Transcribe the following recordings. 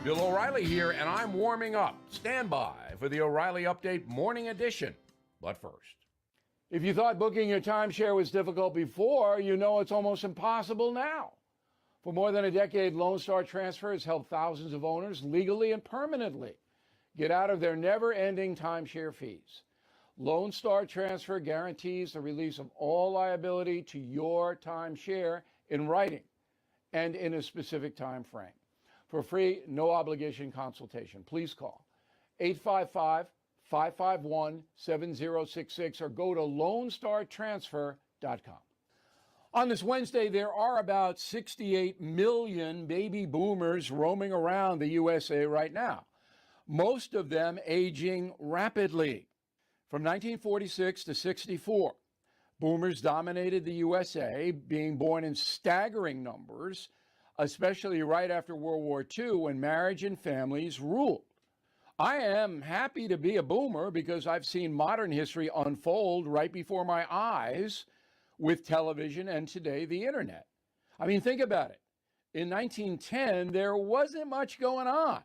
Bill O'Reilly here, and I'm warming up. Stand by for the O'Reilly Update Morning Edition. But first, if you thought booking your timeshare was difficult before, you know it's almost impossible now. For more than a decade, Lone Star Transfer has helped thousands of owners legally and permanently get out of their never-ending timeshare fees. Lone Star Transfer guarantees the release of all liability to your timeshare in writing and in a specific time frame. For free, no-obligation consultation, please call 855-551-7066 or go to LoneStarTransfer.com. On this Wednesday, there are about 68 million baby boomers roaming around the USA right now, most of them aging rapidly. From 1946 to 64, boomers dominated the USA, being born in staggering numbers, especially right after World War II when marriage and families ruled. I am happy to be a boomer because I've seen modern history unfold right before my eyes with television and today the internet. I mean, think about it. In 1910, there wasn't much going on.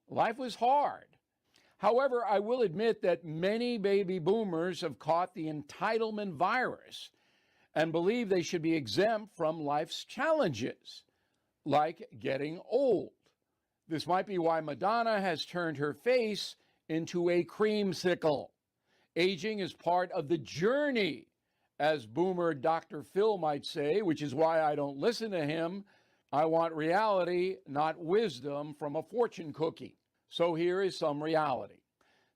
Life was hard. However, I will admit that many baby boomers have caught the entitlement virus and believe they should be exempt from life's challenges, like getting old. This might be why Madonna has turned her face into a creamsicle. Aging is part of the journey, as boomer Dr. Phil might say, which is why I don't listen to him. I want reality, not wisdom from a fortune cookie. So here is some reality.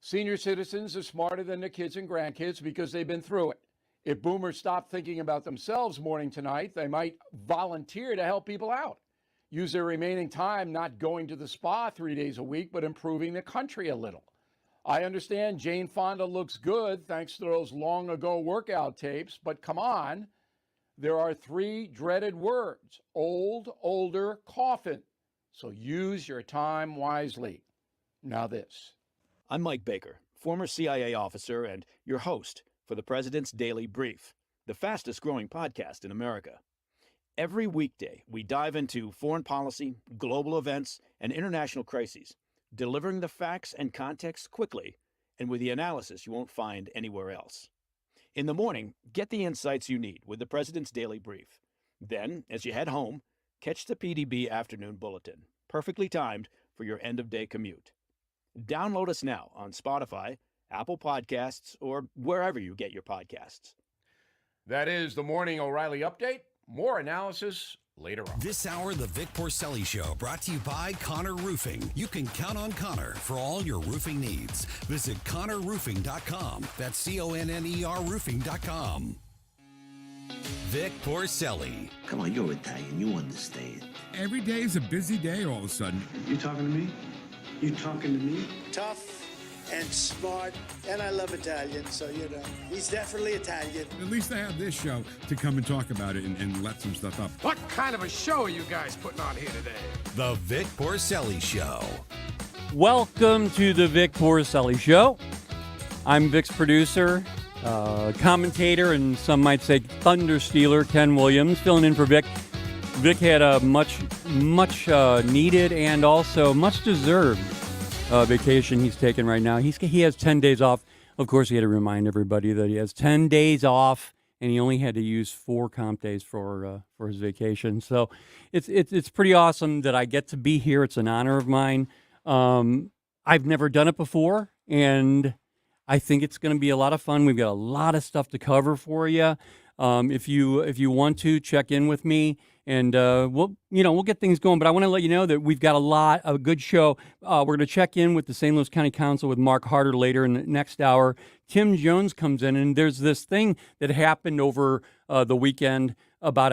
Senior citizens are smarter than their kids and grandkids because they've been through it. If boomers stop thinking about themselves morning to night, they might volunteer to help people out. Use their remaining time not going to the spa 3 days a week, but improving the country a little. I understand Jane Fonda looks good thanks to those long ago workout tapes, but come on. There are three dreaded words: old, older, coffin. So use your time wisely. Now this. I'm Mike Baker, former CIA officer and your host for the President's Daily Brief, the fastest growing podcast in America. Every weekday, we dive into foreign policy, global events, and international crises, delivering the facts and context quickly and with the analysis you won't find anywhere else. In the morning, get the insights you need with the President's Daily Brief. Then, as you head home, catch the PDB Afternoon Bulletin, perfectly timed for your end-of-day commute. Download us now on Spotify, Apple Podcasts, or wherever you get your podcasts. That is the Morning O'Reilly Update. More analysis later on. This hour, the Vic Porcelli Show, brought to you by Connor Roofing. You can count on Connor for all your roofing needs. Visit ConnorRoofing.com. That's CONNER Roofing.com. Vic Porcelli. Come on, you're Italian. You understand. Every day is a busy day all of a sudden. You talking to me? You talking to me? Tough and smart, and I love Italian, so, he's definitely Italian. At least I have this show to come and talk about it and let some stuff up. What kind of a show are you guys putting on here today? The Vic Porcelli Show. Welcome to the Vic Porcelli Show. I'm Vic's producer, commentator, and some might say thunder stealer, Ken Williams, filling in for Vic. Vic had a much needed and also much deserved vacation he's taking right now. He has 10 days off. Of course, he had to remind everybody that he has 10 days off, and he only had to use 4 comp days for his vacation. So it's pretty awesome that I get to be here. It's an honor of mine. I've never done it before, and I think it's going to be a lot of fun. We've got a lot of stuff to cover for you. If you want to check in with me, and we'll get things going. But I want to let you know that we've got a good show. We're going to check in with the St. Louis County Council with Mark Harder later in the next hour. Tim Jones comes in, and there's this thing that happened over the weekend about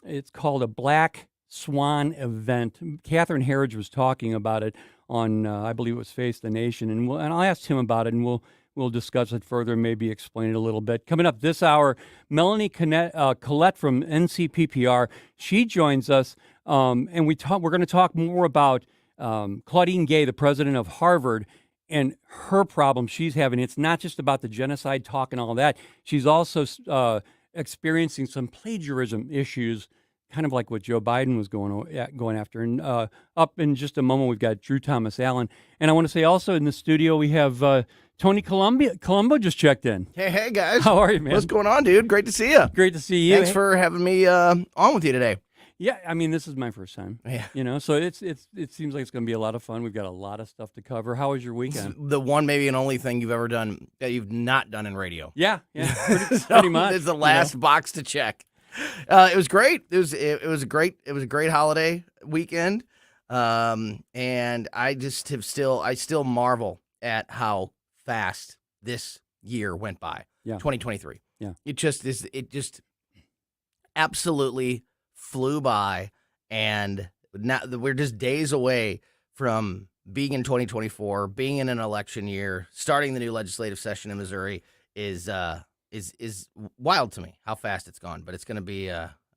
it's called a Black Swan event. Catherine Herridge was talking about it on I believe it was Face the Nation, and I'll ask Tim about it, and we'll discuss it further, maybe explain it a little bit. Coming up this hour, Melanie Collette from NCPPR, she joins us, and we're going to talk more about Claudine Gay, the president of Harvard, and her problem she's having. It's not just about the genocide talk and all that. She's also experiencing some plagiarism issues kind of like what Joe Biden was going after. And up in just a moment, we've got Drew Thomas Allen. And I want to say also in the studio, we have Tony Colombo just checked in. Hey, guys. How are you, man? What's going on, dude? Great to see you. Great to see you. Thanks for having me on with you today. Yeah, I mean, this is my first time. Yeah. So it seems like it's going to be a lot of fun. We've got a lot of stuff to cover. How was your weekend? The one, maybe, and only thing you've ever done that you've not done in radio. Yeah, pretty much. It's the last box to check. It was great. It was a great holiday weekend. And I still marvel at how fast this year went by. Yeah. 2023. Yeah. It just absolutely flew by, and now we're just days away from being in 2024, being in an election year, starting the new legislative session in Missouri is wild to me how fast it's gone. But it's going to be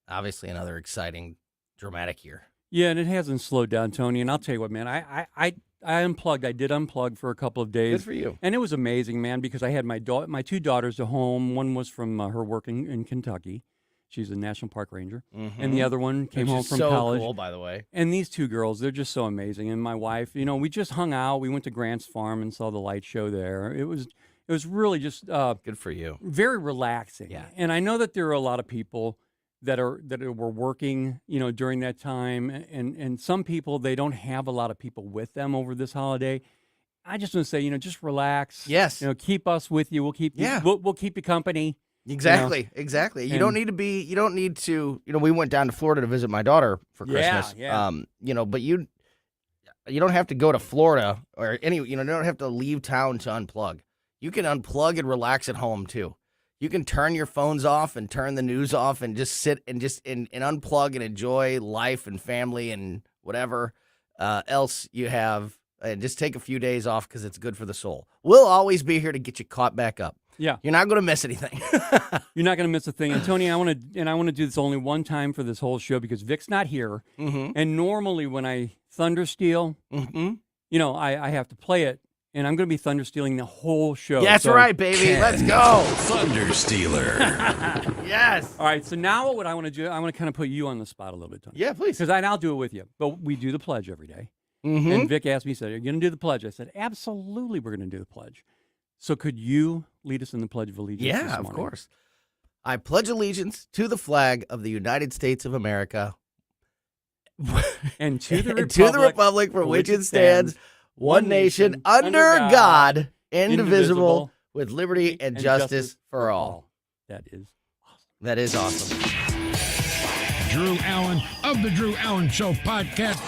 obviously another exciting, dramatic year. Yeah, and it hasn't slowed down, Tony. And I'll tell you what, man, I unplugged. I did unplug for a couple of days. Good for you. And it was amazing, man, because I had my two daughters at home. One was from her work in Kentucky. She's a national park ranger. Mm-hmm. And the other one came home from college. Cool, by the way. And these two girls, they're just so amazing. And my wife, we just hung out. We went to Grant's Farm and saw the light show there. It was really just good for you. Very relaxing. Yeah. And I know that there are a lot of people that were working, during that time, and some people, they don't have a lot of people with them over this holiday. I just want to say, just relax. Yes. Keep us with you. We'll keep we'll keep you company. Exactly. You don't need to, we went down to Florida to visit my daughter for Christmas. Yeah. But you don't have to go to Florida or you don't have to leave town to unplug. You can unplug and relax at home too. You can turn your phones off and turn the news off and just sit and and unplug and enjoy life and family and whatever else you have, and just take a few days off because it's good for the soul. We'll always be here to get you caught back up. Yeah. You're not going to miss anything. You're not going to miss a thing. And Tony, I want to do this only one time for this whole show because Vic's not here. Mm-hmm. And normally when I thundersteal, I have to play it. And I'm going to be thunderstealing the whole show. That's right, baby. Let's go. Thunderstealer. Yes. All right. So now what I want to do, I want to kind of put you on the spot a little bit, Tony. Yeah, please. Because I'll do it with you. But we do the pledge every day. Mm-hmm. And Vic asked me, he said, are you going to do the pledge? I said, absolutely, we're going to do the pledge. So could you lead us in the Pledge of Allegiance this morning? Yeah, of course. I pledge allegiance to the flag of the United States of America and to the republic for which it stands, one nation, under God, indivisible, with liberty and justice for all. That is awesome. That is awesome. Drew Allen of the Drew Allen Show podcast.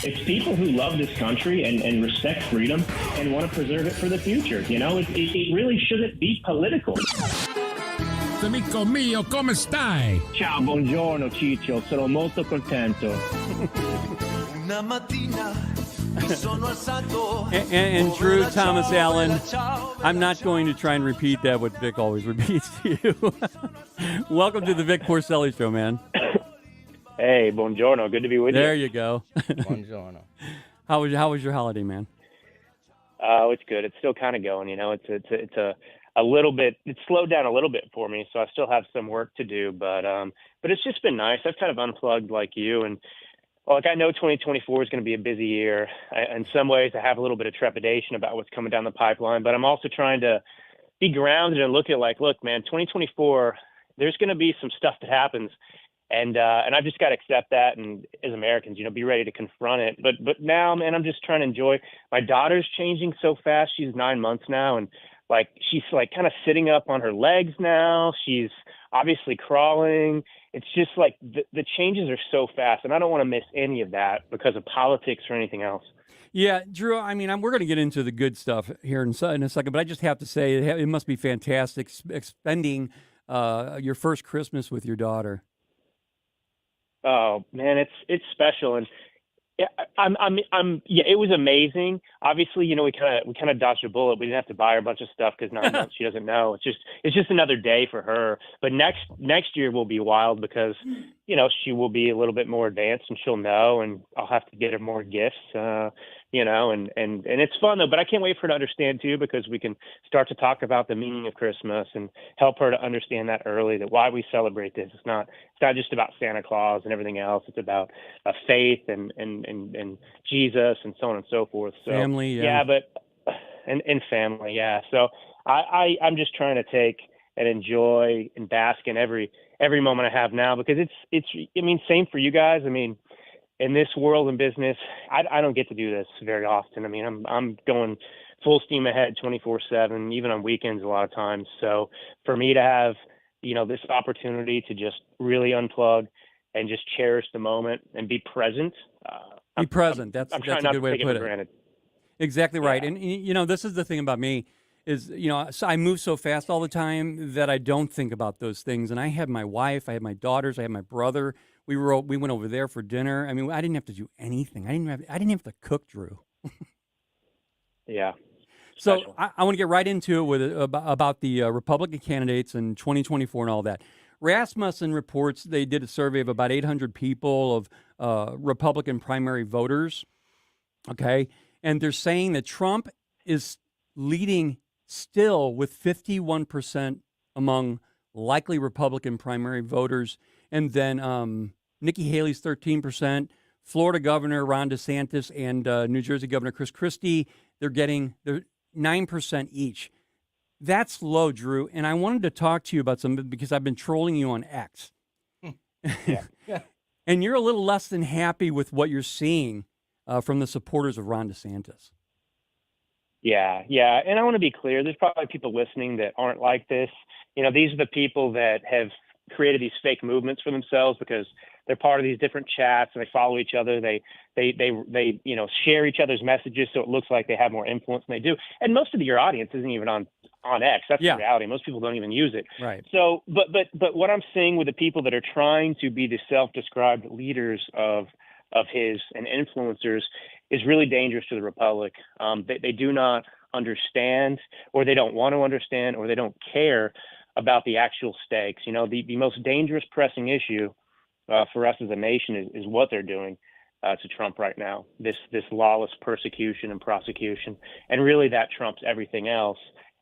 It's people who love this country and respect freedom and want to preserve it for the future. It really shouldn't be political. Amico mio, come stai? Ciao, buongiorno, Ciccio. Sono molto contento. Una mattina mi sono alzato. And Drew Thomas Allen, I'm not going to try and repeat that, what Vic always repeats to you. Welcome to the Vic Porcelli Show, man. Hey, buongiorno. Good to be with you. There you go. Buongiorno. How was your holiday, man? It's good. It's still kind of going. It's a little bit. It's slowed down a little bit for me, so I still have some work to do. But it's just been nice. I've kind of unplugged like you, and I know 2024 is going to be a busy year. In some ways, I have a little bit of trepidation about what's coming down the pipeline, but I'm also trying to be grounded and look at look, man, 2024. There's going to be some stuff that happens. And I've just got to accept that, and as Americans, be ready to confront it. But now, man, I'm just trying to enjoy. My daughter's changing so fast. She's 9 months now, and she's kind of sitting up on her legs now. She's obviously crawling. It's just the changes are so fast, and I don't want to miss any of that because of politics or anything else. Yeah, Drew, I mean, we're going to get into the good stuff here in a second, but I just have to say it must be fantastic spending your first Christmas with your daughter. Oh man, it's special, and yeah, it was amazing. Obviously, we kind of dodged a bullet. We didn't have to buy her a bunch of stuff because 9 months she doesn't know. It's just another day for her. But next year will be wild because she will be a little bit more advanced and she'll know, and I'll have to get her more gifts, and it's fun though, but I can't wait for her to understand too, because we can start to talk about the meaning of Christmas and help her to understand that early, that why we celebrate this. It's not just about Santa Claus and everything else. It's about faith and Jesus and so on and so forth. So family. And family. Yeah. So I'm just trying to take and enjoy and bask in every moment I have now, because it's same for you guys. I mean, in this world and business, I don't get to do this very often. I mean, I'm going full steam ahead 24/7, even on weekends a lot of times. So for me to have, this opportunity to just really unplug and just cherish the moment and be present. That's I'm trying a not good to way take to it put for it. granted. Exactly right. And, this is the thing about me is, so I move so fast all the time that I don't think about those things. And I had my wife, I had my daughters, I had my brother. We went over there for dinner. I mean, I didn't have to do anything. I didn't have to cook, Drew. Yeah. So I want to get right into it about the Republican candidates in 2024 and all that. Rasmussen reports they did a survey of about 800 people of Republican primary voters. Okay. And they're saying that Trump is leading still with 51% among likely Republican primary voters. And then Nikki Haley's 13%, Florida Governor Ron DeSantis and New Jersey Governor Chris Christie, they're 9% each. That's low, Drew. And I wanted to talk to you about something because I've been trolling you on X. Yeah. And you're a little less than happy with what you're seeing from the supporters of Ron DeSantis. Yeah. And I want to be clear. There's probably people listening that aren't like this. These are the people that have created these fake movements for themselves because they're part of these different chats and they follow each other. They share each other's messages so it looks like they have more influence than they do. And most of your audience isn't even on X. That's the reality. Most people don't even use it. Right. So, but what I'm seeing with the people that are trying to be the self-described leaders of his and influencers is really dangerous to the Republic. They do not understand, or they don't want to understand, or they don't care about the actual stakes. The most dangerous pressing issue for us as a nation is what they're doing to Trump right now. This lawless persecution and prosecution, and really that trumps everything else.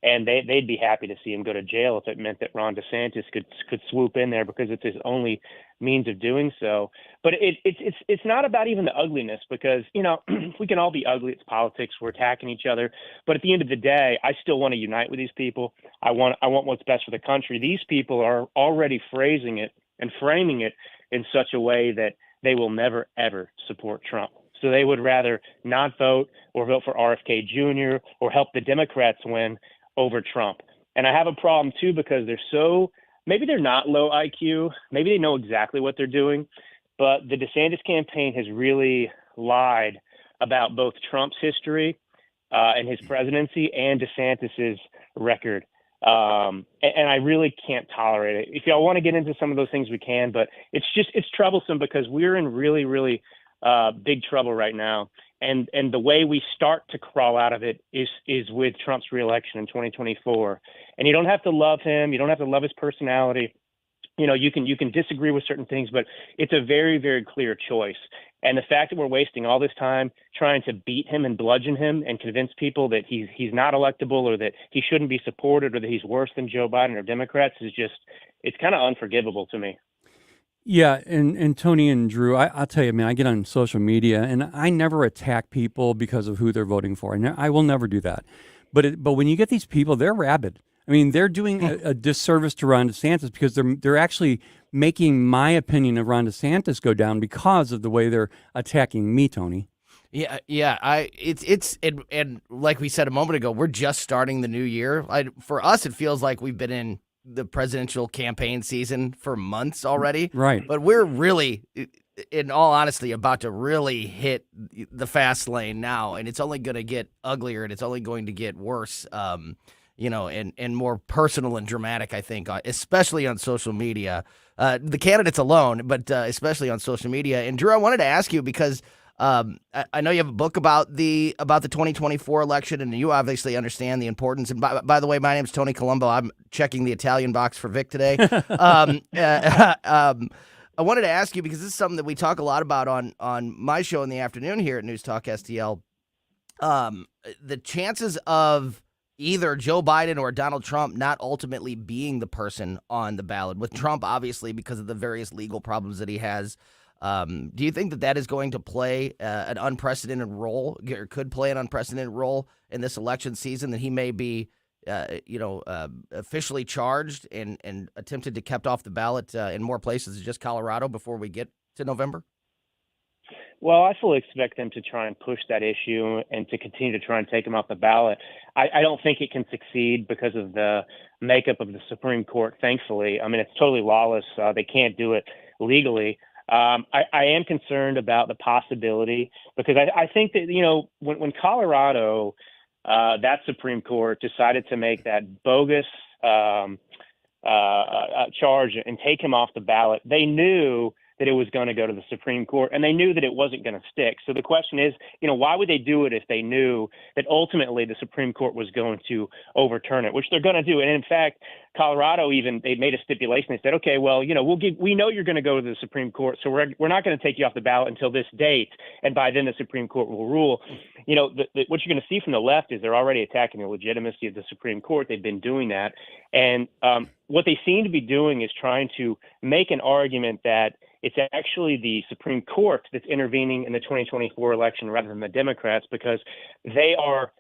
And they'd be happy to see him go to jail if it meant that Ron DeSantis could swoop in there because it's his only means of doing so. But it's not about even the ugliness, because we can all be ugly. It's politics. We're attacking each other. But at the end of the day, I still want to unite with these people. I want what's best for the country. These people are already phrasing it and framing it in such a way that they will never ever support Trump. So they would rather not vote or vote for RFK Jr. or help the Democrats win over Trump. And I have a problem too, because maybe they're not low IQ. Maybe they know exactly what they're doing, but the DeSantis campaign has really lied about both Trump's history and his presidency and DeSantis's record. And I really can't tolerate it. If y'all want to get into some of those things, we can, but it's troublesome because we're in really, really big trouble right now. And the way we start to crawl out of it is with Trump's reelection in 2024. And you don't have to love him. You don't have to love his personality. You can disagree with certain things, but it's a very, very clear choice. And the fact that we're wasting all this time trying to beat him and bludgeon him and convince people that he's not electable, or that he shouldn't be supported, or that he's worse than Joe Biden or Democrats it's kind of unforgivable to me. Yeah, and Tony and Drew, I'll tell you, man, I get on social media and I never attack people because of who they're voting for. I will never do that. But when you get these people, they're rabid. I mean, they're doing a disservice to Ron DeSantis because they're actually making my opinion of Ron DeSantis go down because of the way they're attacking me, Tony. Yeah. And like we said a moment ago, we're just starting the new year. For us, it feels like we've been in the presidential campaign season for months already. Right. But we're really, in all honesty, about to really hit the fast lane now, and it's only going to get uglier, and it's only going to get worse, and more personal and dramatic, I think, especially on social media. The candidates alone, but especially on social media. And Drew, I wanted to ask you because I know you have a book about the 2024 election, and you obviously understand the importance. And by the way, my name's Tony Colombo. I'm checking the Italian box for Vic today. I wanted to ask you, because this is something that we talk a lot about on my show in the afternoon here at News Talk STL. The chances of either Joe Biden or Donald Trump not ultimately being the person on the ballot, with Trump obviously because of the various legal problems that he has. Do you think that is going to play an unprecedented role, or could play an unprecedented role in this election season, that he may be officially charged and attempted to kept off the ballot in more places than just Colorado before we get to November? Well, I fully expect them to try and push that issue and to continue to try and take him off the ballot. I don't think it can succeed because of the makeup of the Supreme Court, thankfully. I mean, it's totally lawless. They can't do it legally. I am concerned about the possibility, because I think that, when Colorado, that Supreme Court decided to make that bogus charge and take him off the ballot, they knew that it was going to go to the Supreme Court, and they knew that it wasn't going to stick. So the question is, why would they do it if they knew that ultimately the Supreme Court was going to overturn it, which they're going to do. And in fact, Colorado they made a stipulation. They said, okay, well, we know you're going to go to the Supreme Court, so we're not going to take you off the ballot until this date, and by then the Supreme Court will rule. What you're going to see from the left is they're already attacking the legitimacy of the Supreme Court. They've been doing that, and what they seem to be doing is trying to make an argument that it's actually the Supreme Court that's intervening in the 2024 election rather than the Democrats, because they are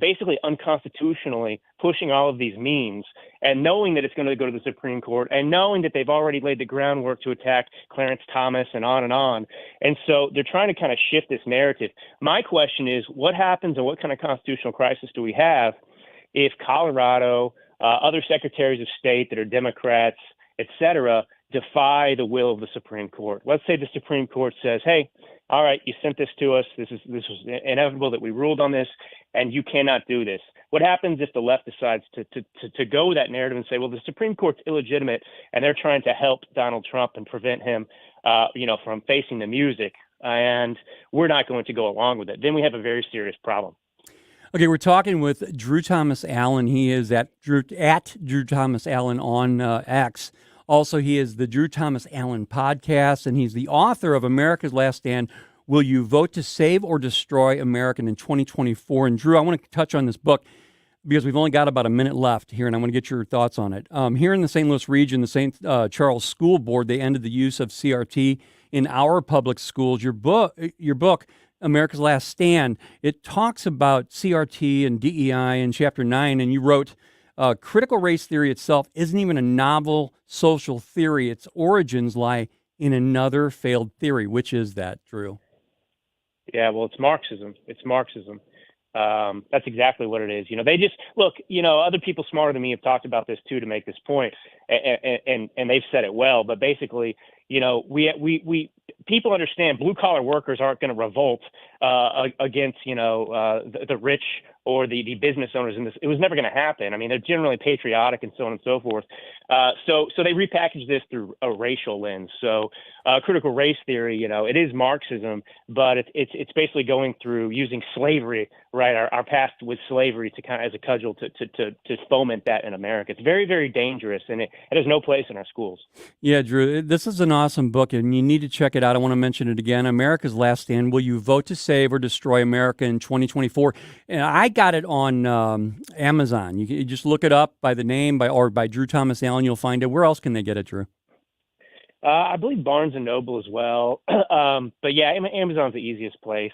basically unconstitutionally pushing all of these memes, and knowing that it's going to go to the Supreme Court, and knowing that they've already laid the groundwork to attack Clarence Thomas and on and on. And so they're trying to kind of shift this narrative. My question is, what happens, and what kind of constitutional crisis do we have if Colorado, other secretaries of state that are Democrats, et cetera, defy the will of the Supreme Court? Let's say the Supreme Court says, hey, all right, you sent this to us. This was inevitable that we ruled on this, and you cannot do this. What happens if the left decides to go with that narrative and say, well, the Supreme Court's illegitimate, and they're trying to help Donald Trump and prevent him, from facing the music, and we're not going to go along with it? Then we have a very serious problem. Okay, we're talking with Drew Thomas Allen. He is at Drew Thomas Allen on X. Also, he is the Drew Thomas Allen podcast, and he's the author of America's Last Stand, Will You Vote to Save or Destroy America in 2024? And Drew, I want to touch on this book because we've only got about a minute left here, and I want to get your thoughts on it. Here in the St. Louis region, the St. Charles School Board, they ended the use of CRT in our public schools. Your book, America's Last Stand, it talks about CRT and DEI in Chapter 9, and you wrote, critical race theory itself isn't even a novel social theory. Its origins lie in another failed theory. Which is that, Drew? Yeah, well, it's Marxism. That's exactly what it is. They just look. Other people smarter than me have talked about this too to make this point, and they've said it well. But basically, we people understand blue collar workers aren't going to revolt against the rich or the business owners in this. It was never going to happen. I mean, they're generally patriotic and so on and so forth. So they repackage this through a racial lens. So critical race theory, it is Marxism, but it's basically going through using slavery, right? Our past with slavery to kind of as a cudgel to foment that in America. It's very, very dangerous, and it has no place in our schools. Yeah, Drew, this is an awesome book, and you need to check it out. I want to mention it again. America's Last Stand, Will You Vote to Save or Destroy America in 2024? And I got it on Amazon. You just look it up by the name or by Drew Thomas Allen. You'll find it. Where else can they get it, Drew? I believe Barnes & Noble as well. But yeah, Amazon's the easiest place.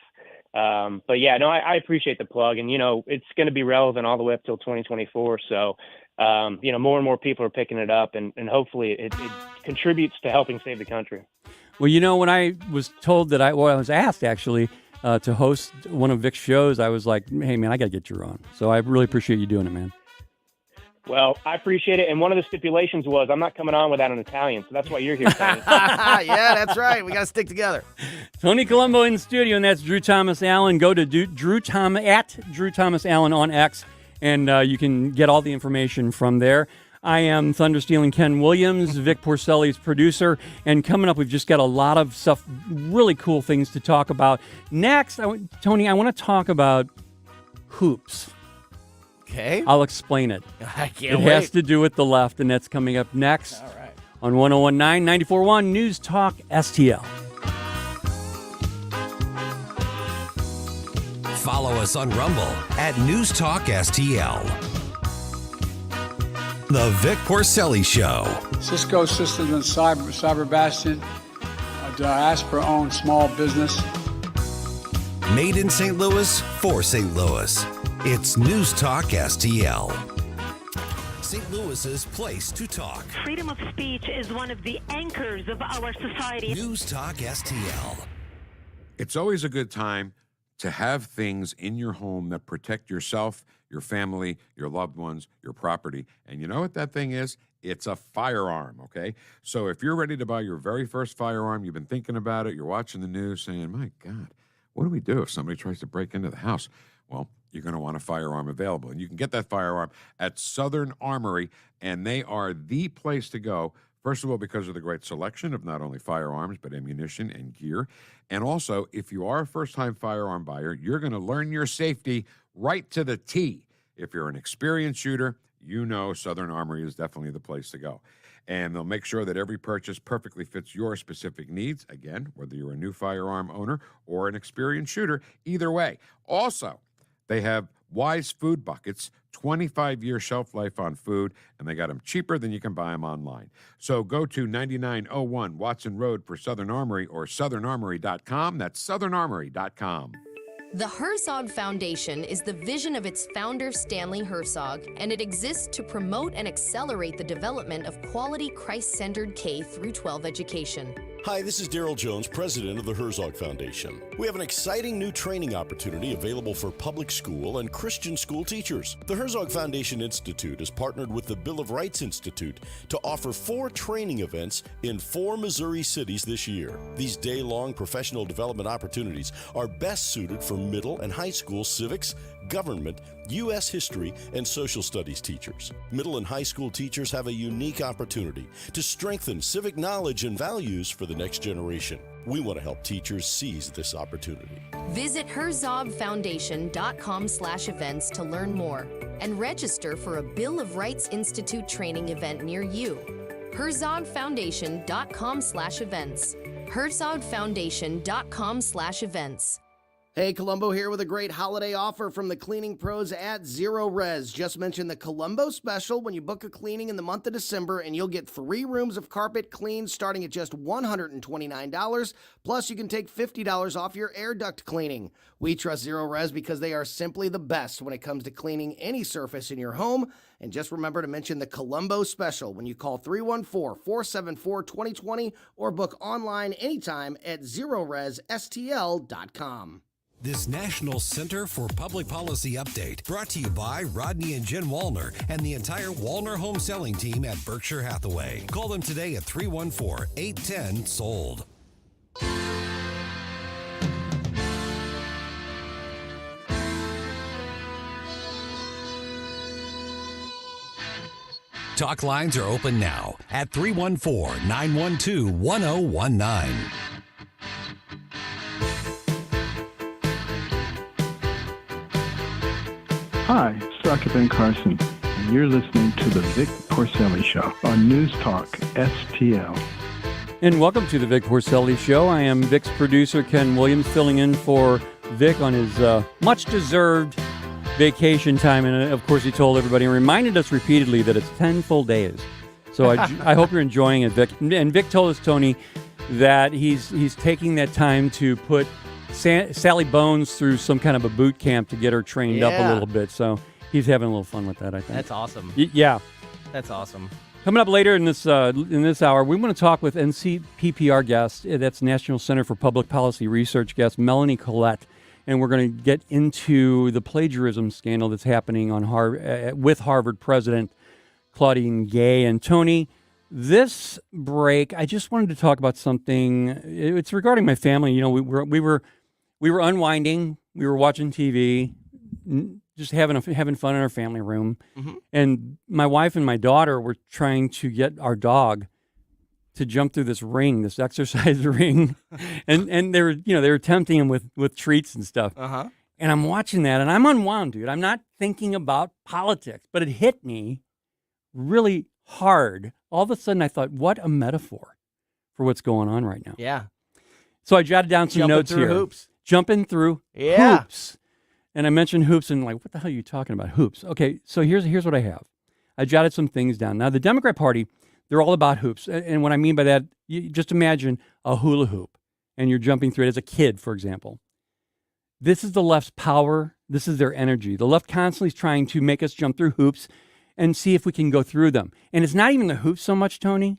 But yeah, no, I appreciate the plug. And, it's going to be relevant all the way up till 2024. So, more and more people are picking it up, and hopefully it contributes to helping save the country. Well, when I was told that I was asked actually to host one of Vic's shows, I was like, hey, man, I got to get you on. So I really appreciate you doing it, man. Well, I appreciate it. And one of the stipulations was I'm not coming on without an Italian. So that's why you're here, Tony. Yeah, that's right. We got to stick together. Tony Colombo in the studio, and that's Drew Thomas Allen. Go to Drew Thomas Allen on X, and you can get all the information from there. I am Thunderstealing Ken Williams, Vic Porcelli's producer, and coming up, we've just got a lot of stuff, really cool things to talk about. Next, Tony, I want to talk about hoops. Okay. I'll explain it. I can't wait. It has to do with the left, and that's coming up next. All right. on 101.9, 94.1 News Talk STL. Follow us on Rumble at NewstalkSTL. The Vic Porcelli Show. Cisco Systems and Cyber Bastion, a diaspora-owned small business. Made in St. Louis for St. Louis. It's News Talk STL. St. Louis's place to talk. Freedom of speech is one of the anchors of our society. News Talk STL. It's always a good time to have things in your home that protect yourself, your family, your loved ones, your property. And you know what that thing is? It's a firearm, okay? So if you're ready to buy your very first firearm, you've been thinking about it, you're watching the news saying, my God, what do we do if somebody tries to break into the house? Well, you're going to want a firearm available. And you can get that firearm at Southern Armory, and they are the place to go. First of all, because of the great selection of not only firearms, but ammunition and gear. And also, if you are a first-time firearm buyer, you're going to learn your safety right to the T. If you're an experienced shooter, you know Southern Armory is definitely the place to go. And they'll make sure that every purchase perfectly fits your specific needs. Again, whether you're a new firearm owner or an experienced shooter, either way. Also, they have Wise Food Buckets, 25-year shelf life on food, and they got them cheaper than you can buy them online. So go to 9901 Watson Road for Southern Armory or southernarmory.com. That's southernarmory.com. The Herzog Foundation is the vision of its founder, Stanley Herzog, and it exists to promote and accelerate the development of quality Christ-centered K-12 education. Hi, this is Daryl Jones, president of the Herzog Foundation. We have an exciting new training opportunity available for public school and Christian school teachers. The Herzog Foundation Institute has partnered with the Bill of Rights Institute to offer 4 training events in 4 Missouri cities this year. These day-long professional development opportunities are best suited for middle and high school civics, government, U.S. history, and social studies teachers. Middle and high school teachers have a unique opportunity to strengthen civic knowledge and values for the next generation. We want to help teachers seize this opportunity. Visit herzogfoundation.com/events to learn more and register for a Bill of Rights Institute training event near you. herzogfoundation.com/events. herzogfoundation.com/events. Hey, Columbo here with a great holiday offer from the cleaning pros at Zero Res. Just mention the Columbo special when you book a cleaning in the month of December, and you'll get 3 rooms of carpet cleaned starting at just $129. Plus, you can take $50 off your air duct cleaning. We trust Zero Res because they are simply the best when it comes to cleaning any surface in your home. And just remember to mention the Columbo special when you call 314-474-2020 or book online anytime at ZeroResSTL.com. This National Center for Public Policy update brought to you by Rodney and Jen Wallner and the entire Wallner home selling team at Berkshire Hathaway. Call them today at 314-810-SOLD. Talk lines are open now at 314-912-1019. Hi, it's Dr. Ben Carson, and you're listening to the Vic Porcelli Show on News Talk STL. And welcome to the Vic Porcelli Show. I am Vic's producer, Ken Williams, filling in for Vic on his much-deserved vacation time. And, of course, he told everybody and reminded us repeatedly that it's 10 full days. So I hope you're enjoying it, Vic. And Vic told us, Tony, that he's taking that time to put Sally Bones through some kind of a boot camp to get her trained up a little bit. So he's having a little fun with that, I think. That's awesome. Yeah. That's awesome. Coming up later in this hour, we want to talk with NCPPR guest, that's National Center for Public Policy Research guest, Melanie Collette. And we're going to get into the plagiarism scandal that's happening on with Harvard president Claudine Gay. And Tony, this break, I just wanted to talk about something. It's regarding my family. You know, we were unwinding. We were watching TV, just having fun in our family room. Mm-hmm. And my wife and my daughter were trying to get our dog to jump through this exercise ring, and they were tempting him with treats and stuff. Uh-huh. And I'm watching that, and I'm unwound, dude. I'm not thinking about politics, but it hit me really hard, all of a sudden I thought, what a metaphor for what's going on right now. Yeah. So I jotted down some notes through here. hoops. Jumping through Yeah. hoops. And I mentioned hoops and like, what the hell are you talking about? Hoops. Okay, so here's what I have. I jotted some things down. Now, the Democrat Party, they're all about hoops. And what I mean by that, you just imagine a hula hoop and you're jumping through it as a kid, for example. This is the left's power. This is their energy. The left constantly is trying to make us jump through hoops and see if we can go through them. And it's not even the hoops so much, Tony,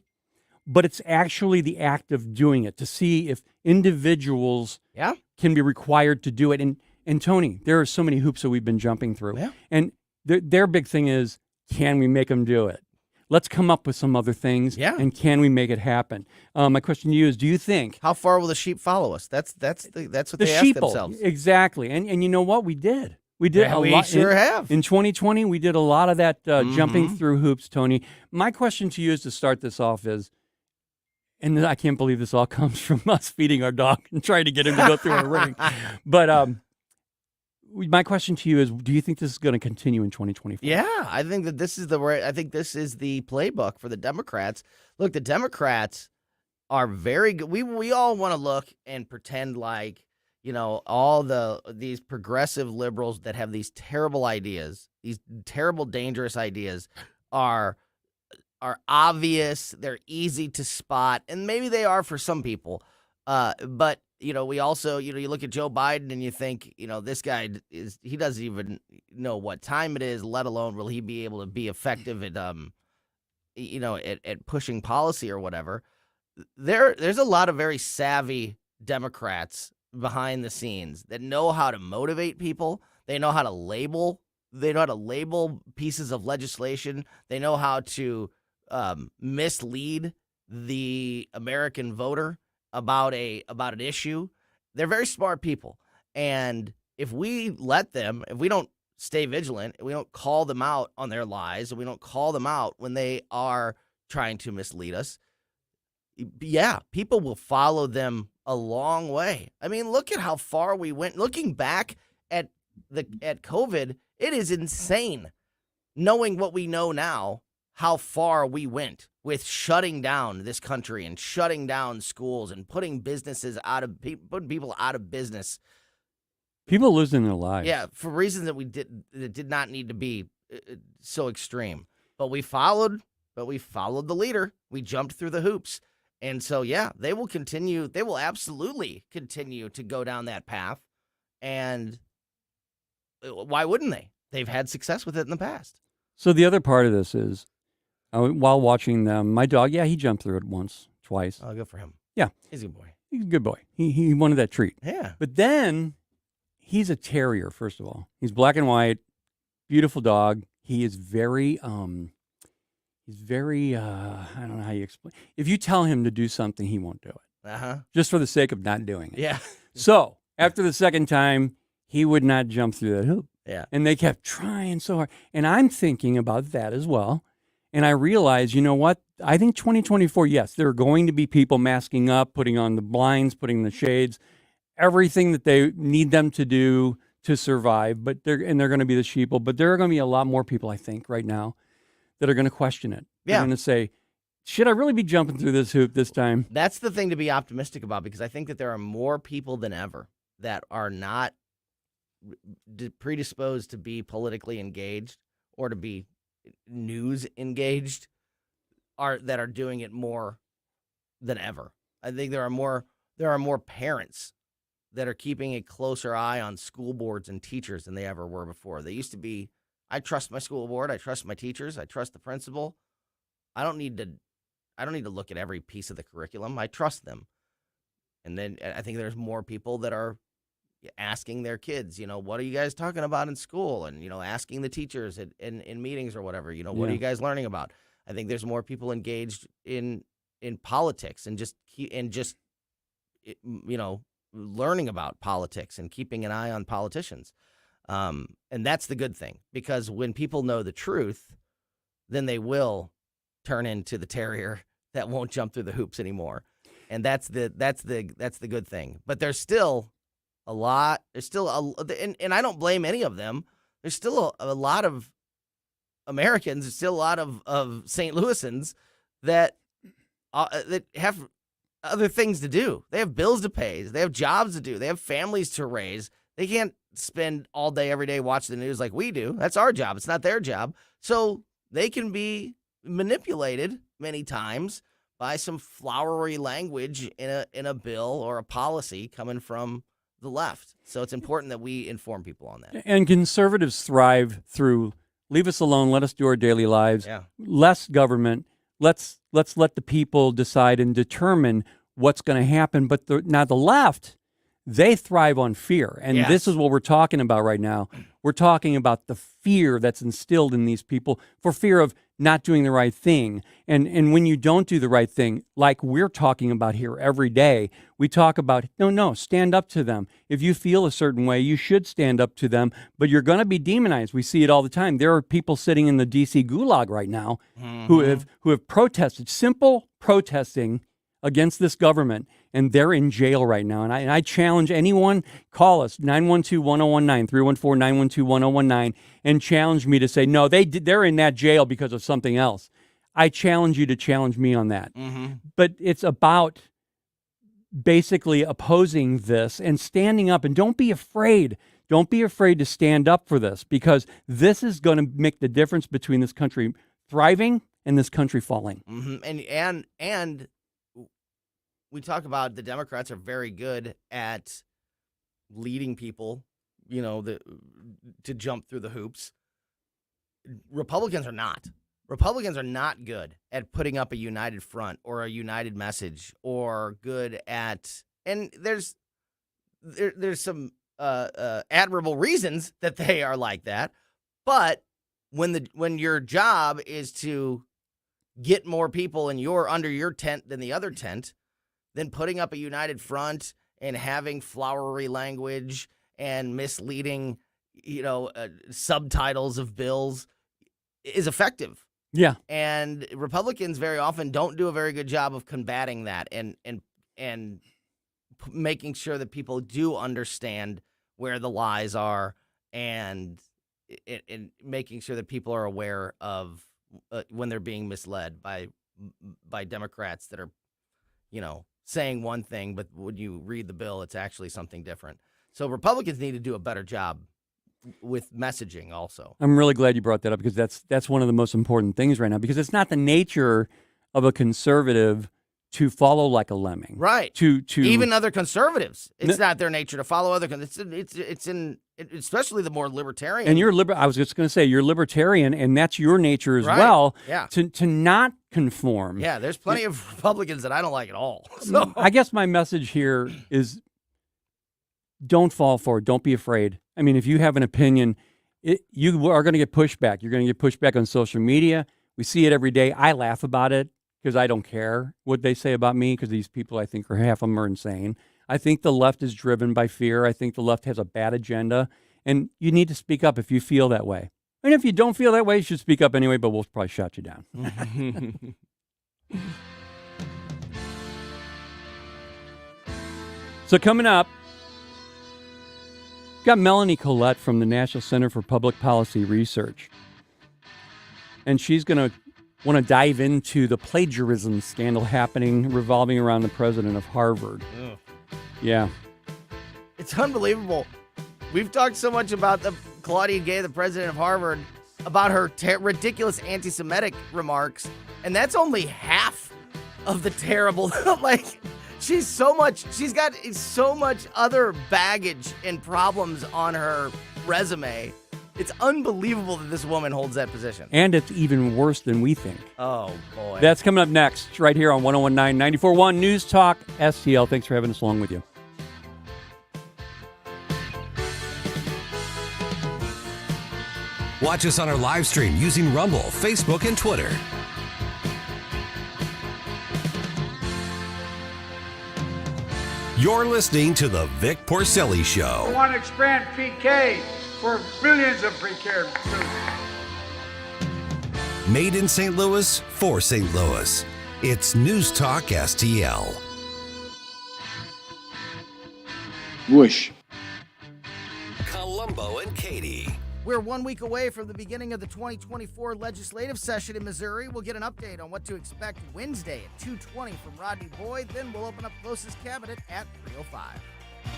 but it's actually the act of doing it to see if individuals can be required to do it. And Tony, there are so many hoops that we've been jumping through. Yeah. And their big thing is, can we make them do it? Let's come up with some other things. Yeah. And can we make it happen? My question to you is, do you think... How far will the sheep follow us? That's what the they ask sheeple, themselves. Exactly. And you know what? We did. We did Yeah, a we lot. sure have. In 2020, we did a lot of that jumping through hoops, Tony. My question to you is to start this off is, and I can't believe this all comes from us feeding our dog and trying to get him to go through a ring. But my question to you is, do you think this is going to continue in 2024? Yeah, I think that this is the playbook for the Democrats. Look, the Democrats are very good. We all want to look and pretend like, all these progressive liberals that have these terrible ideas, these terrible, dangerous ideas are obvious. They're easy to spot, and maybe they are for some people. But we also, you look at Joe Biden and you think, this guy he doesn't even know what time it is, let alone will he be able to be effective at, at pushing policy or whatever. There's a lot of very savvy Democrats behind the scenes that know how to motivate people. They know how to label. They know how to label pieces of legislation. They know how to mislead the American voter about an issue. They're very smart people. And if we don't stay vigilant, we don't call them out on their lies, and we don't call them out when they are trying to mislead us, people will follow them a long way. I mean, look at how far we went. Looking back at COVID, it is insane knowing what we know now, how far we went with shutting down this country and shutting down schools and putting putting people out of business. People losing their lives. Yeah, for reasons that did not need to be so extreme. But we followed the leader. We jumped through the hoops. And so, they will continue. They will absolutely continue to go down that path. And why wouldn't they? They've had success with it in the past. So the other part of this is, while watching them, my dog, he jumped through it once, twice. Oh, good for him. Yeah. He's a good boy. He's a good boy. He wanted that treat. Yeah. But then, he's a terrier, first of all. He's black and white, beautiful dog. He is very, I don't know how you explain. If you tell him to do something, he won't do it. Uh-huh. Just for the sake of not doing it. Yeah. So, after the second time, he would not jump through that hoop. Yeah. And they kept trying so hard. And I'm thinking about that as well. And I realized, you know what? I think 2024, yes, there are going to be people masking up, putting on the blinds, putting the shades, everything that they need them to do to survive. But they're going to be the sheeple. But there are going to be a lot more people, I think, right now that are going to question it. They're going to say, should I really be jumping through this hoop this time? That's the thing to be optimistic about, because I think that there are more people than ever that are not predisposed to be politically engaged or to be news engaged that are doing it more than ever. I think there are more parents that are keeping a closer eye on school boards and teachers than they ever were before. They used to be, I trust my school board, I trust my teachers, I trust the principal. I don't need to look at every piece of the curriculum. I trust them. And then I think there's more people that are asking their kids, what are you guys talking about in school? And, asking the teachers in meetings or whatever, what are you guys learning about? I think there's more people engaged in politics and just learning about politics and keeping an eye on politicians. And that's the good thing, because when people know the truth, then they will turn into the terrier that won't jump through the hoops anymore. And that's the good thing. But there's still a lot. There's still and I don't blame any of them. There's still a lot of Americans, there's still a lot of St. Louisans that have other things to do. They have bills to pay. They have jobs to do. They have families to raise. They can't spend all day, every day watching the news like we do. That's our job. It's not their job. So they can be manipulated many times by some flowery language in a bill or a policy coming from the left. So it's important that we inform people on that. And conservatives thrive through leave us alone, let us do our daily lives, less government, let's let the people decide and determine what's going to happen. But now the left, they thrive on fear. And this is what we're talking about right now. We're talking about the fear that's instilled in these people for fear of not doing the right thing. And when you don't do the right thing, like we're talking about here every day, we talk about, no, stand up to them. If you feel a certain way, you should stand up to them, but you're going to be demonized. We see it all the time. There are people sitting in the D.C. gulag right now who have protested, simple protesting against this government, and they're in jail right now. And I challenge anyone, call us, 912-1019, 314-912-1019, and challenge me to say, no, they're in that jail because of something else. I challenge you to challenge me on that. But it's about basically opposing this and standing up, and don't be afraid. Don't be afraid to stand up for this, because this is going to make the difference between this country thriving and this country falling. And we talk about the Democrats are very good at leading people, to jump through the hoops. Republicans are not. Republicans are not good at putting up a united front or a united message, or good at, and there's some admirable reasons that they are like that. But when your job is to get more people under your tent than the other tent, then putting up a united front and having flowery language and misleading, subtitles of bills is effective. Yeah. And Republicans very often don't do a very good job of combating that and making sure that people do understand where the lies are, and making sure that people are aware of when they're being misled by Democrats that are, saying one thing, but when you read the bill, it's actually something different. So Republicans need to do a better job with messaging also. I'm really glad you brought that up, because that's one of the most important things right now, because it's not the nature of a conservative to follow like a lemming. Right. To even other conservatives, it's not their nature to follow other. It's especially the more libertarian. And I was just going to say, you're libertarian, and that's your nature as well. Yeah. To not conform. Yeah. There's plenty of Republicans that I don't like at all. So I guess my message here is, don't fall for it. Don't be afraid. I mean, if you have an opinion, you are going to get pushback. You're going to get pushback on social media. We see it every day. I laugh about it because I don't care what they say about me, because these people, I think, half of them are insane. I think the left is driven by fear. I think the left has a bad agenda, and you need to speak up if you feel that way. And if you don't feel that way, you should speak up anyway, but we'll probably shut you down. So coming up, got Melanie Collette from the National Center for Public Policy Research. And she's going to want to dive into the plagiarism scandal revolving around the president of Harvard. Ugh. Yeah. It's unbelievable. We've talked so much about Claudia Gay, the president of Harvard, about her ridiculous anti-Semitic remarks, and that's only half of the terrible, she's got so much other baggage and problems on her resume. It's unbelievable that this woman holds that position. And it's even worse than we think. Oh, boy. That's coming up next, right here on 1019 94.1 News Talk STL. Thanks for having us along with you. Watch us on our live stream using Rumble, Facebook, and Twitter. You're listening to The Vic Porcelli Show. We want to expand PK for billions of pre-care students. Made in St. Louis for St. Louis. It's News Talk STL. Whoosh. Columbo and Katie. We're 1 week away from the beginning of the 2024 legislative session in Missouri. We'll get an update on what to expect Wednesday at 2:20 from Rodney Boyd. Then we'll open up closest cabinet at 3:05.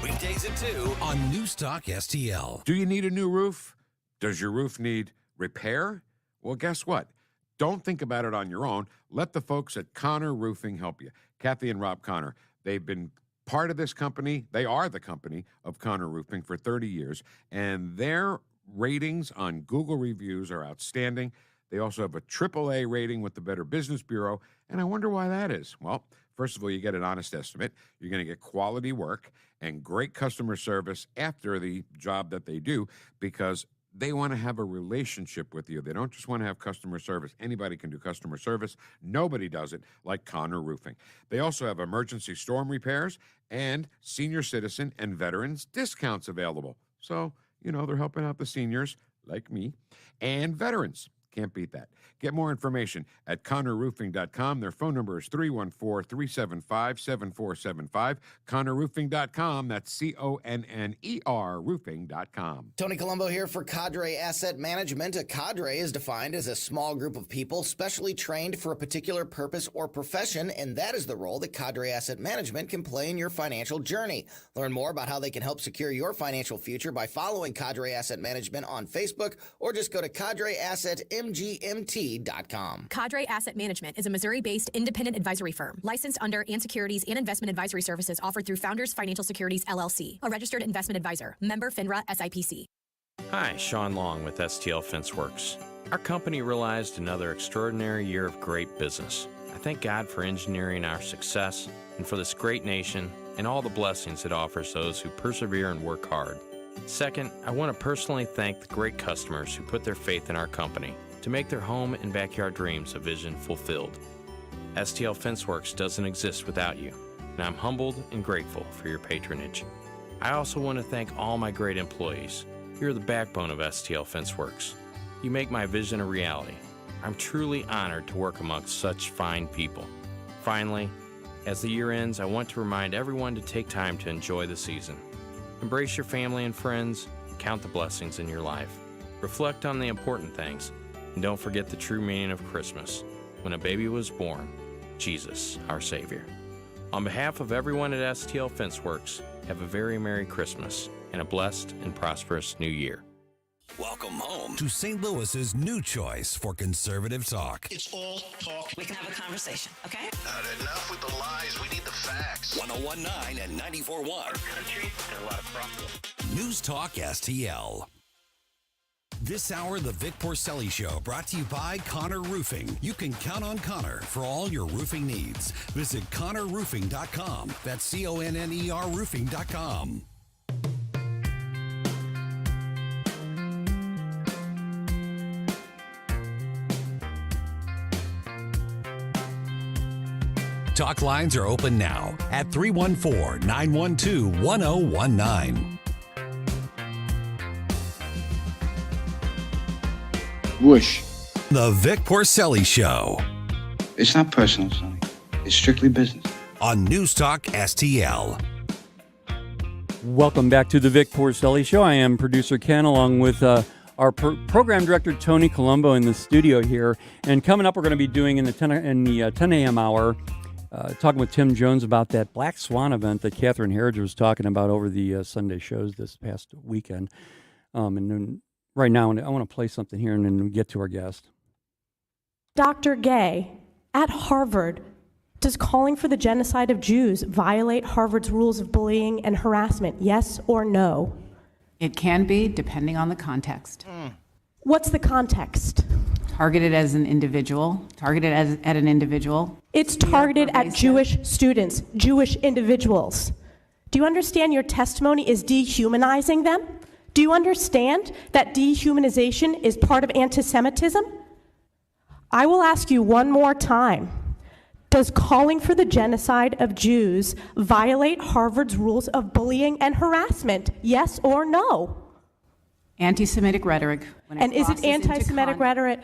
Weekdays at 2 on NewstalkSTL. Do you need a new roof? Does your roof need repair? Well, guess what? Don't think about it on your own. Let the folks at Connor Roofing help you. Kathy and Rob Connor, they've been part of this company. They are the company of Connor Roofing for 30 years, and their ratings on Google reviews are outstanding. They also have a AAA rating with the Better Business Bureau, and I wonder why that is. Well, first of all, you get an honest estimate. You're going to get quality work and great customer service after the job that they do, because they want to have a relationship with you. They don't just want to have customer service. Anybody can do customer service. Nobody does it like Connor Roofing. They also have emergency storm repairs and senior citizen and veterans discounts available. So, they're helping out the seniors like me and veterans. Can't beat that. Get more information at ConnorRoofing.com. Their phone number is 314-375-7475. ConnorRoofing.com. That's CONNER Roofing.com. Tony Colombo here for Cadre Asset Management. A cadre is defined as a small group of people specially trained for a particular purpose or profession, and that is the role that Cadre Asset Management can play in your financial journey. Learn more about how they can help secure your financial future by following Cadre Asset Management on Facebook, or just go to CadreAssetMGMT.com. Cadre Asset Management is a Missouri-based independent advisory firm licensed under and securities and investment advisory services offered through Founders Financial Securities, LLC, a registered investment advisor, member FINRA SIPC. Hi, Sean Long with STL FenceWorks. Our company realized another extraordinary year of great business. I thank God for engineering our success and for this great nation and all the blessings it offers those who persevere and work hard. Second, I want to personally thank the great customers who put their faith in our company to make their home and backyard dreams a vision fulfilled. STL FenceWorks doesn't exist without you, and I'm humbled and grateful for your patronage. I also want to thank all my great employees. You're the backbone of STL FenceWorks. You make my vision a reality. I'm truly honored to work amongst such fine people. Finally, as the year ends, I want to remind everyone to take time to enjoy the season. Embrace your family and friends, count the blessings in your life. Reflect on the important things, and don't forget the true meaning of Christmas, when a baby was born, Jesus, our Savior. On behalf of everyone at STL FenceWorks, have a very Merry Christmas and a blessed and prosperous New Year. Welcome home to St. Louis's new choice for conservative talk. It's all talk. We can have a conversation, okay? Enough with the lies. We need the facts. 101.9 and 94.1. Our country and a lot of problems. News Talk STL. This hour, the Vic Porcelli Show, brought to you by Connor Roofing. You can count on Connor for all your roofing needs. Visit ConnorRoofing.com. That's CONNER Roofing.com. Talk lines are open now at 314-912-1019. Whoosh. The Vic Porcelli Show. It's not personal, Sonny. It's strictly business. On News Talk STL. Welcome back to the Vic Porcelli Show. I am producer Ken, along with our program director Tony Colombo in the studio here. And coming up, we're going to be doing in the 10 a.m. hour, talking with Tim Jones about that Black Swan event that Catherine Herridge was talking about over the Sunday shows this past weekend. And then right now, I want to play something here and then get to our guest. Dr. Gay, at Harvard, does calling for the genocide of Jews violate Harvard's rules of bullying and harassment, yes or no? It can be, depending on the context. What's the context? Targeted as an individual, at an individual. It's targeted at Jewish students, Jewish individuals. Do you understand your testimony is dehumanizing them? Do you understand that dehumanization is part of anti-Semitism? I will ask you one more time. Does calling for the genocide of Jews violate Harvard's rules of bullying and harassment, yes or no? Anti-Semitic rhetoric. And is it anti-Semitic rhetoric?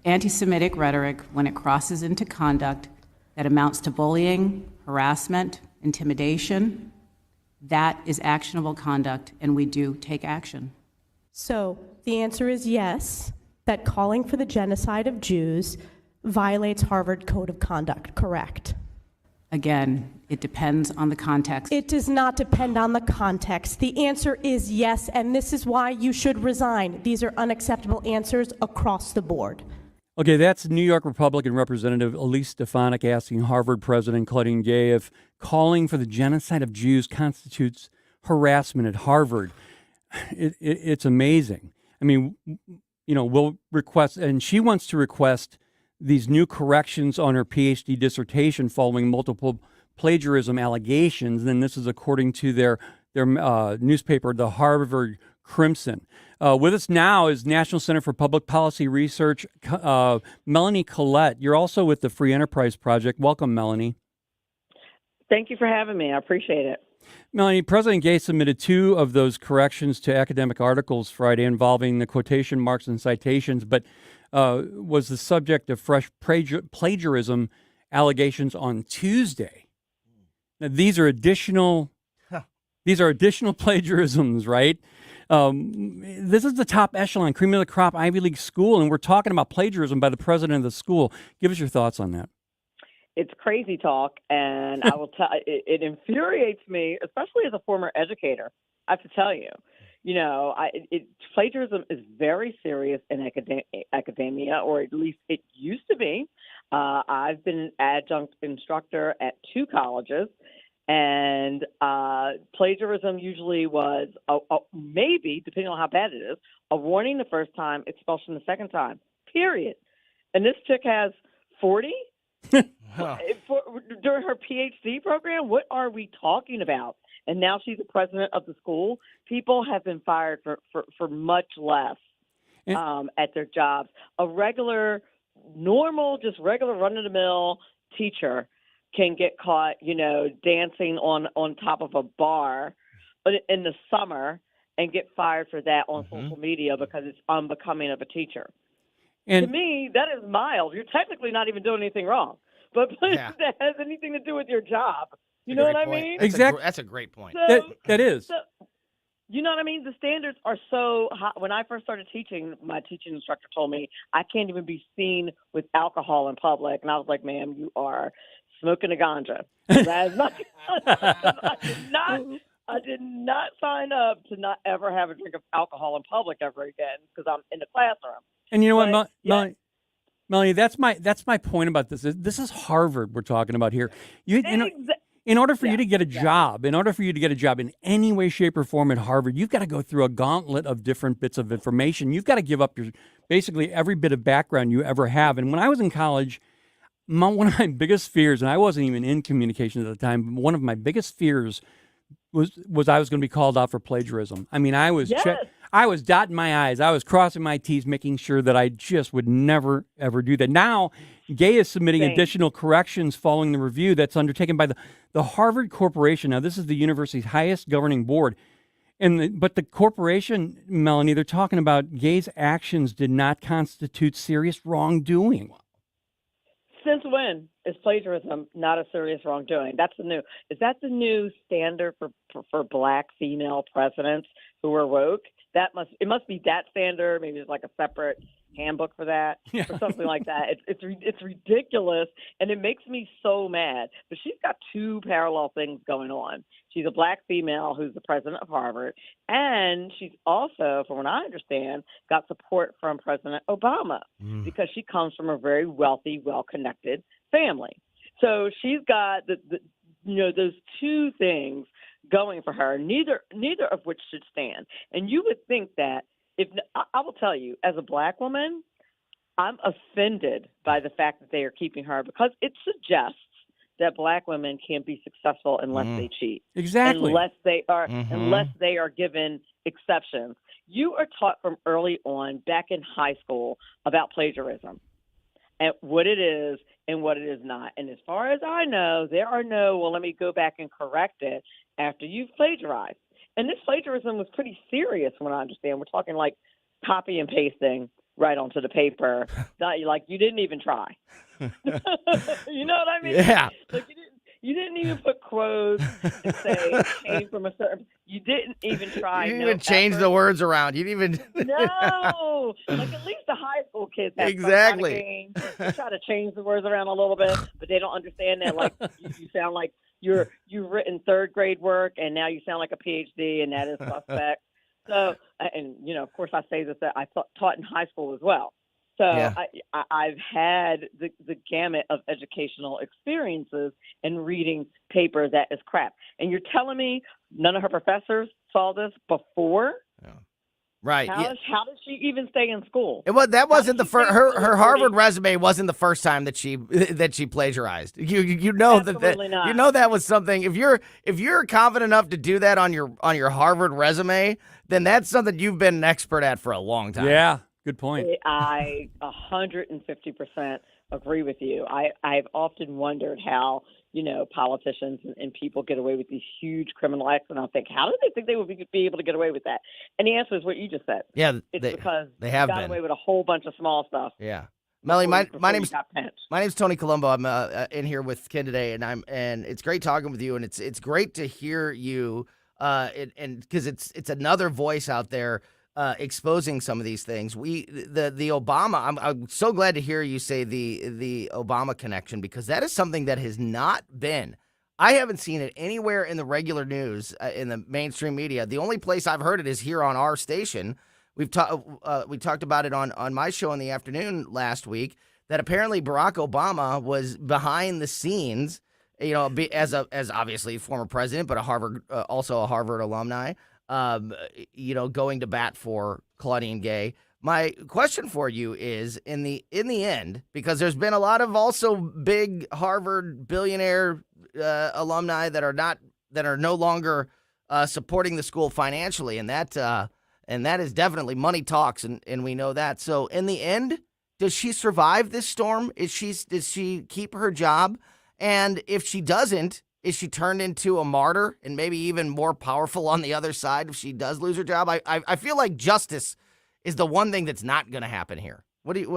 Anti-Semitic rhetoric when it crosses into conduct that amounts to bullying, harassment, intimidation, that is actionable conduct, and we do take action. So the answer is yes, that calling for the genocide of Jews violates Harvard Code of Conduct, correct? Again, it depends on the context. It does not depend on the context. The answer is yes, and this is why you should resign. These are unacceptable answers across the board. Okay, that's New York Republican Representative Elise Stefanik asking Harvard President Claudine Gay if calling for the genocide of Jews constitutes harassment at Harvard. It's amazing. I mean, we'll request, and she wants to request these new corrections on her PhD dissertation following multiple plagiarism allegations. And this is according to their newspaper, the Harvard Crimson. With us now is National Center for Public Policy Research, Melanie Collette. You're also with the Free Enterprise Project. Welcome, Melanie. Thank you for having me. I appreciate it. Melanie, President Gay submitted 2 of those corrections to academic articles Friday involving the quotation marks and citations, but was the subject of fresh plagiarism allegations on Tuesday. Now, these are additional plagiarisms, right? This is the top echelon, cream of the crop Ivy League school, and we're talking about plagiarism by the president of the school. Give us your thoughts on that. It's crazy talk, and I will tell it infuriates me, especially as a former educator. I have to tell you, plagiarism is very serious in academia, or at least it used to be. I've been an adjunct instructor at 2 colleges, and plagiarism usually was maybe, depending on how bad it is, a warning the first time, expulsion the second time, period. And this chick has 40 during her PhD program. What are we talking about? And now she's the president of the school. People have been fired for much less at their jobs. A regular run-of-the-mill teacher can get caught, dancing on top of a bar in the summer and get fired for that on social media because it's unbecoming of a teacher. And to me, that is mild. You're technically not even doing anything wrong, but that has anything to do with your job. You know what I mean? Exactly. That's a great point. That is. You know what I mean? The standards are so high. When I first started teaching, my teaching instructor told me I can't even be seen with alcohol in public. And I was like, ma'am, you are smoking a ganja. That is not, I did not sign up to not ever have a drink of alcohol in public ever again because I'm in the classroom. And you know what, Melanie, that's my point about this. This is Harvard we're talking about here. In order for you to get a job, in any way, shape, or form at Harvard, you've got to go through a gauntlet of different bits of information. You've got to give up basically every bit of background you ever have. And when I was in college, one of my biggest fears, and I wasn't even in communications at the time, but one of my biggest fears was I was going to be called out for plagiarism. I mean, I was dotting my I's. I was crossing my T's, making sure that I just would never, ever do that. Now, Gay is submitting additional corrections following the review that's undertaken by the Harvard Corporation. Now, this is the university's highest governing board. But the corporation, Melanie, they're talking about Gay's actions did not constitute serious wrongdoing. Since when is plagiarism not a serious wrongdoing? Is that the new standard for black female presidents who are woke? It must be that standard. Maybe there's like a separate handbook for that or something like that. It's ridiculous, and it makes me so mad. But she's got 2 parallel things going on. She's a black female who's the president of Harvard, and she's also, from what I understand, got support from President Obama because she comes from a very wealthy, well-connected family. So she's got those 2 things going for her, neither of which should stand. And you would think that I will tell you, as a black woman, I'm offended by the fact that they are keeping her because it suggests that black women can't be successful unless they cheat. Exactly. Unless they are given exceptions. You are taught from early on back in high school about plagiarism and what it is and what it is not. And as far as I know, there are let me go back and correct it after you've plagiarized. And this plagiarism was pretty serious from what I understand. We're talking like copy and pasting right onto the paper. Like you didn't even try. You know what I mean? Yeah. Like You didn't even put quotes to say change from a certain. You didn't even try. You didn't even change the words around. You didn't even. No, like at least the high school kids have Exactly. some kind of game. They try to change the words around a little bit, but they don't understand that. Like you sound like you've written third grade work, and now you sound like a PhD, and that is suspect. So, and of course, I say this that I taught in high school as well. So Yeah. I've had the gamut of educational experiences and reading paper that is crap. And you're telling me none of her professors saw this before? Right. How did she even stay in school? That wasn't the first. Her Harvard resume wasn't the first time that she plagiarized. You know Absolutely not. you know that was something. If you're confident enough to do that on your Harvard resume, then that's something you've been an expert at for a long time. Yeah. Good point. I 150% agree with you. I've often wondered how, politicians and people get away with these huge criminal acts, and I'll think, how do they think they would be able to get away with that? And the answer is what you just said. Yeah, it's because they have got been away with a whole bunch of small stuff. Yeah. Melanie, my name's Tony Colombo. I'm in here with Ken today, and it's great talking with you, and it's great to hear you, and because it's another voice out there exposing some of these things. The Obama. I'm so glad to hear you say the Obama connection, because that is something that has not been. I haven't seen it anywhere in the regular news in the mainstream media. The only place I've heard it is here on our station. We talked about it on my show in the afternoon last week, that apparently Barack Obama was behind the scenes, as obviously former president, but also a Harvard alumni. Going to bat for Claudine Gay. My question for you is, in the end, because there's been a lot of also big Harvard billionaire alumni that are no longer supporting the school financially, and that is definitely money talks, and we know that. So in the end, does she survive this storm? Does she keep her job? And if she doesn't, is she turned into a martyr and maybe even more powerful on the other side if she does lose her job? I feel like justice is the one thing that's not going to happen here.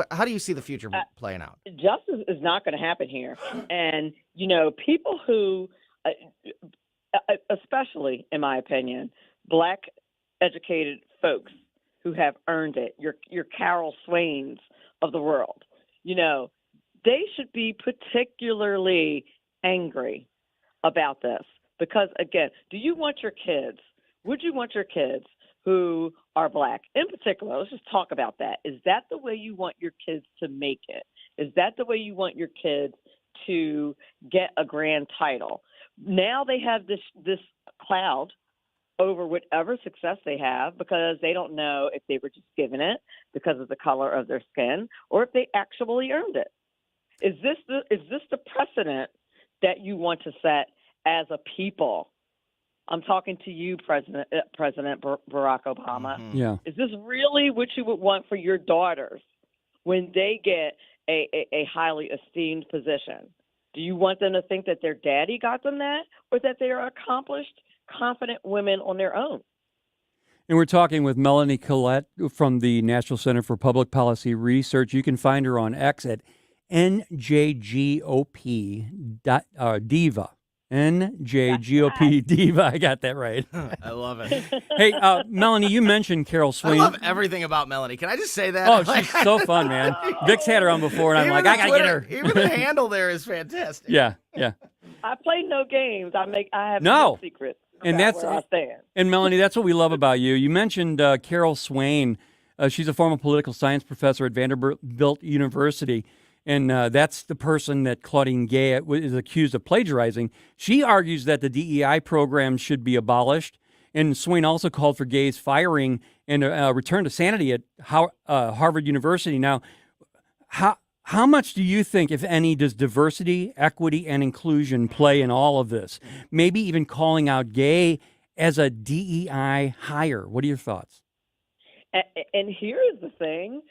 How do you see the future playing out? Justice is not going to happen here. And, people who, especially in my opinion, Black educated folks who have earned it, your Carol Swains of the world, they should be particularly angry about this, because again, would you want your kids who are Black in particular, let's just talk about that. Is that the way you want your kids to make it? Is that the way you want your kids to get a grand title? Now they have this cloud over whatever success they have, because they don't know if they were just given it because of the color of their skin or if they actually earned it. Is this the precedent that you want to set as a people? I'm talking to you, President Barack Obama. Mm-hmm. Yeah. Is this really what you would want for your daughters when they get a highly esteemed position? Do you want them to think that their daddy got them that, or that they are accomplished, confident women on their own? And we're talking with Melanie Collette from the National Center for Public Policy Research. You can find her on X at NJGOP NJGOP Diva. I got that right. I love it. Hey, Melanie, you mentioned Carol Swain. I love everything about Melanie. Can I just say that? Oh, she's so fun, man. Vic's had her on before, and I'm like, I got to get her. Even the handle there is fantastic. Yeah. I play no games. I have no secrets. And that's where I stand. And Melanie, that's what we love about you. You mentioned Carol Swain. She's a former political science professor at Vanderbilt University. And that's the person that Claudine Gay is accused of plagiarizing. She argues that the DEI program should be abolished. And Swain also called for Gay's firing and return to sanity at Harvard University. Now, how much do you think, if any, does diversity, equity, and inclusion play in all of this? Maybe even calling out Gay as a DEI hire. What are your thoughts? And here is the thing.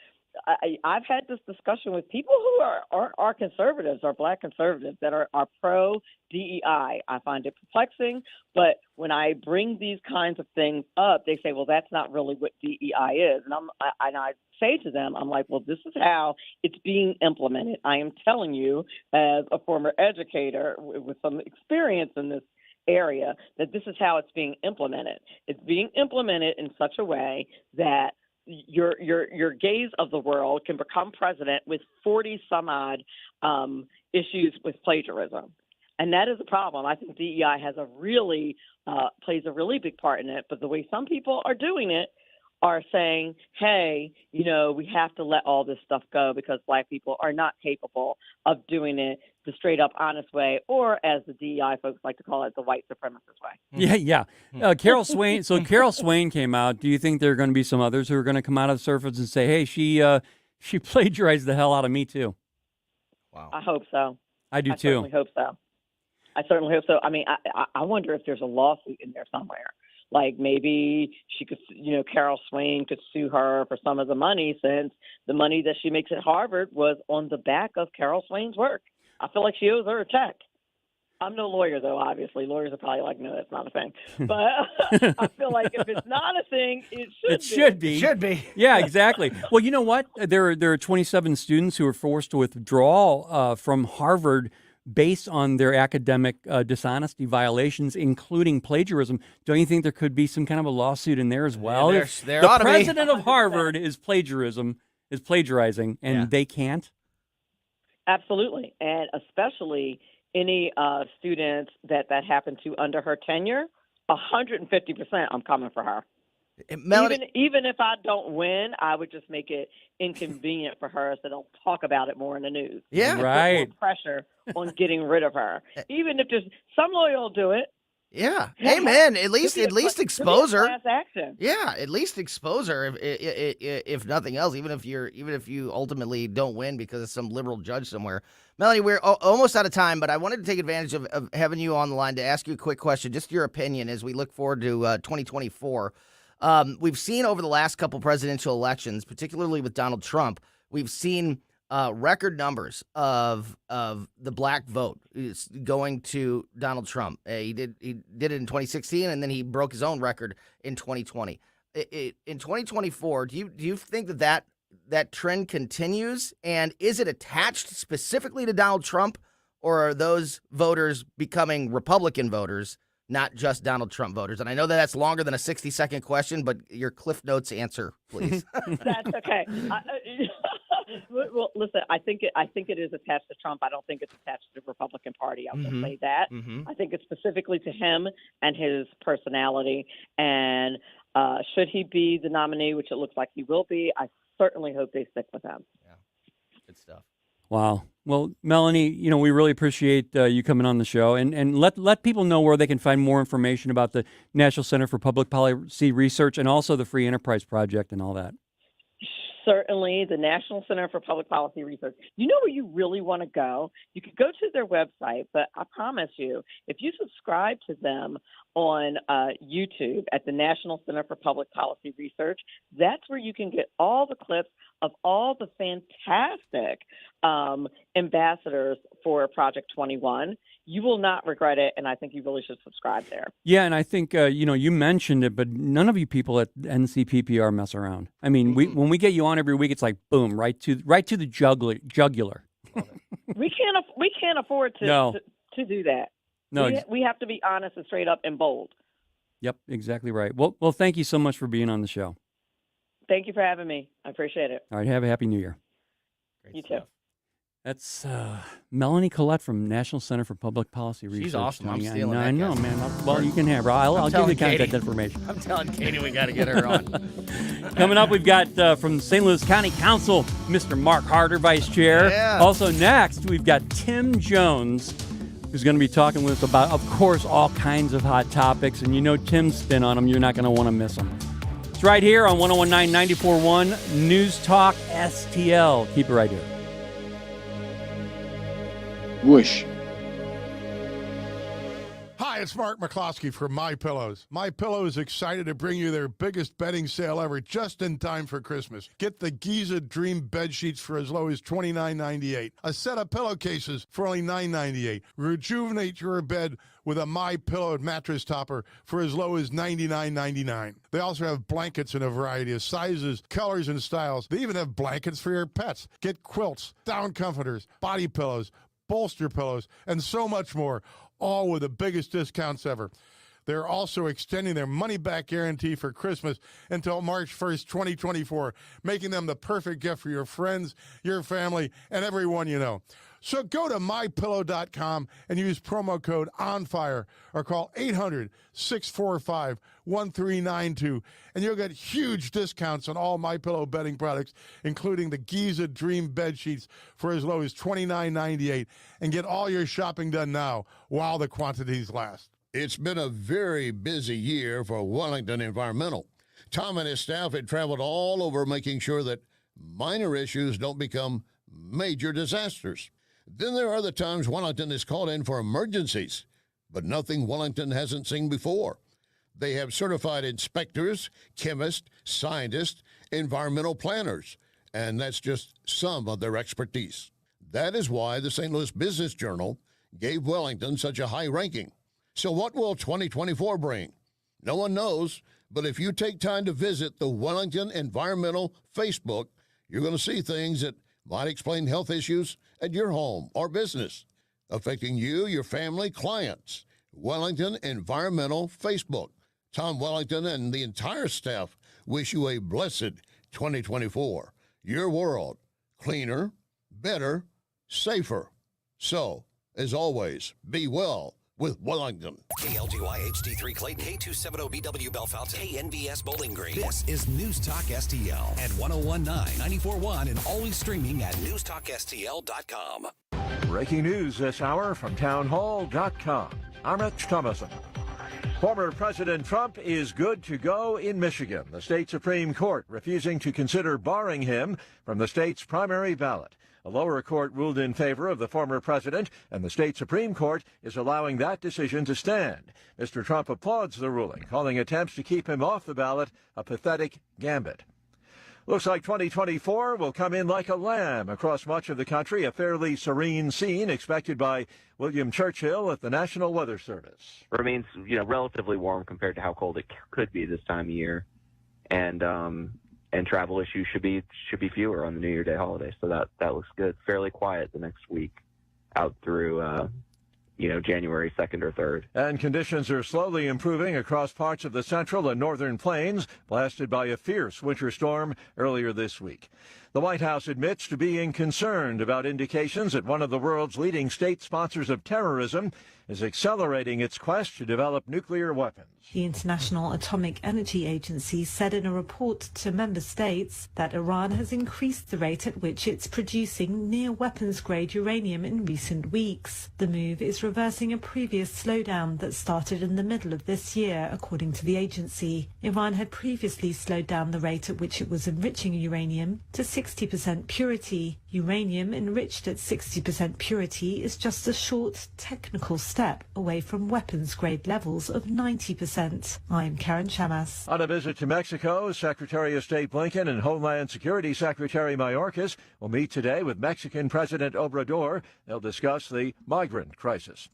I've had this discussion with people who are conservatives, are black conservatives that are pro DEI. I find it perplexing, but when I bring these kinds of things up, they say, well, that's not really what DEI is. And I say to them, I'm like, well, this is how it's being implemented. I am telling you, as a former educator with some experience in this area, that this is how it's being implemented. It's being implemented in such a way that your gaze of the world can become president with 40 some odd issues with plagiarism. And that is a problem. I think DEI has plays a really big part in it. But the way some people are doing it are saying, hey, we have to let all this stuff go because black people are not capable of doing it the straight up honest way, or as the DEI folks like to call it, the white supremacist way. Yeah. Carol Swain. So Carol Swain came out. Do you think there are going to be some others who are going to come out of the surface and say, hey, she plagiarized the hell out of me too? Wow. I hope so. I do I too. Certainly hope so. I certainly hope so. I mean, I wonder if there's a lawsuit in there somewhere. Like maybe she could, Carol Swain could sue her for some of the money, since the money that she makes at Harvard was on the back of Carol Swain's work. I feel like she owes her a check. I'm no lawyer, though, obviously. Lawyers are probably like, no, that's not a thing. But I feel like if it's not a thing, it should be. It should be. Yeah, exactly. Well, you know what? There are 27 students who are forced to withdraw from Harvard based on their academic dishonesty violations, including plagiarism. Don't you think there could be some kind of a lawsuit in there as well? Yeah, if there the ought to be. president of Harvard is plagiarizing, and they can't? Absolutely. And especially any students that happen to under her tenure, 150% I'm coming for her. Melanie, even if I don't win, I would just make it inconvenient for her so they'll talk about it more in the news. Yeah. And right. Put more pressure on getting rid of her. Even if there's some lawyer will do it. Yeah. Hey, man, at least expose her. Class action. Yeah, at least expose her, if nothing else, even if you ultimately don't win because of some liberal judge somewhere. Melanie, we're almost out of time, but I wanted to take advantage of having you on the line to ask you a quick question, just your opinion as we look forward to 2024. We've seen over the last couple presidential elections, particularly with Donald Trump, we've seen record numbers of the black vote is going to Donald Trump. He did it in 2016, and then he broke his own record in 2020. In 2024, do you think that trend continues, and is it attached specifically to Donald Trump, or are those voters becoming Republican voters, not just Donald Trump voters? And I know that's longer than a 60-second question, but your Cliff Notes answer, please. That's okay. Well, listen, I think it is attached to Trump. I don't think it's attached to the Republican Party. I will say that. Mm-hmm. I think it's specifically to him and his personality. And should he be the nominee, which it looks like he will be, I certainly hope they stick with him. Yeah, good stuff. Wow. Well, Melanie, we really appreciate you coming on the show, and let people know where they can find more information about the National Center for Public Policy Research and also the Free Enterprise Project and all that. Certainly, the National Center for Public Policy Research. You know where you really want to go? You could go to their website, but I promise you, if you subscribe to them on YouTube at the National Center for Public Policy Research, that's where you can get all the clips of all the fantastic ambassadors for Project 21. You will not regret it, and I think you really should subscribe there. Yeah, and I think, you mentioned it, but none of you people at NCPPR mess around. I mean, when we get you on every week, it's like, boom, right to the jugular. We can't afford to do that. No, we have to be honest and straight up and bold. Yep, exactly right. Well, thank you so much for being on the show. Thank you for having me. I appreciate it. All right, have a happy New Year. Great you stuff. too. That's Melanie Collette from National Center for Public Policy Research. She's awesome. I'm Tony. stealing that I know, guy. man. Well, you can have her. I'll give you the contact information. I'm telling Katie we got to get her on. Coming up, we've got from St. Louis County Council, Mr. Mark Harder, Vice Chair. Yeah. Also next, we've got Tim Jones, who's going to be talking with us about, of course, all kinds of hot topics. And you know Tim's spin on them. You're not going to want to miss them. It's right here on 101.9 94.1 News Talk STL. Keep it right here. Whoosh. Hi, it's Mark McCloskey from MyPillows. MyPillow is excited to bring you their biggest bedding sale ever just in time for Christmas. Get the Giza Dream bed sheets for as low as $29.98. A set of pillowcases for only $9.98. Rejuvenate your bed with a MyPillow mattress topper for as low as $99.99. They also have blankets in a variety of sizes, colors, and styles. They even have blankets for your pets. Get quilts, down comforters, body pillows, bolster pillows, and so much more, all with the biggest discounts ever. They're also extending their money-back guarantee for Christmas until March 1st, 2024, making them the perfect gift for your friends, your family, and everyone you know. So go to MyPillow.com and use promo code ONFIRE or call 800-645-1392, and you'll get huge discounts on all MyPillow bedding products, including the Giza Dream bed sheets for as low as $29.98, and get all your shopping done now while the quantities last. It's been a very busy year for Wellington Environmental. Tom and his staff had traveled all over making sure that minor issues don't become major disasters. Then there are the times Wellington is called in for emergencies, but nothing Wellington hasn't seen before. They have certified inspectors, chemists, scientists, environmental planners, and that's just some of their expertise. That is why the St. Louis Business Journal gave Wellington such a high ranking. So what will 2024 bring? No one knows, but if you take time to visit the Wellington Environmental Facebook, you're going to see things that might explain health issues at your home or business, affecting you, your family, clients. Wellington Environmental Facebook. Tom Wellington and the entire staff wish you a blessed 2024. Your world, cleaner, better, safer. So, as always, be well with Wellington. KLGY HD3 Clayton, K270BW Bellefonte, KNVS Bowling Green. This is News Talk STL at 1019, 94.1, and always streaming at NewstalkSTL.com. Breaking news this hour from townhall.com. I'm Rich Thomason. Former President Trump is good to go in Michigan. The state Supreme Court refusing to consider barring him from the state's primary ballot. A lower court ruled in favor of the former president, and the state Supreme Court is allowing that decision to stand. Mr. Trump applauds the ruling, calling attempts to keep him off the ballot a pathetic gambit. Looks like 2024 will come in like a lamb across much of the country, a fairly serene scene expected by William Churchill at the National Weather Service. Remains, relatively warm compared to how cold it could be this time of year. And travel issues should be fewer on the New Year Day holiday. So that looks good. Fairly quiet the next week out through, January 2nd or 3rd. And conditions are slowly improving across parts of the central and northern plains, blasted by a fierce winter storm earlier this week. The White House admits to being concerned about indications that one of the world's leading state sponsors of terrorism is accelerating its quest to develop nuclear weapons. The International Atomic Energy Agency said in a report to member states that Iran has increased the rate at which it's producing near-weapons-grade uranium in recent weeks. The move is reversing a previous slowdown that started in the middle of this year, according to the agency. Iran had previously slowed down the rate at which it was enriching uranium to 60% purity. Uranium enriched at 60% purity is just a short technical step away from weapons-grade levels of 90%. I'm Karen Chamas. On a visit to Mexico, Secretary of State Blinken and Homeland Security Secretary Mayorkas will meet today with Mexican President Obrador. They'll discuss the migrant crisis.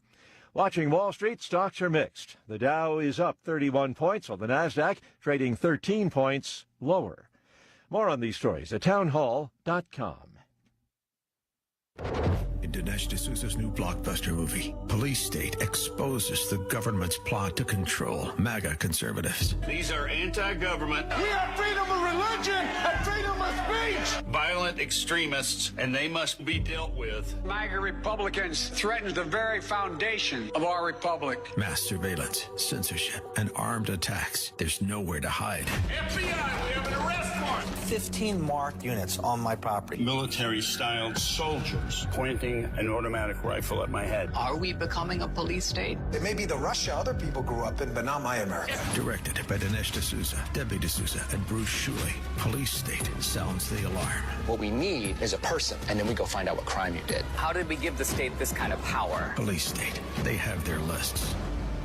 Watching Wall Street, stocks are mixed. The Dow is up 31 points, while the Nasdaq trading 13 points lower. More on these stories at townhall.com. In Dinesh D'Souza's new blockbuster movie, Police State exposes the government's plot to control MAGA conservatives. These are anti-government. We have freedom of religion and freedom of speech. Violent extremists, and they must be dealt with. MAGA Republicans threaten the very foundation of our republic. Mass surveillance, censorship, and armed attacks. There's nowhere to hide. FBI, we have an arrest warrant. 15 marked units on my property. Military-styled soldiers pointing an automatic rifle at my head. Are we becoming a police state? It may be the Russia other people grew up in, but not my America. Directed by Dinesh D'Souza, Debbie D'Souza, and Bruce Shuley. Police State sounds the alarm. What we need is a person, and then we go find out what crime you did. How did we give the state this kind of power? Police State. They have their lists.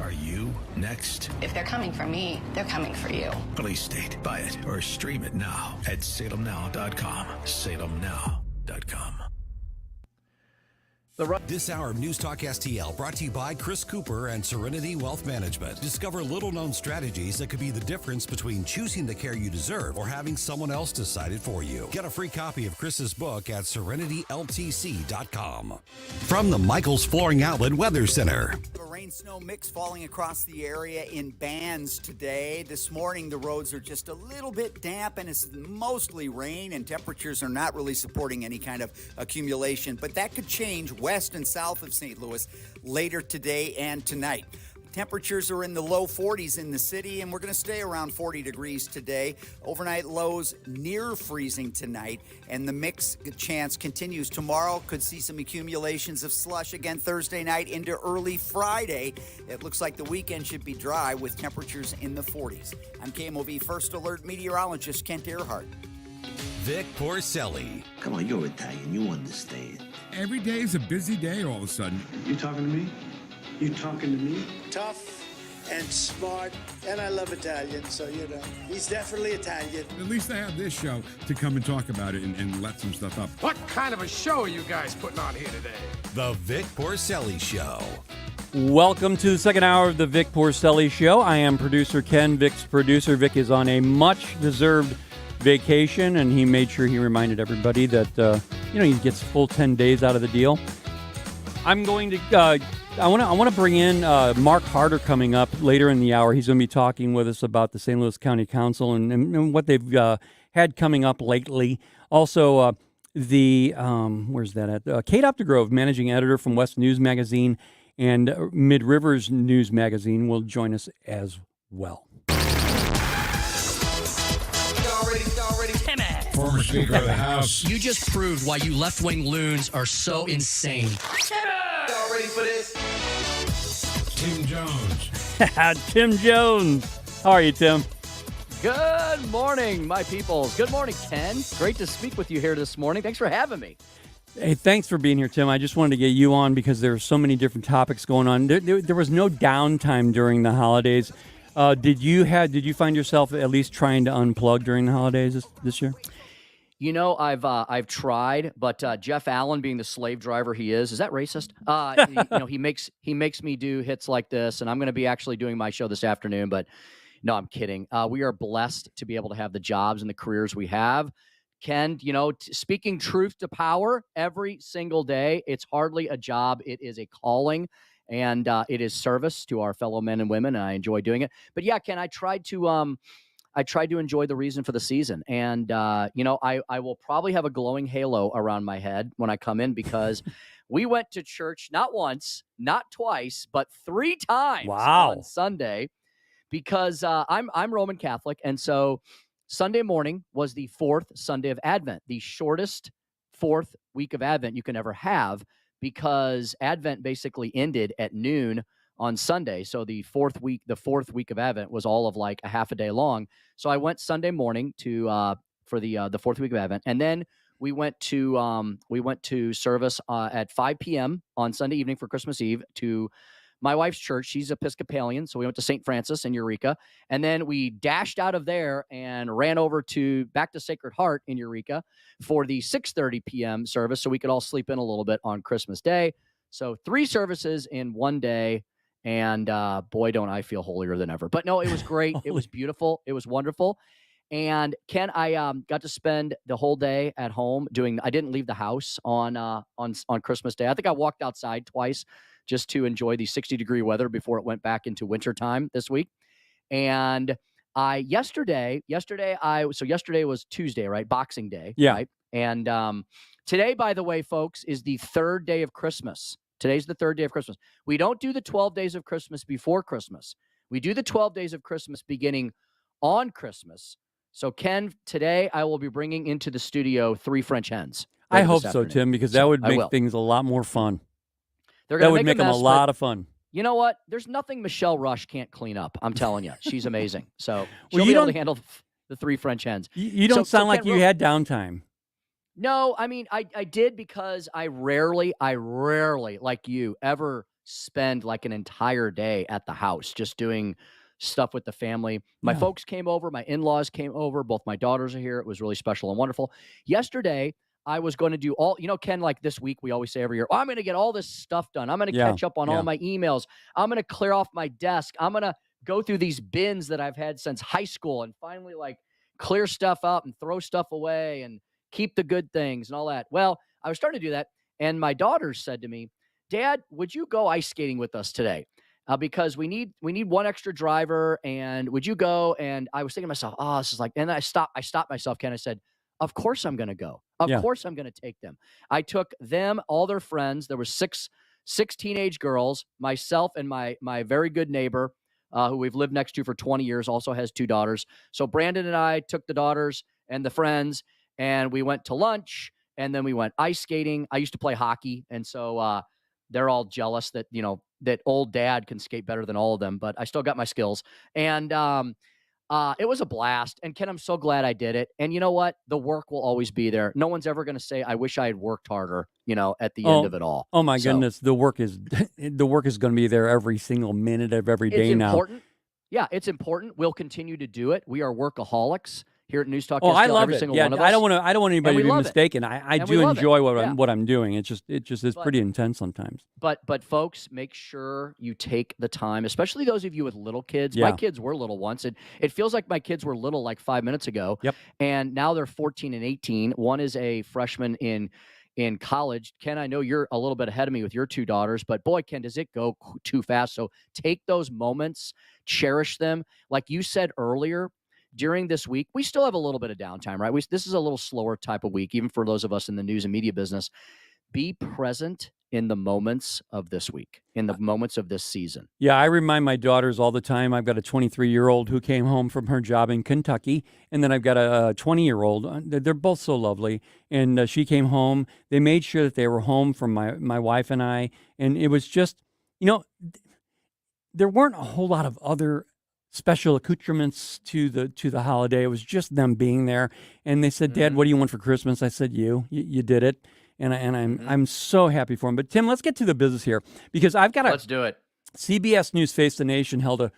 Are you next? If they're coming for me, they're coming for you. Police State. Buy it or stream it now at salemnow.com. salemnow.com. This hour of News Talk STL brought to you by Chris Cooper and Serenity Wealth Management. Discover little-known strategies that could be the difference between choosing the care you deserve or having someone else decide it for you. Get a free copy of Chris's book at serenityltc.com. From the Michaels Flooring Outlet Weather Center. A rain-snow mix falling across the area in bands today. This morning, the roads are just a little bit damp, and it's mostly rain, and temperatures are not really supporting any kind of accumulation. But that could change west and south of St. Louis later today and tonight. Temperatures are in the low 40s in the city, and we're going to stay around 40 degrees today. Overnight lows near freezing tonight, and the mix chance continues. Tomorrow could see some accumulations of slush again Thursday night into early Friday. It looks like the weekend should be dry with temperatures in the 40s. I'm KMOV First Alert meteorologist Kent Earhart. Vic Porcelli. Come on, you're Italian. You understand. Every day is a busy day all of a sudden. You talking to me? You talking to me? Tough and smart, and I love Italian, so, he's definitely Italian. At least I have this show to come and talk about it and let some stuff up. What kind of a show are you guys putting on here today? The Vic Porcelli Show. Welcome to the second hour of the Vic Porcelli Show. I am producer Ken, Vic's producer. Vic is on a much-deserved vacation, and he made sure he reminded everybody that he gets full 10 days out of the deal. I'm going to I want to bring in Mark Harder coming up later in the hour. He's going to be talking with us about the St. Louis County Council and what they've had coming up lately. Also, where's that at? Kate Uptergrove, managing editor from West Newsmagazine and Mid Rivers Newsmagazine, will join us as well. Former Speaker of the House. You just proved why you left-wing loons are so insane. Y'all ready for this? Tim Jones. Tim Jones. How are you, Tim? Good morning, my peoples. Good morning, Ken. Great to speak with you here this morning. Thanks for having me. Hey, thanks for being here, Tim. I just wanted to get you on because there are so many different topics going on. There was no downtime during the holidays. Did you find yourself at least trying to unplug during the holidays this year? I've tried, but Jeff Allen, being the slave driver he is that racist? He makes me do hits like this, and I'm going to be actually doing my show this afternoon. But no, I'm kidding. We are blessed to be able to have the jobs and the careers we have. Ken, speaking truth to power every single day. It's hardly a job; it is a calling, and it is service to our fellow men and women. And I enjoy doing it. But yeah, Ken, I tried to enjoy the reason for the season. And, I will probably have a glowing halo around my head when I come in because we went to church not once, not twice, but 3 times on Sunday because I'm Roman Catholic. And so Sunday morning was the 4th Sunday of Advent, the shortest 4th week of Advent you can ever have because Advent basically ended at noon on Sunday. So the fourth week of Advent was all of like a half a day long. So I went Sunday morning to for the 4th week of Advent, and then we went to service at 5 p.m. on Sunday evening for Christmas Eve to my wife's church. She's Episcopalian, so we went to St. Francis in Eureka, and then we dashed out of there and ran over back to Sacred Heart in Eureka for the 6:30 p.m. service, so we could all sleep in a little bit on Christmas Day. So 3 services in one day. And boy, don't I feel holier than ever. But no, it was great. It was beautiful. It was wonderful. And Ken, I got to spend the whole day at home I didn't leave the house on Christmas Day. I think I walked outside twice just to enjoy the 60-degree weather before it went back into wintertime this week. And yesterday was Tuesday, right? Boxing Day. Yeah. Right? And today, by the way, folks, is the 3rd day of Christmas. Today's the 3rd day of Christmas. We don't do the 12 days of Christmas before Christmas. We do the 12 days of Christmas beginning on Christmas. So, Ken, today I will be bringing into the studio 3 French hens. I hope so, Tim, because that would make things a lot more fun. That would make them a lot of fun. You know what? There's nothing Michelle Rush can't clean up. I'm telling you. She's amazing. So she'll be able to handle the 3 French hens. You don't sound like you had downtime. No, I mean, I did because I rarely, like you, ever spend like an entire day at the house just doing stuff with the family. My folks came over, my in-laws came over, both my daughters are here. It was really special and wonderful. Yesterday, I was going to do all, Ken, like this week, we always say every year, I'm going to get all this stuff done. I'm going to catch up on all my emails. I'm going to clear off my desk. I'm going to go through these bins that I've had since high school and finally like clear stuff up and throw stuff away and keep the good things and all that. Well, I was starting to do that. And my daughters said to me, Dad, would you go ice skating with us today? Because we need one extra driver, and would you go? And I was thinking to myself, oh, this is like, and I stopped myself, Ken. I said, of course I'm going to go. Of course I'm going to take them. I took them, all their friends. There were six teenage girls, myself and my very good neighbor, who we've lived next to for 20 years, also has 2 daughters. So Brandon and I took the daughters and the friends, and we went to lunch, and then we went ice skating. I used to play hockey, and so they're all jealous that, that old dad can skate better than all of them, but I still got my skills. And it was a blast. And Ken, I'm so glad I did it. And you know what? The work will always be there. No one's ever going to say, I wish I had worked harder, at the end of it all. Oh my goodness. The work is going to be there every single minute of every day now. It's important. Yeah, it's important. We'll continue to do it. We are workaholics here at Newstalk. Oh, I love every it. Single one of us. I don't want anybody to be mistaken. I do enjoy what I'm doing. It just is pretty intense sometimes. But folks, make sure you take the time, especially those of you with little kids. My kids were little once. It feels like my kids were little like 5 minutes ago. Yep. And now they're 14 and 18. One is a freshman in college. Ken, I know you're a little bit ahead of me with your 2 daughters, but boy, Ken, does it go too fast. So take those moments, cherish them. Like you said earlier, during this week, we still have a little bit of downtime, right? This is a little slower type of week, even for those of us in the news and media business. Be present in the moments of this week, in the moments of this season. Yeah, I remind my daughters all the time. I've got a 23-year-old who came home from her job in Kentucky, and then I've got a 20-year-old. They're both so lovely, and she came home. They made sure that they were home from my wife and I, and it was just, there weren't a whole lot of other special accoutrements to the holiday. It was just them being there, and they said, "Dad, what do you want for Christmas?" I said, "You did it," and I'm so happy for him. But Tim, let's get to the business here, because let's do it. CBS News Face the Nation held a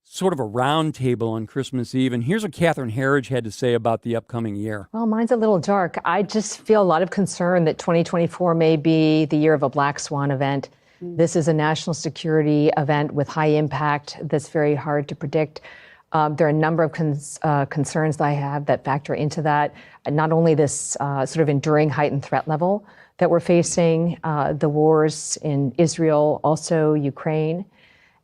sort of a round table on Christmas Eve, and here's what Catherine Herridge had to say about the upcoming year. Well, mine's a little dark. I just feel a lot of concern that 2024 may be the year of a black swan event. This is a national security event with high impact that's very hard to predict. There are a number of concerns that I have that factor into that. Not only this sort of enduring heightened threat level that we're facing, the wars in Israel, also Ukraine.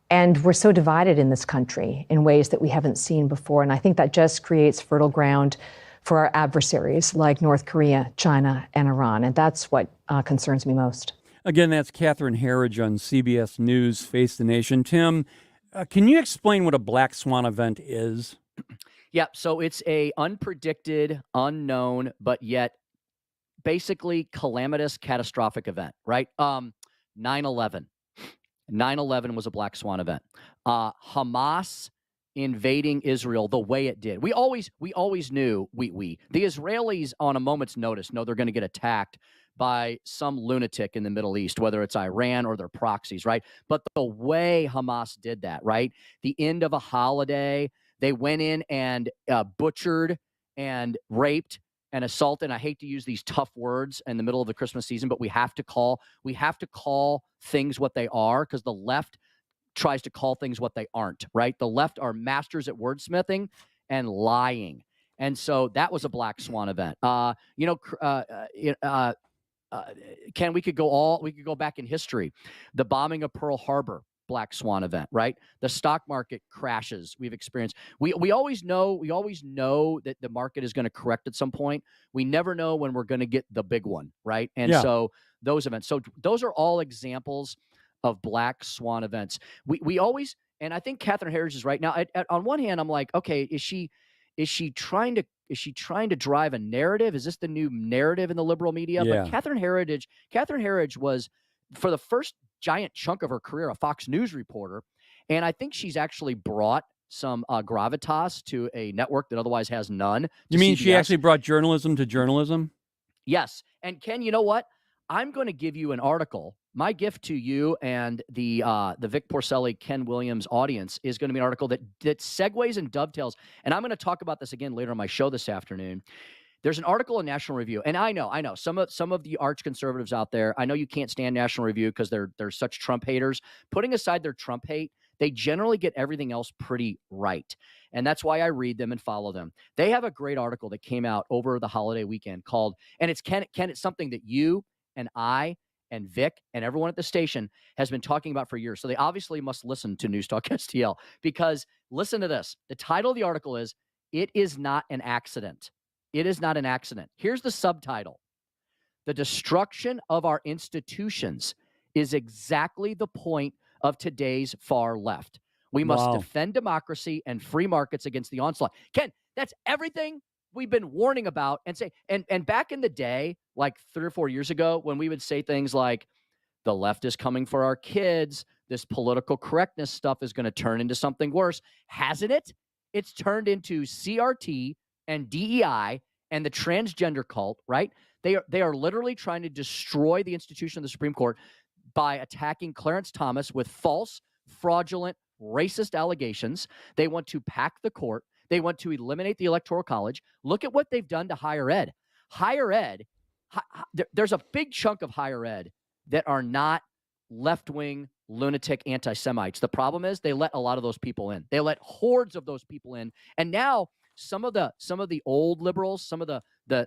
And we're so divided in this country in ways that we haven't seen before. And I think that just creates fertile ground for our adversaries like North Korea, China, and Iran. And that's what concerns me most. Again, that's Catherine Herridge on CBS News Face the Nation. Tim, can you explain what a black swan event is? Yeah, so it's a unpredicted, unknown, but yet basically calamitous, catastrophic event, right? 9/11. 9/11 was a black swan event. Hamas invading Israel the way it did. We always knew, the Israelis on a moment's notice know they're going to get attacked by some lunatic in the Middle East, whether it's Iran or their proxies, right? But the way Hamas did that, right? The end of a holiday, they went in and butchered and raped and assaulted. And I hate to use these tough words in the middle of the Christmas season, but we have to call things what they are, because the left tries to call things what they aren't, right? The left are masters at wordsmithing and lying. And so that was a black swan event. Ken, we could go back in history. The bombing of Pearl Harbor, black swan event, right? The stock market crashes we've experienced. We always know that the market is going to correct at some point. We never know when we're going to get the big one, right? And so those events. So those are all examples of black swan events. We always, and I think Catherine Herridge is right. Now, on one hand, I'm like, okay, is she trying to drive a narrative? Is this the new narrative in the liberal media? Yeah. But Catherine Herridge was, for the first giant chunk of her career, a Fox News reporter. And I think she's actually brought some gravitas to a network that otherwise has none. You mean CBS. She actually brought journalism to journalism? Yes. And Ken, you know what? I'm going to give you an article. My gift to you and the Vic Porcelli, Ken Williams audience is going to be an article that segues and dovetails. And I'm going to talk about this again later on my show this afternoon. There's an article in National Review, and I know some of the arch conservatives out there. I know you can't stand National Review because they're such Trump haters. Putting aside their Trump hate, they generally get everything else pretty right, and that's why I read them and follow them. They have a great article that came out over the holiday weekend called, and it's Ken, it's something that you and I and Vic and everyone at the station has been talking about for years. So they obviously must listen to NewstalkSTL, because listen to this. The title of the article is "It Is Not an Accident." It is not an accident. Here's the subtitle. The destruction of our institutions is exactly the point of today's far left. We must defend democracy and free markets against the onslaught. Ken, that's everything we've been warning about and say. And back in the day, like 3 or 4 years ago, when we would say things like, the left is coming for our kids, this political correctness stuff is going to turn into something worse. Hasn't it? It's turned into CRT and DEI and the transgender cult, right? They are literally trying to destroy the institution of the Supreme Court by attacking Clarence Thomas with false, fraudulent, racist allegations. They want to pack the court. They want to eliminate the Electoral College. Look at what they've done to higher ed. Higher ed, there's a big chunk of higher ed that are not left-wing, lunatic anti-Semites. The problem is they let a lot of those people in. They let hordes of those people in. And now some of the old liberals, some of the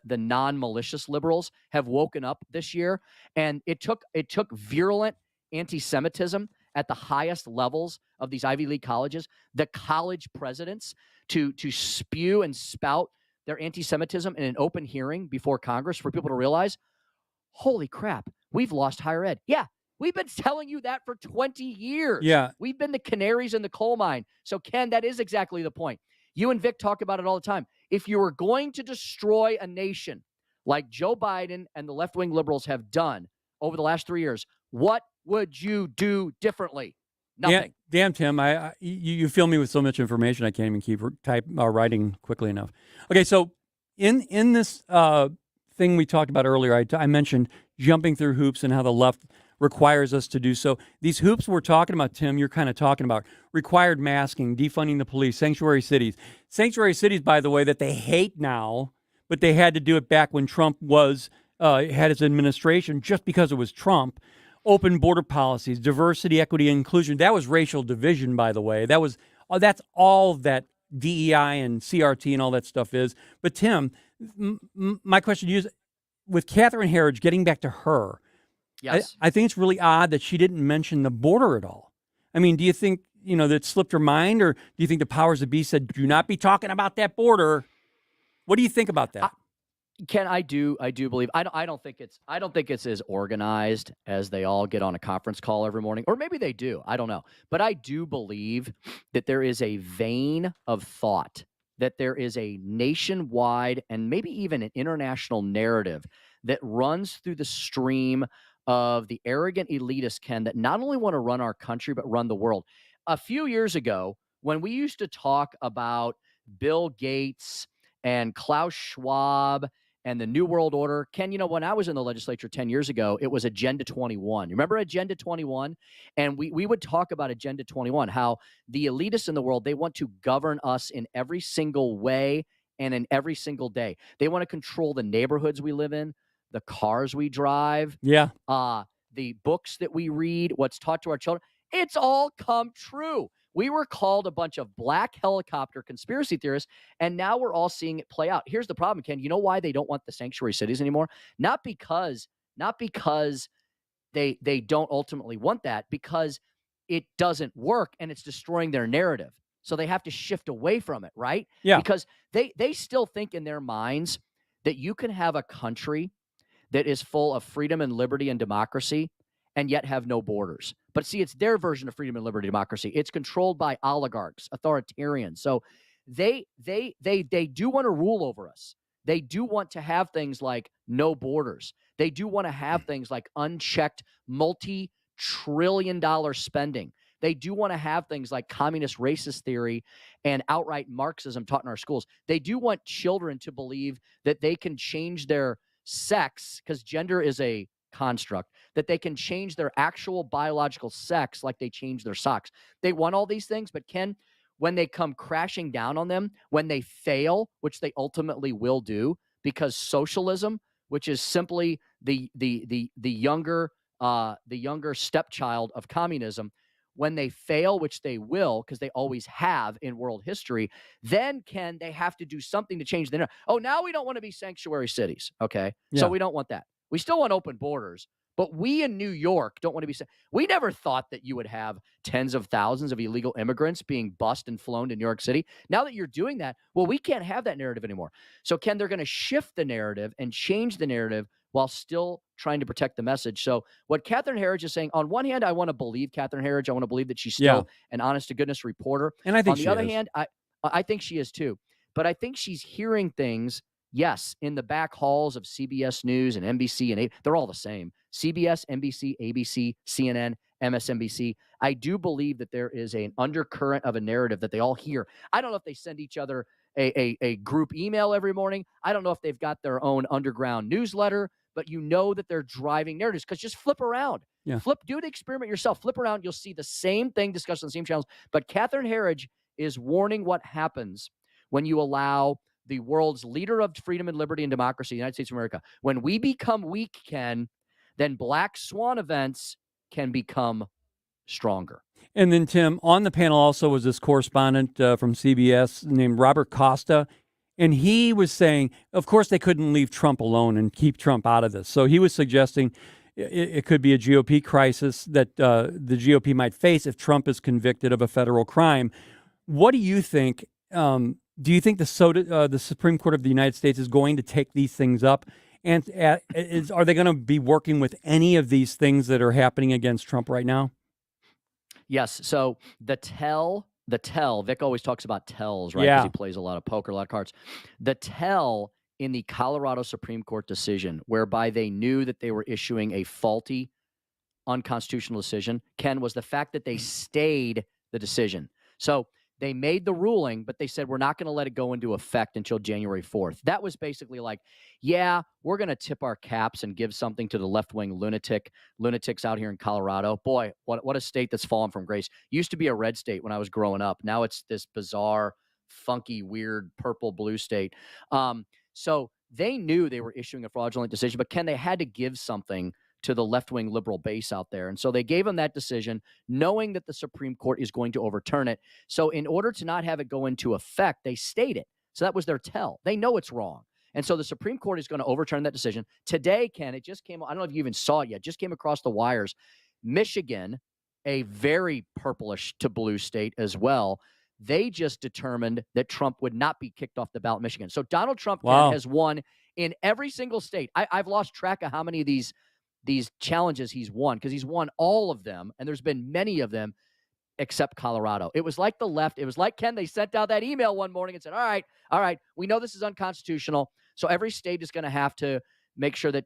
non-malicious liberals have woken up this year, and it took virulent anti-Semitism at the highest levels of these Ivy League colleges, the college presidents, to spew and spout their anti-Semitism in an open hearing before Congress for people to realize, holy crap, we've lost higher ed. Yeah, we've been telling you that for 20 years. Yeah. We've been the canaries in the coal mine. So, Ken, that is exactly the point. You and Vic talk about it all the time. If you were going to destroy a nation like Joe Biden and the left-wing liberals have done over the last 3 years, what would you do differently? Nothing. Damn, Tim, you fill me with so much information I can't even keep writing quickly enough. Okay, so in this thing we talked about earlier, I mentioned jumping through hoops and how the left requires us to do so. These hoops we're talking about, Tim, you're kind of talking about required masking, defunding the police, sanctuary cities. Sanctuary cities, by the way, that they hate now, but they had to do it back when Trump had his administration just because it was Trump. Open border policies, diversity, equity, and inclusion. That was racial division, by the way. That's all that DEI and CRT and all that stuff is. But Tim, my question to you is, with Catherine Herridge, getting back to her, yes, I think it's really odd that she didn't mention the border at all. I mean, do you think that slipped her mind, or do you think the powers that be said, "Do not be talking about that border"? What do you think about that? Ken, I do believe I don't think it's as organized as they all get on a conference call every morning, or maybe they do. I don't know, but I do believe that there is a vein of thought, that there is a nationwide and maybe even an international narrative that runs through the stream of the arrogant elitists, Ken, that not only want to run our country but run the world. A few years ago, when we used to talk about Bill Gates and Klaus Schwab and the New World Order, Ken, when I was in the legislature 10 years ago, it was Agenda 21. You remember Agenda 21? And we would talk about Agenda 21, how the elitists in the world, they want to govern us in every single way and in every single day. They want to control the neighborhoods we live in, the cars we drive, the books that we read, what's taught to our children. It's all come true. We were called a bunch of black helicopter conspiracy theorists, and now we're all seeing it play out. Here's the problem, Ken. You know why they don't want the sanctuary cities anymore? Not because they don't ultimately want that, because it doesn't work and it's destroying their narrative. So they have to shift away from it, right? Yeah. Because they still think in their minds that you can have a country that is full of freedom and liberty and democracy and yet have no borders. But see, it's their version of freedom and liberty democracy. It's controlled by oligarchs, authoritarians. So they do want to rule over us. They do want to have things like no borders. They do want to have things like unchecked multi-trillion-dollar spending. They do want to have things like communist racist theory and outright Marxism taught in our schools. They do want children to believe that they can change their sex, because gender is a construct that they can change their actual biological sex like they change their socks. They want all these things, but Ken, when they come crashing down on them, when they fail, which they ultimately will do, because socialism, which is simply the younger stepchild of communism, when they fail, which they will, because they always have in world history, then Ken, they have to do something to change the narrative. Oh, now we don't want to be sanctuary cities. Okay. Yeah. So we don't want that. We still want open borders, but we in New York don't want to be. We never thought that you would have tens of thousands of illegal immigrants being bussed and flown to New York City. Now that you're doing that, well, we can't have that narrative anymore. So Ken, they're going to shift the narrative and change the narrative while still trying to protect the message. So what Catherine Herridge is saying, on one hand, I want to believe Catherine Herridge. I want to believe that she's still an honest-to-goodness reporter. And I think on the other hand, I think she is too. But I think she's hearing things, yes, in the back halls of CBS News and NBC, and they're all the same. CBS, NBC, ABC, CNN, MSNBC. I do believe that there is an undercurrent of a narrative that they all hear. I don't know if they send each other a group email every morning. I don't know if they've got their own underground newsletter, but you know that they're driving narratives, because just flip around. Yeah. Do the experiment yourself. Flip around. You'll see the same thing discussed on the same channels. But Catherine Herridge is warning what happens when you allow the world's leader of freedom and liberty and democracy, the United States of America. When we become weak, Ken, then black swan events can become stronger. And then, Tim, on the panel also was this correspondent from CBS named Robert Costa. And he was saying, of course, they couldn't leave Trump alone and keep Trump out of this. So he was suggesting it could be a GOP crisis that the GOP might face if Trump is convicted of a federal crime. What do you think? Do you think the Supreme Court of the United States is going to take these things up? And are they going to be working with any of these things that are happening against Trump right now? Yes. So the tell, Vic always talks about tells, right? Yeah. Because he plays a lot of poker, a lot of cards. The tell in the Colorado Supreme Court decision, whereby they knew that they were issuing a faulty, unconstitutional decision, Ken, was the fact that they stayed the decision. So they made the ruling, but they said, we're not going to let it go into effect until January 4th. That was basically like, yeah, we're going to tip our caps and give something to the left-wing lunatics out here in Colorado. Boy, what a state that's fallen from grace. Used to be a red state when I was growing up. Now it's this bizarre, funky, weird purple-blue state. So they knew they were issuing a fraudulent decision, but Ken, they had to give something to the left-wing liberal base out there. And so they gave him that decision, knowing that the Supreme Court is going to overturn it. So in order to not have it go into effect, they stayed it. So that was their tell. They know it's wrong. And so the Supreme Court is going to overturn that decision. Today, Ken, it just came, I don't know if you even saw it yet, just came across the wires. Michigan, a very purplish to blue state as well, they just determined that Trump would not be kicked off the ballot in Michigan. So Donald Trump Ken, has won in every single state. I've lost track of how many of these challenges he's won, because he's won all of them, and there's been many of them except Colorado. It was like the left. It was like, Ken, they sent out that email one morning and said, all right, we know this is unconstitutional, so every state is going to have to make sure that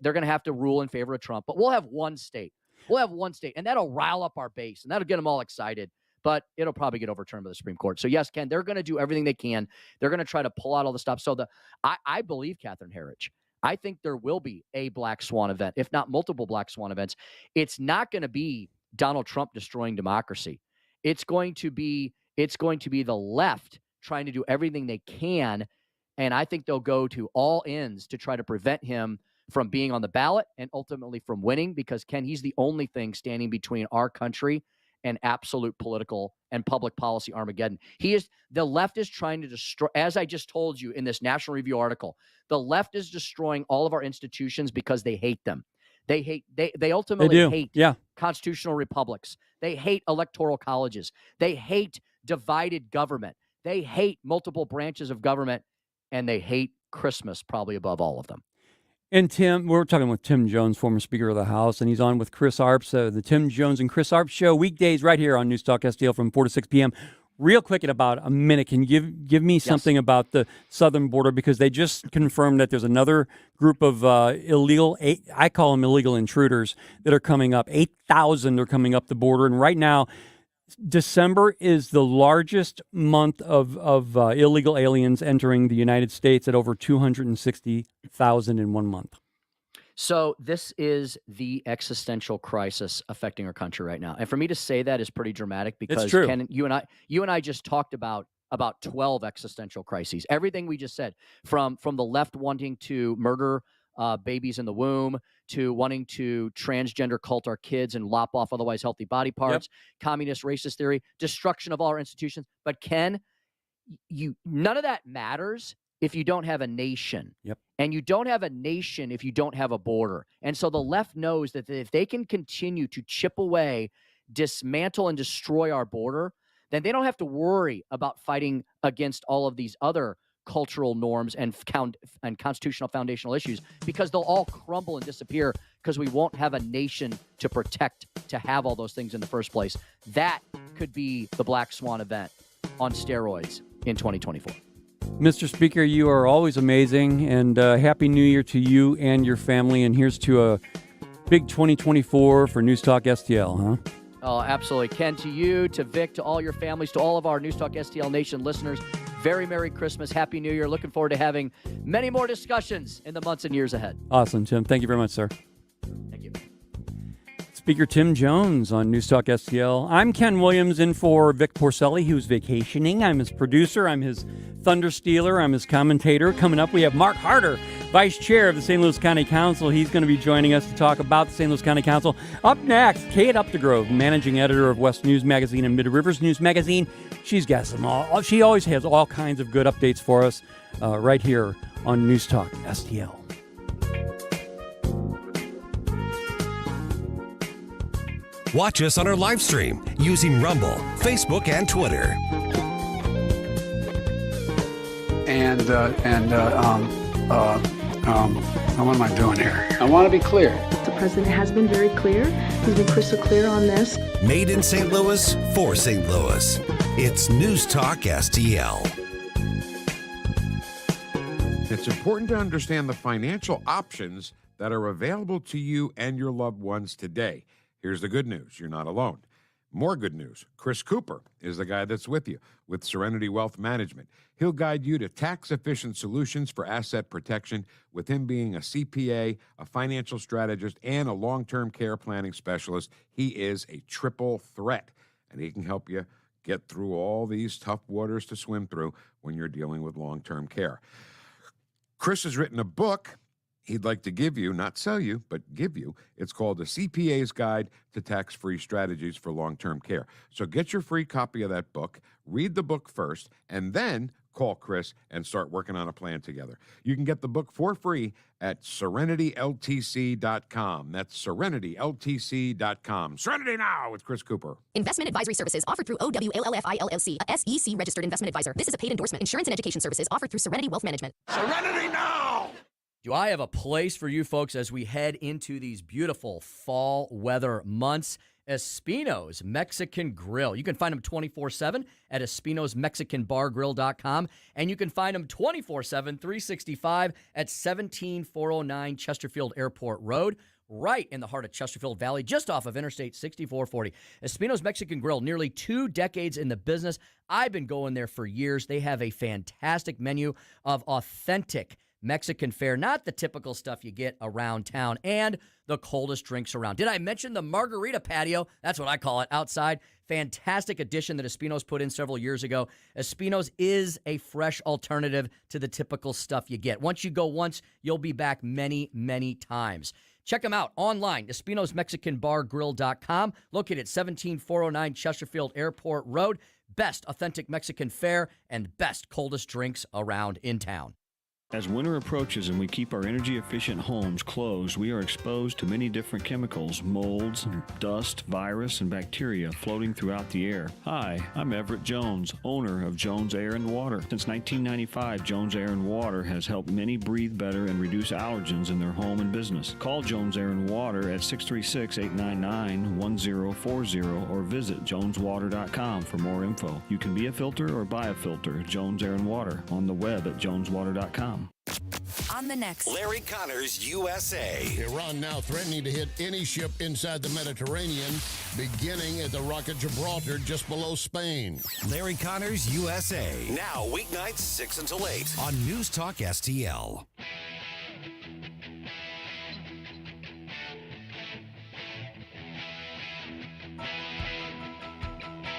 they're going to have to rule in favor of Trump, but we'll have one state. And that'll rile up our base, and that'll get them all excited, but it'll probably get overturned by the Supreme Court. So yes, Ken, they're going to do everything they can. They're going to try to pull out all the stuff. So I believe Catherine Herridge. I think there will be a black swan event, if not multiple black swan events. It's not going to be Donald Trump destroying democracy. It's going to be the left trying to do everything they can, and I think they'll go to all ends to try to prevent him from being on the ballot and ultimately from winning, because, Ken, he's the only thing standing between our country and absolute political and public policy Armageddon. The left is trying to destroy, as I just told you in this National Review article, the left is destroying all of our institutions because they hate them. They ultimately hate constitutional republics. They hate electoral colleges. They hate divided government. They hate multiple branches of government, and they hate Christmas probably above all of them. And Tim, we're talking with Tim Jones, former Speaker of the House, and he's on with Chris Arps, the Tim Jones and Chris Arps Show, weekdays right here on NewstalkSTL from 4 to 6 p.m. Real quick, in about a minute, can you give me something about the southern border? Because they just confirmed that there's another group of I call them illegal intruders, that are coming up. 8,000 are coming up the border. And right now, December is the largest month of illegal aliens entering the United States at over 260,000 in 1 month. So this is the existential crisis affecting our country right now. And for me to say that is pretty dramatic because Ken, you and I just talked about 12 existential crises. Everything we just said, from the left wanting to murder babies in the womb, to wanting to transgender cult our kids and lop off otherwise healthy body parts, communist racist theory, destruction of all our institutions. But Ken, none of that matters if you don't have a nation. And you don't have a nation if you don't have a border. And so the left knows that if they can continue to chip away, dismantle, and destroy our border, then they don't have to worry about fighting against all of these other cultural norms and constitutional foundational issues, because they'll all crumble and disappear because we won't have a nation to protect, to have all those things in the first place. That could be the Black Swan event on steroids in 2024. Mr. Speaker, you are always amazing, and Happy New Year to you and your family, and here's to a big 2024 for Newstalk STL, huh? Oh, absolutely. Ken, to you, to Vic, to all your families, to all of our Newstalk STL Nation listeners, very Merry Christmas, Happy New Year. Looking forward to having many more discussions in the months and years ahead. Awesome, Tim. Thank you very much, sir. Thank you. Speaker Tim Jones on Newstalk STL. I'm Ken Williams in for Vic Porcelli, who's vacationing. I'm his producer. I'm his thunder stealer. I'm his commentator. Coming up, we have Mark Harder, Vice Chair of the St. Louis County Council. He's going to be joining us to talk about the St. Louis County Council. Up next, Kate Uptergrove, Managing Editor of West Newsmagazine and Mid-Rivers Newsmagazine. She's got some all. She always has all kinds of good updates for us right here on Newstalk STL. Watch us on our live stream using Rumble, Facebook, and Twitter. What am I doing here? I want to be clear. The president has been very clear. He's been crystal clear on this. Made in St. Louis for St. Louis. It's Newstalk STL. It's important to understand the financial options that are available to you and your loved ones today. Here's the good news. You're not alone. More good news. Chris Cooper is the guy that's with you with Serenity Wealth Management. He'll guide you to tax-efficient solutions for asset protection, with him being a CPA, a financial strategist, and a long-term care planning specialist. He is a triple threat, and he can help you get through all these tough waters to swim through when you're dealing with long-term care. Chris has written a book he'd like to give you, not sell you, but give you. It's called The CPA's Guide to Tax-Free Strategies for Long-Term Care. So get your free copy of that book, read the book first, and then call Chris and start working on a plan together. You can get the book for free at serenityltc.com. That's serenityltc.com. Serenity Now with Chris Cooper. Investment advisory services offered through OWLLFI LLC, a SEC registered investment advisor. This is a paid endorsement. Insurance and education services offered through Serenity Wealth Management. Serenity Now! Do I have a place for you folks as we head into these beautiful fall weather months? Espino's Mexican Grill. You can find them 24/7 at espinosmexicanbargrill.com, and you can find them 24/7, 365 at 17409 Chesterfield Airport Road, right in the heart of Chesterfield Valley, just off of Interstate 6440. Espino's Mexican Grill, nearly 2 decades in the business. I've been going there for years. They have a fantastic menu of authentic Mexican fare, not the typical stuff you get around town, and the coldest drinks around. Did I mention the margarita patio? That's what I call it, outside. Fantastic addition that Espino's put in several years ago. Espino's is a fresh alternative to the typical stuff you get. Once you go once, you'll be back many, many times. Check them out online, espinosmexicanbargrill.com, located at 17409 Chesterfield Airport Road. Best authentic Mexican fare and best coldest drinks around in town. As winter approaches and we keep our energy-efficient homes closed, we are exposed to many different chemicals, molds, dust, virus, and bacteria floating throughout the air. Hi, I'm Everett Jones, owner of Jones Air and Water. Since 1995, Jones Air and Water has helped many breathe better and reduce allergens in their home and business. Call Jones Air and Water at 636-899-1040 or visit joneswater.com for more info. You can be a filter or buy a filter. Jones Air and Water on the web at joneswater.com. On the next, Larry Connors, USA. Iran now threatening to hit any ship inside the Mediterranean, beginning at the Rock of Gibraltar just below Spain. Larry Connors, USA. Now, weeknights 6 until 8 on Newstalk STL.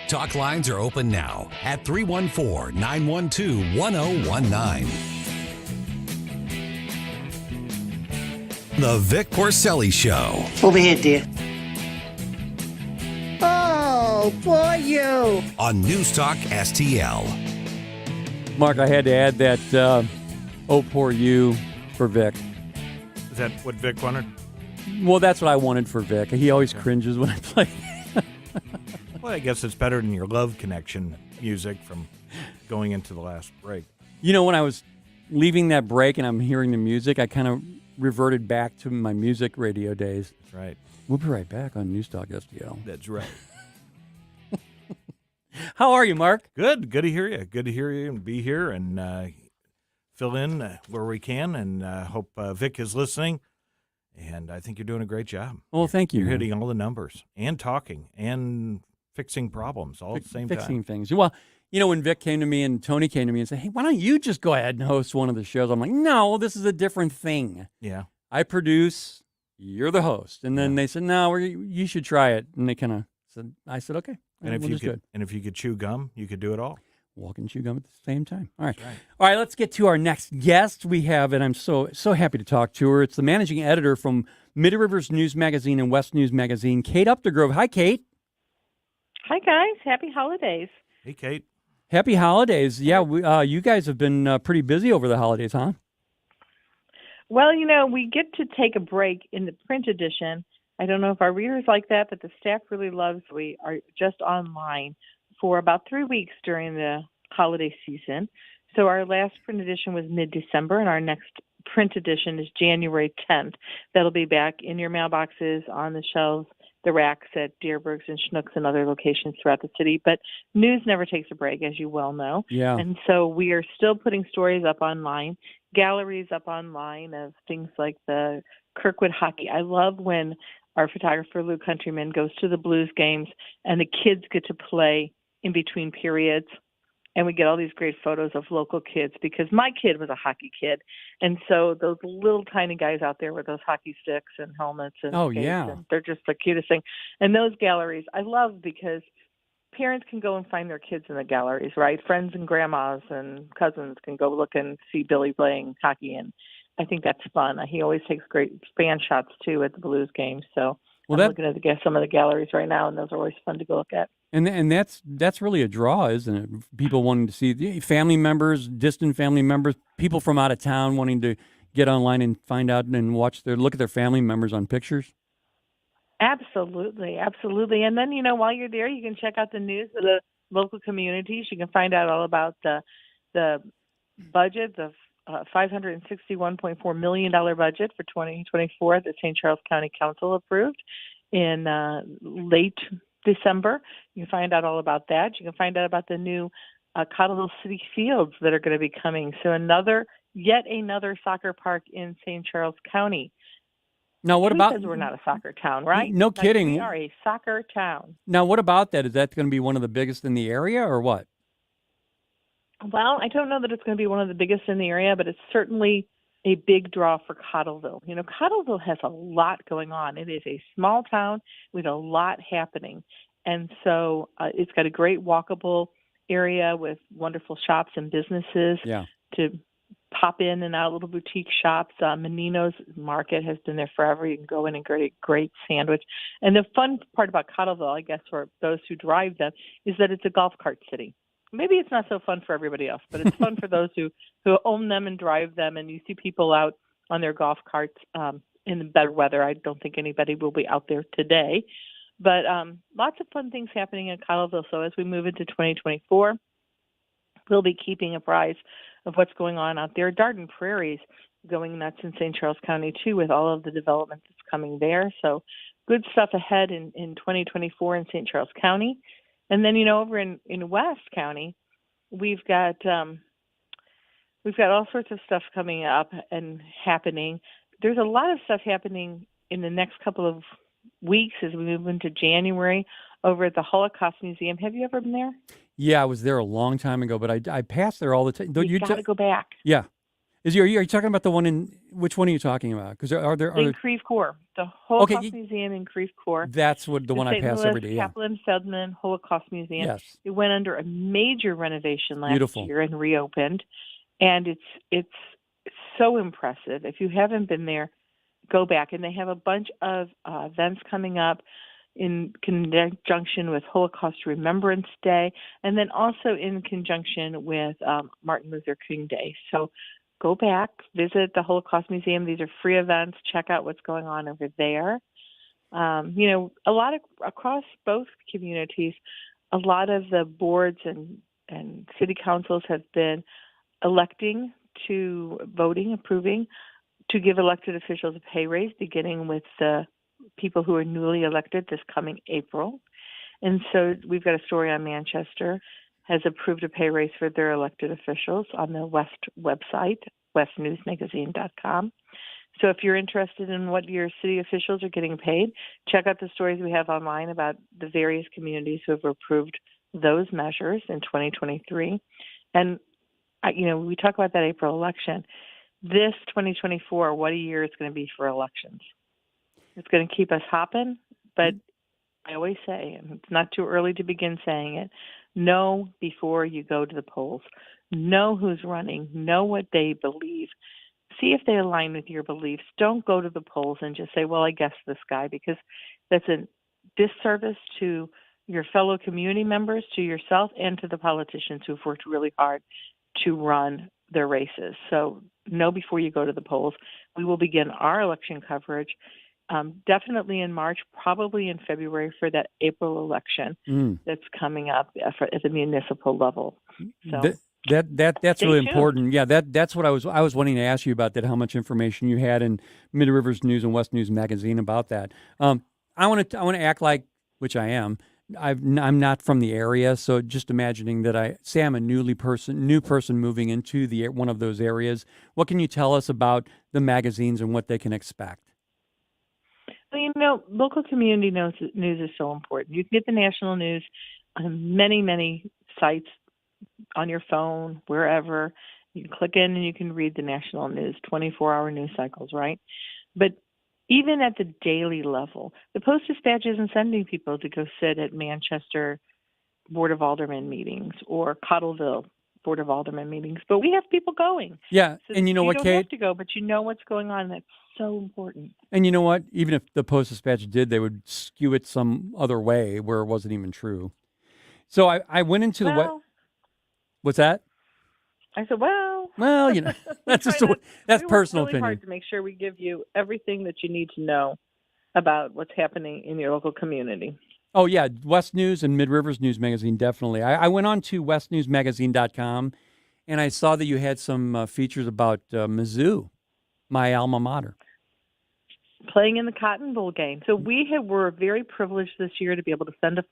Talk lines are open now at 314-912-1019. The Vic Porcelli Show. Over here, dear. Oh, for you. On NewstalkSTL. Mark, I had to add that "Oh Poor You" for Vic. Is that what Vic wanted? Well, that's what I wanted for Vic. He always cringes when I play. Well, I guess it's better than your Love Connection music from going into the last break. You know, when I was leaving that break and I'm hearing the music, I kind of reverted back to my music radio days. That's right. We'll be right back on NewstalkSTL. That's right. How are you, Mark? Good. Good to hear you. Good to hear you and be here and fill in where we can. And hope Vic is listening. And I think you're doing a great job. Well, thank you. You're hitting all the numbers and talking and fixing problems all at the same time. Fixing things. Well, you know, when Vic came to me and Tony came to me and said, hey, why don't you just go ahead and host one of the shows? I'm like, no, this is a different thing. Yeah. I produce, you're the host. And then they said, no, you should try it. And they kind of said, I said, okay. And if you could chew gum, you could do it all. Walk and chew gum at the same time. All right. That's right. All right, let's get to our next guest. We have, and I'm so happy to talk to her. It's the managing editor from Mid-Rivers Newsmagazine and West Newsmagazine, Kate Uptergrove. Hi, Kate. Hi, guys. Happy holidays. Hey, Kate. Happy holidays. Yeah, you guys have been pretty busy over the holidays, huh? Well, you know, we get to take a break in the print edition. I don't know if our readers like that, but the staff really loves. We are just online for about 3 weeks during the holiday season. So our last print edition was mid-December, and our next print edition is January 10th. That'll be back in your mailboxes, on the shelves, the racks at Deerberg's and Schnucks and other locations throughout the city. But news never takes a break, as you well know. Yeah. And so we are still putting stories up online, galleries up online of things like the Kirkwood hockey. I love when our photographer, Lou Countryman, goes to the Blues games and the kids get to play in between periods. And we get all these great photos of local kids because my kid was a hockey kid. And so those little tiny guys out there with those hockey sticks and helmets and skates, and they're just the cutest thing. And those galleries I love because parents can go and find their kids in the galleries, right? Friends and grandmas and cousins can go look and see Billy playing hockey. And I think that's fun. He always takes great fan shots, too, at the Blues games. So I'm looking at some of the galleries right now, and those are always fun to go look at. And that's really a draw, isn't it? People wanting to see family members, distant family members, people from out of town wanting to get online and find out and look at their family members on pictures. Absolutely, absolutely. And then, you know, while you're there, you can check out the news of the local communities. You can find out all about the budget, the $561.4 million budget for 2024 that St. Charles County Council approved in late December. You can find out all about that. You can find out about the new Cottleville City Fields that are going to be coming. So yet another soccer park in St. Charles County. Now, what about? Because we're not a soccer town, right? No kidding. We are a soccer town. Now, what about that? Is that going to be one of the biggest in the area or what? Well, I don't know that it's going to be one of the biggest in the area, but it's certainly a big draw for Cottleville. You know, Cottleville has a lot going on. It is a small town with a lot happening. And so it's got a great walkable area with wonderful shops and businesses to pop in and out, little boutique shops. Menino's Market has been there forever. You can go in and get a great sandwich. And the fun part about Cottleville, I guess, for those who drive them, is that it's a golf cart city. Maybe it's not so fun for everybody else, but it's fun for those who own them and drive them. And you see people out on their golf carts in the better weather. I don't think anybody will be out there today. But lots of fun things happening in Cottleville. So as we move into 2024, we'll be keeping apprised of what's going on out there. Darden Prairie's going nuts in St. Charles County, too, with all of the development that's coming there. So good stuff ahead in 2024 in St. Charles County. And then, you know, over in West County, we've got all sorts of stuff coming up and happening. There's a lot of stuff happening in the next couple of weeks as we move into January over at the Holocaust Museum. Have you ever been there? Yeah, I was there a long time ago, but I pass there all the time. You got to go back. Yeah. Are you talking about the one in, which one are you talking about? Because in Creve Coeur, the Holocaust Museum in Creve Coeur. That's what the one I pass every day. Yeah. Kaplan Feldman Holocaust Museum. Yes. It went under a major renovation last Beautiful. year and reopened, and it's so impressive. If you haven't been there, go back. And they have a bunch of events coming up in conjunction with Holocaust Remembrance Day, and then also in conjunction with Martin Luther King Day. So go back, visit the Holocaust Museum. These are free events. Check out what's going on over there. A lot of, across both communities, a lot of the boards and city councils have been approving to give elected officials a pay raise, beginning with the people who are newly elected this coming April. And so we've got a story on Manchester has approved a pay raise for their elected officials on the West website, westnewsmagazine.com. So if you're interested in what your city officials are getting paid, check out the stories we have online about the various communities who have approved those measures in 2023. And, we talk about that April election. This 2024, what a year it's going to be for elections. It's going to keep us hopping, but I always say, and it's not too early to begin saying it, know before you go to the polls. Know who's running. Know what they believe. See if they align with your beliefs. Don't go to the polls and just say, well, I guess this guy, because that's a disservice to your fellow community members, to yourself, and to the politicians who've worked really hard to run their races. So know before you go to the polls. We will begin our election coverage definitely in March, probably in February for that April election that's coming up at the municipal level. So that's really important. Yeah, that's what I was wanting to ask you about, that how much information you had in Mid Rivers News and West News Magazine about that. I want to act like, which I am. I'm not from the area, so just imagining that I'm a new person moving into one of those areas. What can you tell us about the magazines and what they can expect? Well, local community news is so important. You can get the national news on many, many sites on your phone, wherever. You can click in and you can read the national news, 24-hour news cycles, right? But even at the daily level, the Post-Dispatch isn't sending people to go sit at Manchester Board of Aldermen meetings or Cottleville Board of Aldermen meetings, but we have people going. Yeah, so and you know what, Kate? You don't have to go, but you know what's going on. That's so important. And you know what? Even if the Post-Dispatch did, they would skew it some other way where it wasn't even true. So I went into the what's that? I said, well, that's just that's personal really opinion. Hard to make sure we give you everything that you need to know about what's happening in your local community. Oh, yeah, West News and Mid Rivers News Magazine, definitely. I went on to westnewsmagazine.com, and I saw that you had some features about Mizzou, my alma mater. Playing in the Cotton Bowl game. So we were very privileged this year to be able to send a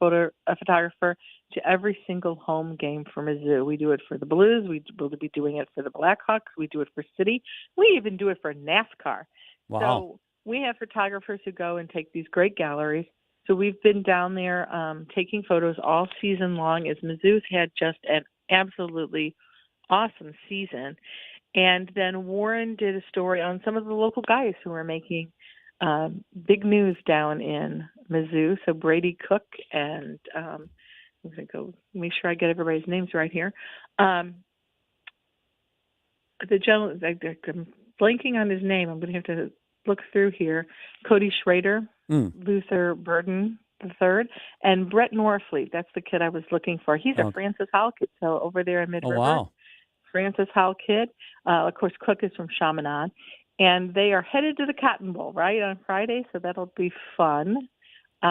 photographer to every single home game for Mizzou. We do it for the Blues. We will be doing it for the Blackhawks. We do it for City. We even do it for NASCAR. Wow. So we have photographers who go and take these great galleries. So we've been down there taking photos all season long, as Mizzou's had just an absolutely awesome season. And then Warren did a story on some of the local guys who are making big news down in Mizzou. So Brady Cook and I'm going to go make sure I get everybody's names right here. The gentleman, I'm blanking on his name. I'm going to have to look through here. Cody Schrader, Luther Burden III, and Brett Norfleet. That's the kid I was looking for. He's a Francis Howell kid, so over there in Mid River. Wow. Francis Howell kid. Of course, Cook is from Chaminade. And they are headed to the Cotton Bowl, right, on Friday, so that'll be fun.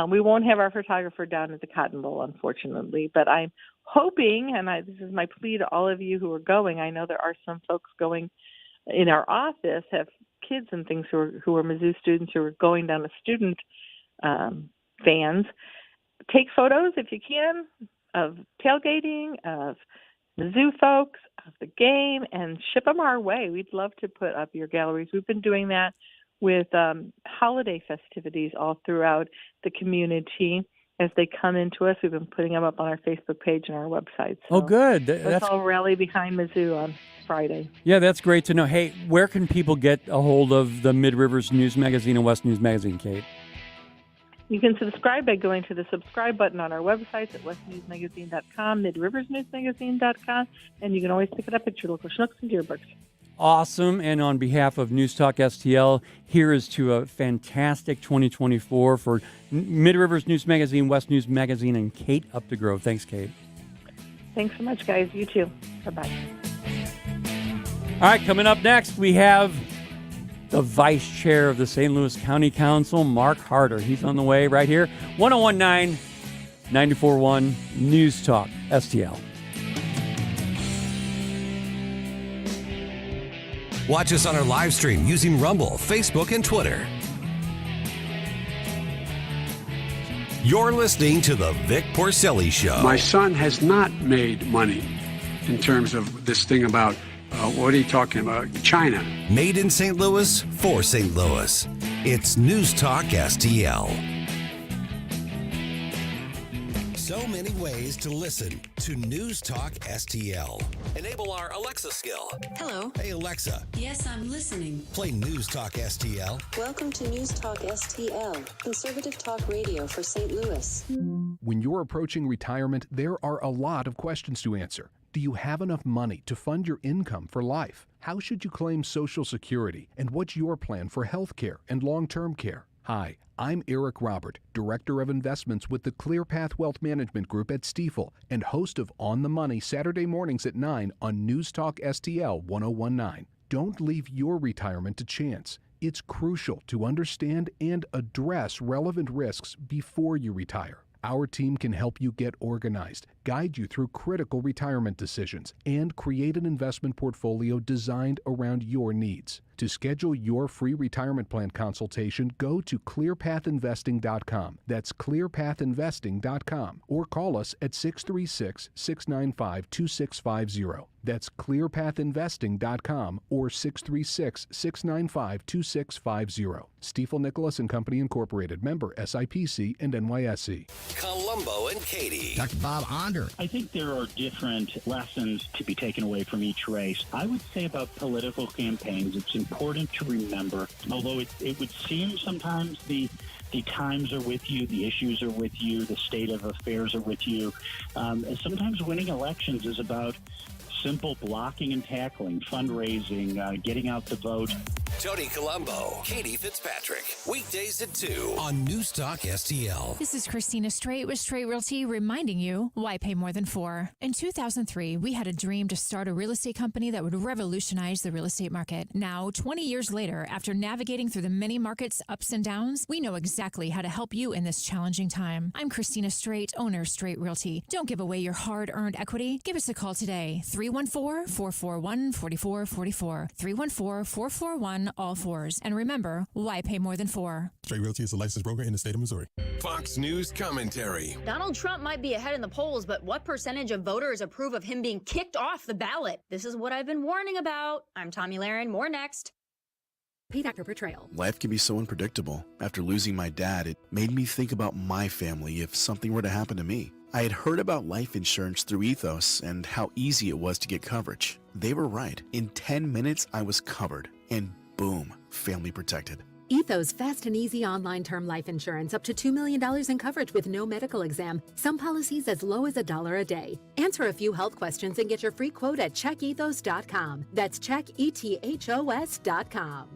We won't have our photographer down at the Cotton Bowl, unfortunately, but I'm hoping, and this is my plea to all of you who are going, I know there are some folks going in our office, have kids and things who are Mizzou students who are going down as student fans. Take photos, if you can, of tailgating, of Mizzou folks, of the game, and ship them our way. We'd love to put up your galleries. We've been doing that with holiday festivities all throughout the community. as they come into us. We've been putting them up on our Facebook page and our website. So Oh, good. Let's all rally behind Mizzou on Friday. Yeah, that's great to know. Hey, where can people get a hold of the Mid-Rivers News Magazine and West News Magazine, Kate? You can subscribe by going to the subscribe button on our websites at westnewsmagazine.com, midriversnewsmagazine.com, and you can always pick it up at your local Schnucks and Deerbrook's. Awesome. And on behalf of NewstalkSTL, here is to a fantastic 2024 for Mid-Rivers News Magazine, West News Magazine, and Kate Uptergrove. Thanks, Kate. Thanks so much, guys. You too. Bye-bye. All right, coming up next, we have the Vice Chair of the St. Louis County Council, Mark Harder. He's on the way right here. 1019 94.1 News Talk STL. Watch us on our live stream using Rumble, Facebook, and Twitter. You're listening to the Vic Porcelli Show. My son has not made money in terms of this thing about, what are you talking about, China. Made in St. Louis for St. Louis. It's News Talk STL. So many ways to listen to News Talk STL. Enable our Alexa skill. Hello. Hey, Alexa. Yes, I'm listening. Play News Talk STL. Welcome to News Talk STL, conservative talk radio for St. Louis. When you're approaching retirement, there are a lot of questions to answer. Do you have enough money to fund your income for life? How should you claim Social Security? And what's your plan for health care and long-term care? Hi, I'm Eric Robert, Director of Investments with the ClearPath Wealth Management Group at Stifel and host of On the Money Saturday mornings at 9 on News Talk STL 1019. Don't leave your retirement to chance. It's crucial to understand and address relevant risks before you retire. Our team can help you get organized, guide you through critical retirement decisions, and create an investment portfolio designed around your needs. To schedule your free retirement plan consultation, go to clearpathinvesting.com. That's clearpathinvesting.com. Or call us at 636-695-2650. That's clearpathinvesting.com or 636-695-2650. Stifel Nicholas and Company Incorporated, member SIPC and NYSE. Columbo and Katie. Dr. Bob Onder. I think there are different lessons to be taken away from each race. I would say about political campaigns, it's important to remember, although it would seem sometimes the times are with you, the issues are with you, the state of affairs are with you. Sometimes winning elections is about simple blocking and tackling, fundraising, getting out the vote. Tony Colombo, Katie Fitzpatrick. Weekdays at 2 on News Talk STL. This is Christina Straight with Straight Realty reminding you, why pay more than 4? In 2003, we had a dream to start a real estate company that would revolutionize the real estate market. Now, 20 years later, after navigating through the many markets' ups and downs, we know exactly how to help you in this challenging time. I'm Christina Straight, owner of Straight Realty. Don't give away your hard-earned equity. Give us a call today, 314-441-4444. 314-441 all fours. And remember, why pay more than 4? Straight Realty is a licensed broker in the state of Missouri. Fox News commentary. Donald Trump might be ahead in the polls, but what percentage of voters approve of him being kicked off the ballot? This is what I've been warning about. I'm Tommy Lahren. More next. Paid actor portrayal. Life can be so unpredictable. After losing my dad, it made me think about my family if something were to happen to me. I had heard about life insurance through Ethos and how easy it was to get coverage. They were right. In 10 minutes, I was covered. And boom, family protected. Ethos fast and easy online term life insurance up to $2 million in coverage with no medical exam. Some policies as low as $1 a day. Answer a few health questions and get your free quote at checkethos.com. That's checkethos.com.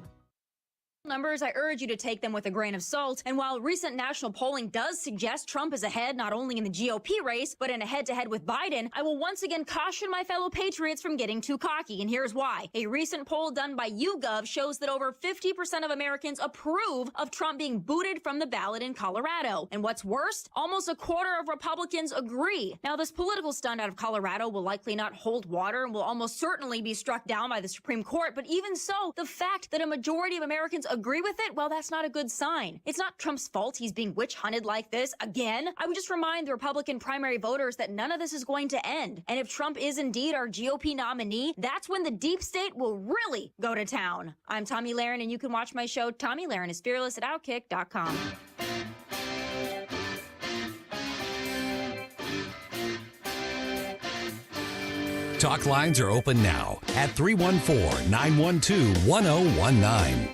Numbers, I urge you to take them with a grain of salt. And while recent national polling does suggest Trump is ahead not only in the GOP race, but in a head-to-head with Biden, I will once again caution my fellow patriots from getting too cocky. And here's why. A recent poll done by YouGov shows that over 50% of Americans approve of Trump being booted from the ballot in Colorado. And what's worse, almost a quarter of Republicans agree. Now, this political stunt out of Colorado will likely not hold water and will almost certainly be struck down by the Supreme Court. But even so, the fact that a majority of Americans agree with it, well, that's not a good sign. It's not Trump's fault he's being witch hunted like this again. I would just remind the Republican primary voters that none of this is going to end. And if Trump is indeed our GOP nominee, that's when the deep state will really go to town. I'm Tommy Lahren, and you can watch my show, Tommy Lahren is Fearless, at Outkick.com. Talk lines are open now at 314-912-1019.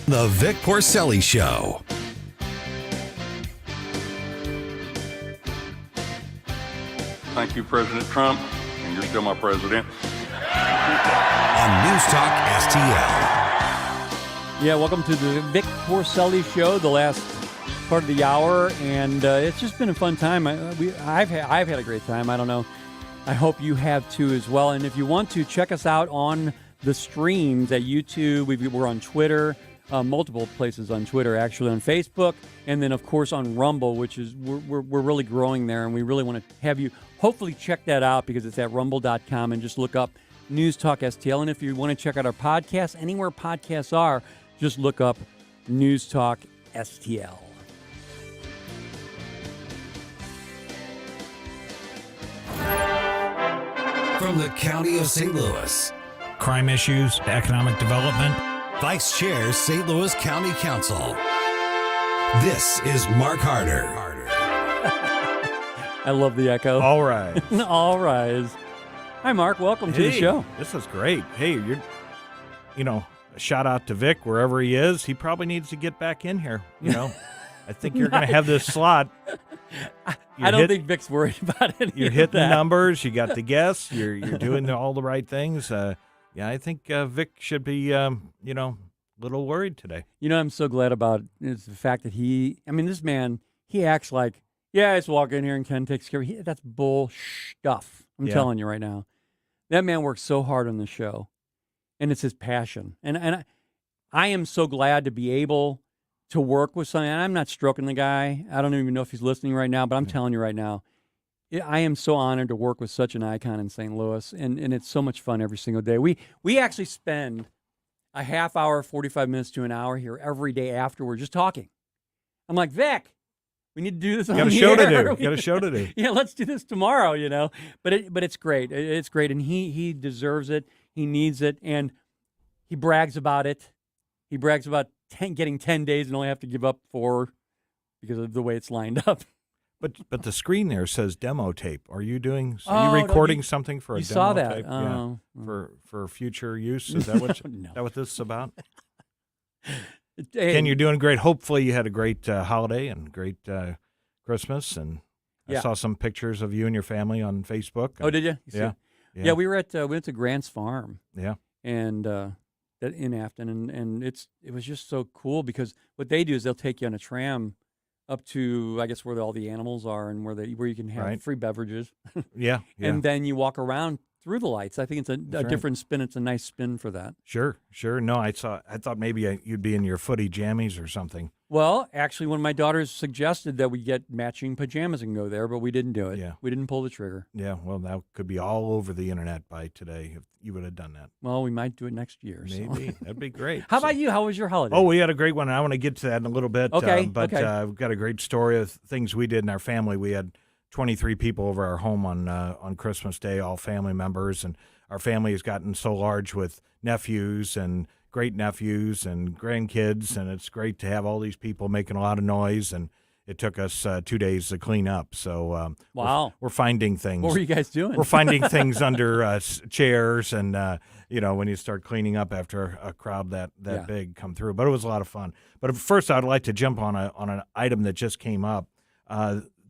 The Vic Porcelli Show. Thank you, President Trump, and you're still my president. On NewstalkSTL. Yeah, welcome to the Vic Porcelli Show, the last part of the hour, and it's just been a fun time. I've had a great time. I don't know. I hope you have too as well. And if you want to, check us out on the streams at YouTube. We're on Twitter, multiple places on Twitter, actually on Facebook, and then of course on Rumble, which is we're really growing there, and we really want to have you hopefully check that out because it's at rumble.com and just look up News Talk STL. And if you want to check out our podcast, anywhere podcasts are, just look up News Talk STL. From the County of St. Louis. Crime issues, economic development. Vice Chair, St. Louis County Council. This is Mark Harder. I love the echo. All right. All rise. Hi, Mark. Welcome to the show. This is great. Hey, a shout out to Vic wherever he is. He probably needs to get back in here. I think you're going to have this slot. I don't think Vic's worried about it. You're hitting the numbers. You got the guests. You're doing all the right things. I think Vic should be, a little worried today. I'm so glad about is the fact that this man, he acts like, yeah, I just walk in here and Ken takes care of it. That's bull stuff. I'm telling you right now. That man works so hard on the show, and it's his passion. And I am so glad to be able to work with someone. And I'm not stroking the guy. I don't even know if he's listening right now, but I'm telling you right now, I am so honored to work with such an icon in St. Louis, and it's so much fun every single day. We actually spend a half hour, 45 minutes to an hour here every day afterward just talking. I'm like, Vic, we need to do this on the air. Got a show to do. Yeah, let's do this tomorrow, But it's great. It's great, and he deserves it. He needs it, and he brags about it. He brags about getting 10 days and only have to give up 4 because of the way it's lined up. But the screen there says demo tape. Are you doing? Are you recording something for a demo saw that. tape? Oh. For future use. Is that what? No. That what this is about? Ken, you're doing great. Hopefully, you had a great holiday and great Christmas. And I saw some pictures of you and your family on Facebook. Oh, did you? Yeah. We went to Grant's farm. Yeah. And in Afton, and it was just so cool because what they do is they'll take you on a tram up to, I guess, where all the animals are and where you can have free beverages. Yeah. And then you walk around through the lights. I think it's a different spin. It's a nice spin for that. Sure. No, I thought maybe you'd be in your footy jammies or something. Well, actually, one of my daughters suggested that we get matching pajamas and go there, but we didn't do it. Yeah. We didn't pull the trigger. Yeah, well, that could be all over the internet by today if you would have done that. Well, we might do it next year. Maybe. So. That'd be great. How about you? How was your holiday? Oh, we had a great one. I want to get to that in a little bit. Okay. We've got a great story of things we did in our family. We had 23 people over our home on Christmas Day, all family members, and our family has gotten so large with nephews and great-nephews and grandkids, and it's great to have all these people making a lot of noise, and it took us 2 days to clean up. So wow, we're finding things. What were you guys doing? We're finding things under chairs, and when you start cleaning up after a crowd that big come through. But it was a lot of fun. But first, I'd like to jump on an item that just came up,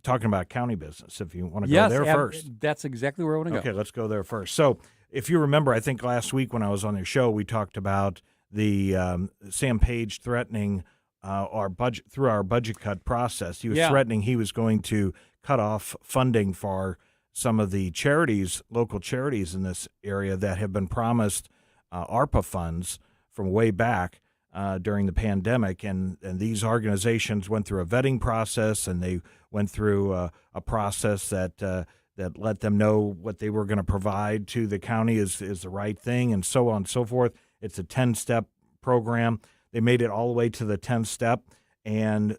talking about county business. If you want to go there first, that's exactly where I want to go. Okay, let's go there first. So, if you remember, I think last week when I was on the show, we talked about the Sam Page threatening our budget through our budget cut process. He was threatening he was going to cut off funding for some of the charities, local charities in this area that have been promised ARPA funds from way back during the pandemic. And these organizations went through a vetting process, and they went through a process that let them know what they were going to provide to the county is the right thing, and so on and so forth. It's a 10-step program. They made it all the way to the 10th step. And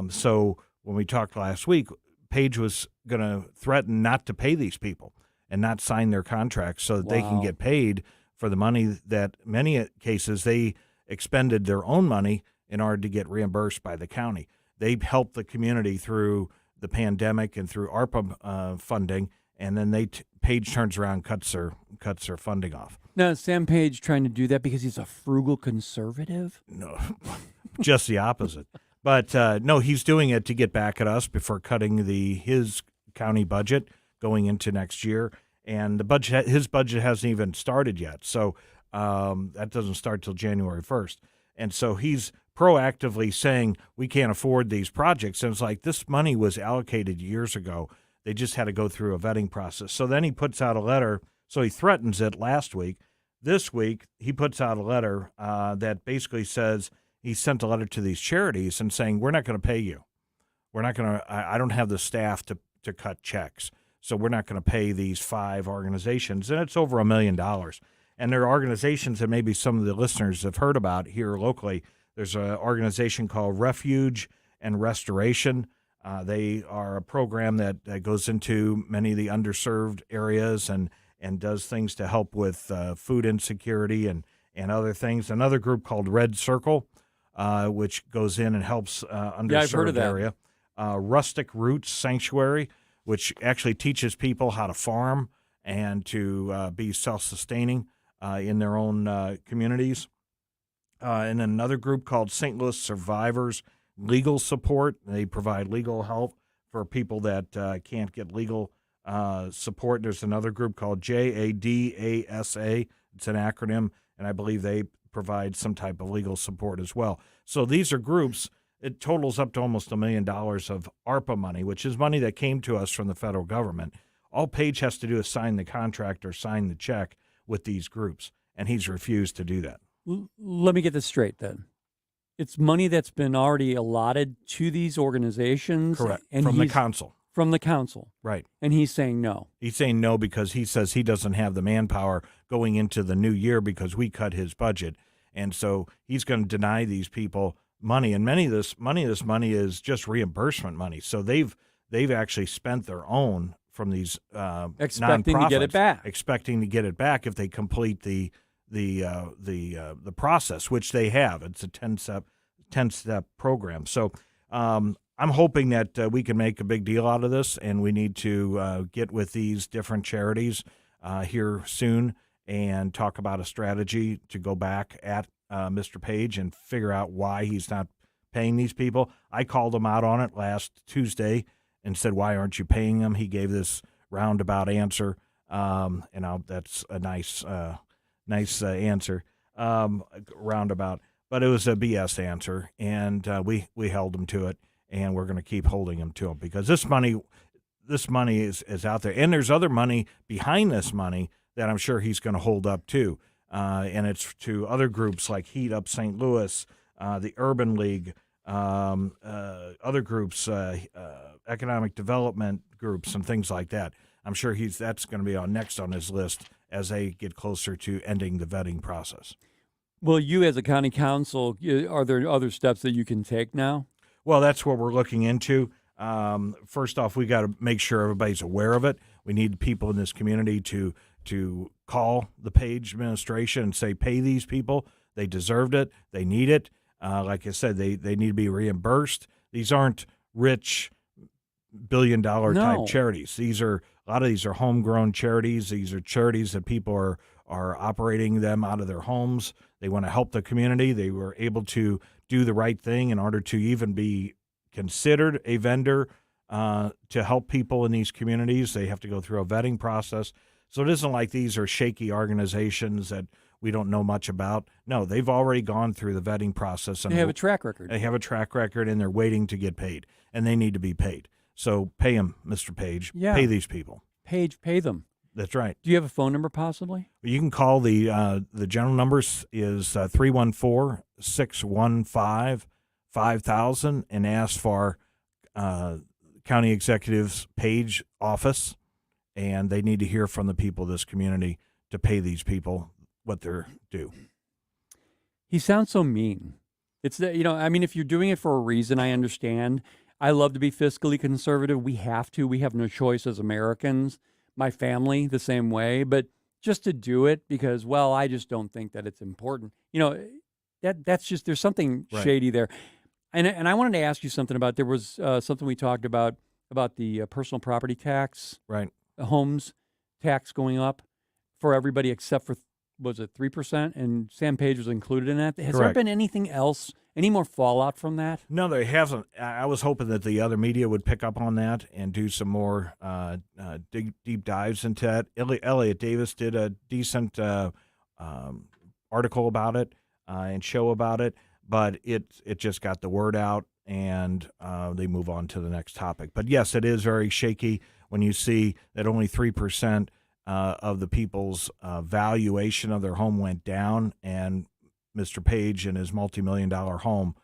so when we talked last week, Page was going to threaten not to pay these people and not sign their contracts so that they can get paid for the money that many cases they expended their own money in order to get reimbursed by the county. they helped the community through the pandemic and through ARPA funding, and then Page turns around, cuts their funding off. Now, is Sam Page trying to do that because he's a frugal conservative? No, just the opposite. But no, he's doing it to get back at us before cutting his county budget going into next year. And his budget hasn't even started yet. So that doesn't start till January 1st. And so he's proactively saying we can't afford these projects. And it's like this money was allocated years ago. They just had to go through a vetting process. So then he puts out a letter. So he threatens it last week. This week, he puts out a letter that basically says he sent a letter to these charities and saying, we're not going to pay you. We're not going to, I don't have the staff to cut checks. So we're not going to pay these 5 organizations. And it's over $1 million. And there are organizations that maybe some of the listeners have heard about here locally. There's an organization called Refuge and Restoration. They are a program that goes into many of the underserved areas and does things to help with food insecurity and other things. Another group called Red Circle, which goes in and helps underserved I've heard of that. area. Rustic Roots Sanctuary, which actually teaches people how to farm and to be self-sustaining in their own communities. And another group called St. Louis Survivors Legal Support. They provide legal help for people that can't get legal support. There's another group called JADASA. It's an acronym, and I believe they provide some type of legal support as well. So these are groups. It totals up to almost $1 million of ARPA money, which is money that came to us from the federal government. All Page has to do is sign the contract or sign the check with these groups, and he's refused to do that. Let me get this straight then. It's money that's been already allotted to these organizations. Correct. And From the council. From the council. Right. And he's saying no. He's saying no because he says he doesn't have the manpower going into the new year because we cut his budget. And so he's going to deny these people money. And many of this money is just reimbursement money. So they've actually spent their own from these expecting to get it back. Expecting to get it back if they complete the process, which they have. It's a 10-step program. So I'm hoping that we can make a big deal out of this, and we need to get with these different charities here soon and talk about a strategy to go back at Mr. Page and figure out why he's not paying these people. I called him out on it last Tuesday and said, why aren't you paying them? He gave this roundabout answer, and that's a nice answer, roundabout. But it was a BS answer, and we held him to it, and we're going to keep holding him to it because this money is out there. And there's other money behind this money that I'm sure he's going to hold up too. And it's to other groups like Heat Up St. Louis, the Urban League, other groups, economic development groups, and things like that. I'm sure that's going to be next on his list as they get closer to ending the vetting process. Well, you as a county council, are there other steps that you can take now? Well, that's what we're looking into. First off, we got to make sure everybody's aware of it. We need people in this community to call the Page administration and say, pay these people. They deserved it. They need it. Like I said, they need to be reimbursed. These aren't rich billion-dollar type charities. A lot of these are homegrown charities. These are charities that people are operating them out of their homes. They want to help the community. They were able to do the right thing in order to even be considered a vendor to help people in these communities. They have to go through a vetting process. So it isn't like these are shaky organizations that we don't know much about. No, they've already gone through the vetting process. And they have a track record. They have a track record, and they're waiting to get paid, and they need to be paid. So pay them, Mr. Page. Yeah. Pay these people. Page, pay them. That's right. Do you have a phone number possibly? You can call the general numbers is 314-615-5000 and ask for County Executive's Page office, and they need to hear from the people of this community to pay these people what they're due. He sounds so mean. It's that, if you're doing it for a reason, I understand. I love to be fiscally conservative. We have to. We have no choice as Americans. My family, the same way. But just to do it because, I just don't think that it's important. That's just, there's something shady there. And I wanted to ask you something about, there was something we talked about the personal property tax, right? Homes tax going up for everybody except for, was it 3%? And Sam Page was included in that. Has there been anything else, any more fallout from that? No, there hasn't. I was hoping that the other media would pick up on that and do some more deep dives into that. Elliot Davis did a decent article about it and show about it, but it just got the word out, and they move on to the next topic. But yes, it is very shaky when you see that only 3% of the people's valuation of their home went down, and Mr. Page and his multi-million-dollar home,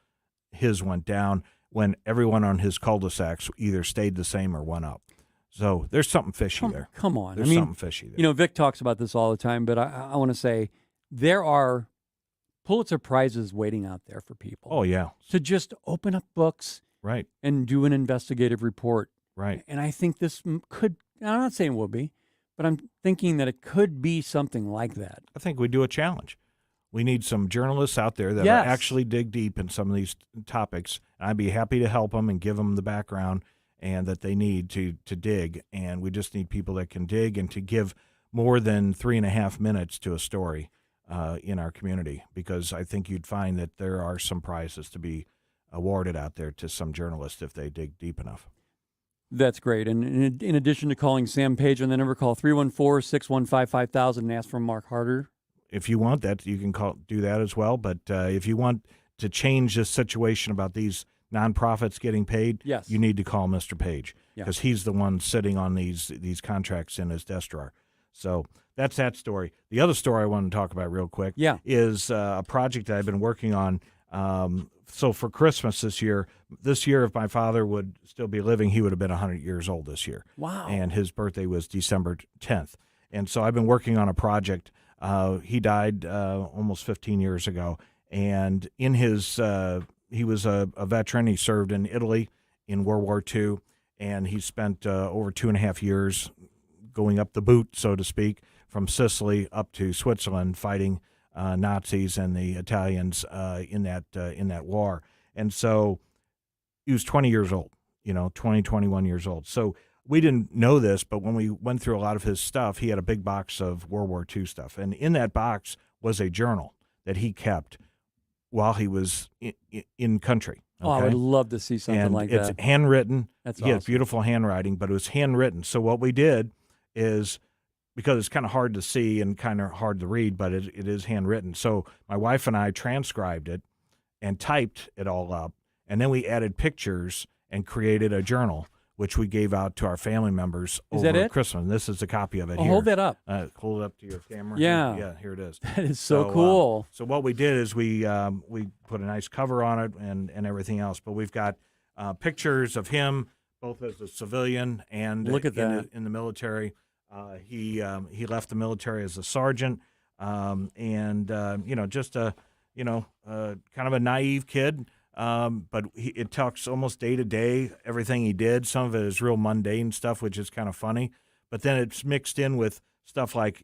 his went down, when everyone on his cul-de-sacs either stayed the same or went up. So there's something fishy there. Come on. There's something fishy there. You know, Vic talks about this all the time, but I want to say there are Pulitzer Prizes waiting out there for people. Oh, yeah. To just open up books, right, and do an investigative report. Right. And I think this could, I'm not saying it will be, but I'm thinking that it could be something like that. I think we do a challenge. We need some journalists out there that actually dig deep in some of these topics. I'd be happy to help them and give them the background and that they need to dig. And we just need people that can dig and to give more than 3.5 minutes to a story in our community, because I think you'd find that there are some prizes to be awarded out there to some journalists if they dig deep enough. That's great. And in addition to calling Sam Page on the number, call 314-615-5000 and ask for Mark Harder. If you want that, you can do that as well. But if you want to change this situation about these nonprofits getting paid, yes, you need to call Mr. Page, because he's the one sitting on these contracts in his desk drawer. So that's that story. The other story I want to talk about real quick is a project that I've been working on. So for Christmas this year, if my father would still be living, he would have been 100 years old this year. Wow. And his birthday was December 10th. And so I've been working on a project. He died almost 15 years ago. And in his, he was a veteran. He served in Italy in World War II. And he spent over 2.5 years going up the boot, so to speak, from Sicily up to Switzerland, fighting Nazis and the Italians in that war. And so he was 20 years old, 21 years old. So we didn't know this, but when we went through a lot of his stuff, he had a big box of World War II stuff. And in that box was a journal that he kept while he was in country. Okay? Oh, I would love to see something like that. It's handwritten. That's He had awesome. beautiful handwriting, but it was handwritten. So what we did is, because it's kind of hard to see and kind of hard to read, but it is handwritten. So my wife and I transcribed it and typed it all up, and then we added pictures and created a journal, which we gave out to our family members over Christmas. And this is a copy of it here. Hold that up. Hold it up to your camera. Yeah. Yeah, here it is. That is so cool. So what we did is we put a nice cover on it and everything else. But we've got pictures of him, both as a civilian and Look at that. in the military. He left the military as a sergeant, and just a kind of a naive kid. But it talks almost day to day everything he did. Some of it is real mundane stuff, which is kind of funny. But then it's mixed in with stuff like,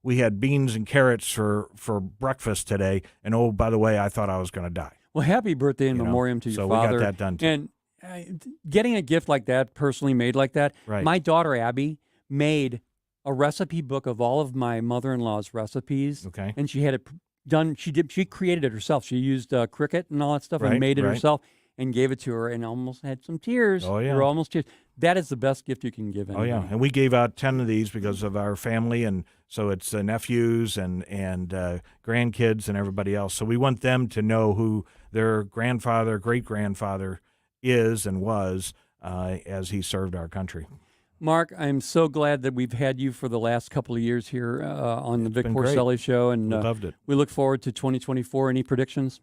we had beans and carrots for breakfast today, and oh, by the way, I thought I was going to die. Well, happy birthday in memoriam to your father. So we got that done too. And getting a gift like that, personally made like that, right. My daughter Abby made a recipe book of all of my mother-in-law's recipes. Okay. And she had it done. She created it herself. She used Cricut and all that stuff and made it herself and gave it to her, and almost had some tears. Oh, yeah. There were almost tears. That is the best gift you can give anybody. Oh, yeah. And we gave out 10 of these because of our family, and so it's nephews and grandkids and everybody else. So we want them to know who their grandfather, great-grandfather is and was as he served our country. Mark, I'm so glad that we've had you for the last couple of years here on the Vic Porcelli Show, and we loved it. We look forward to 2024. Any predictions?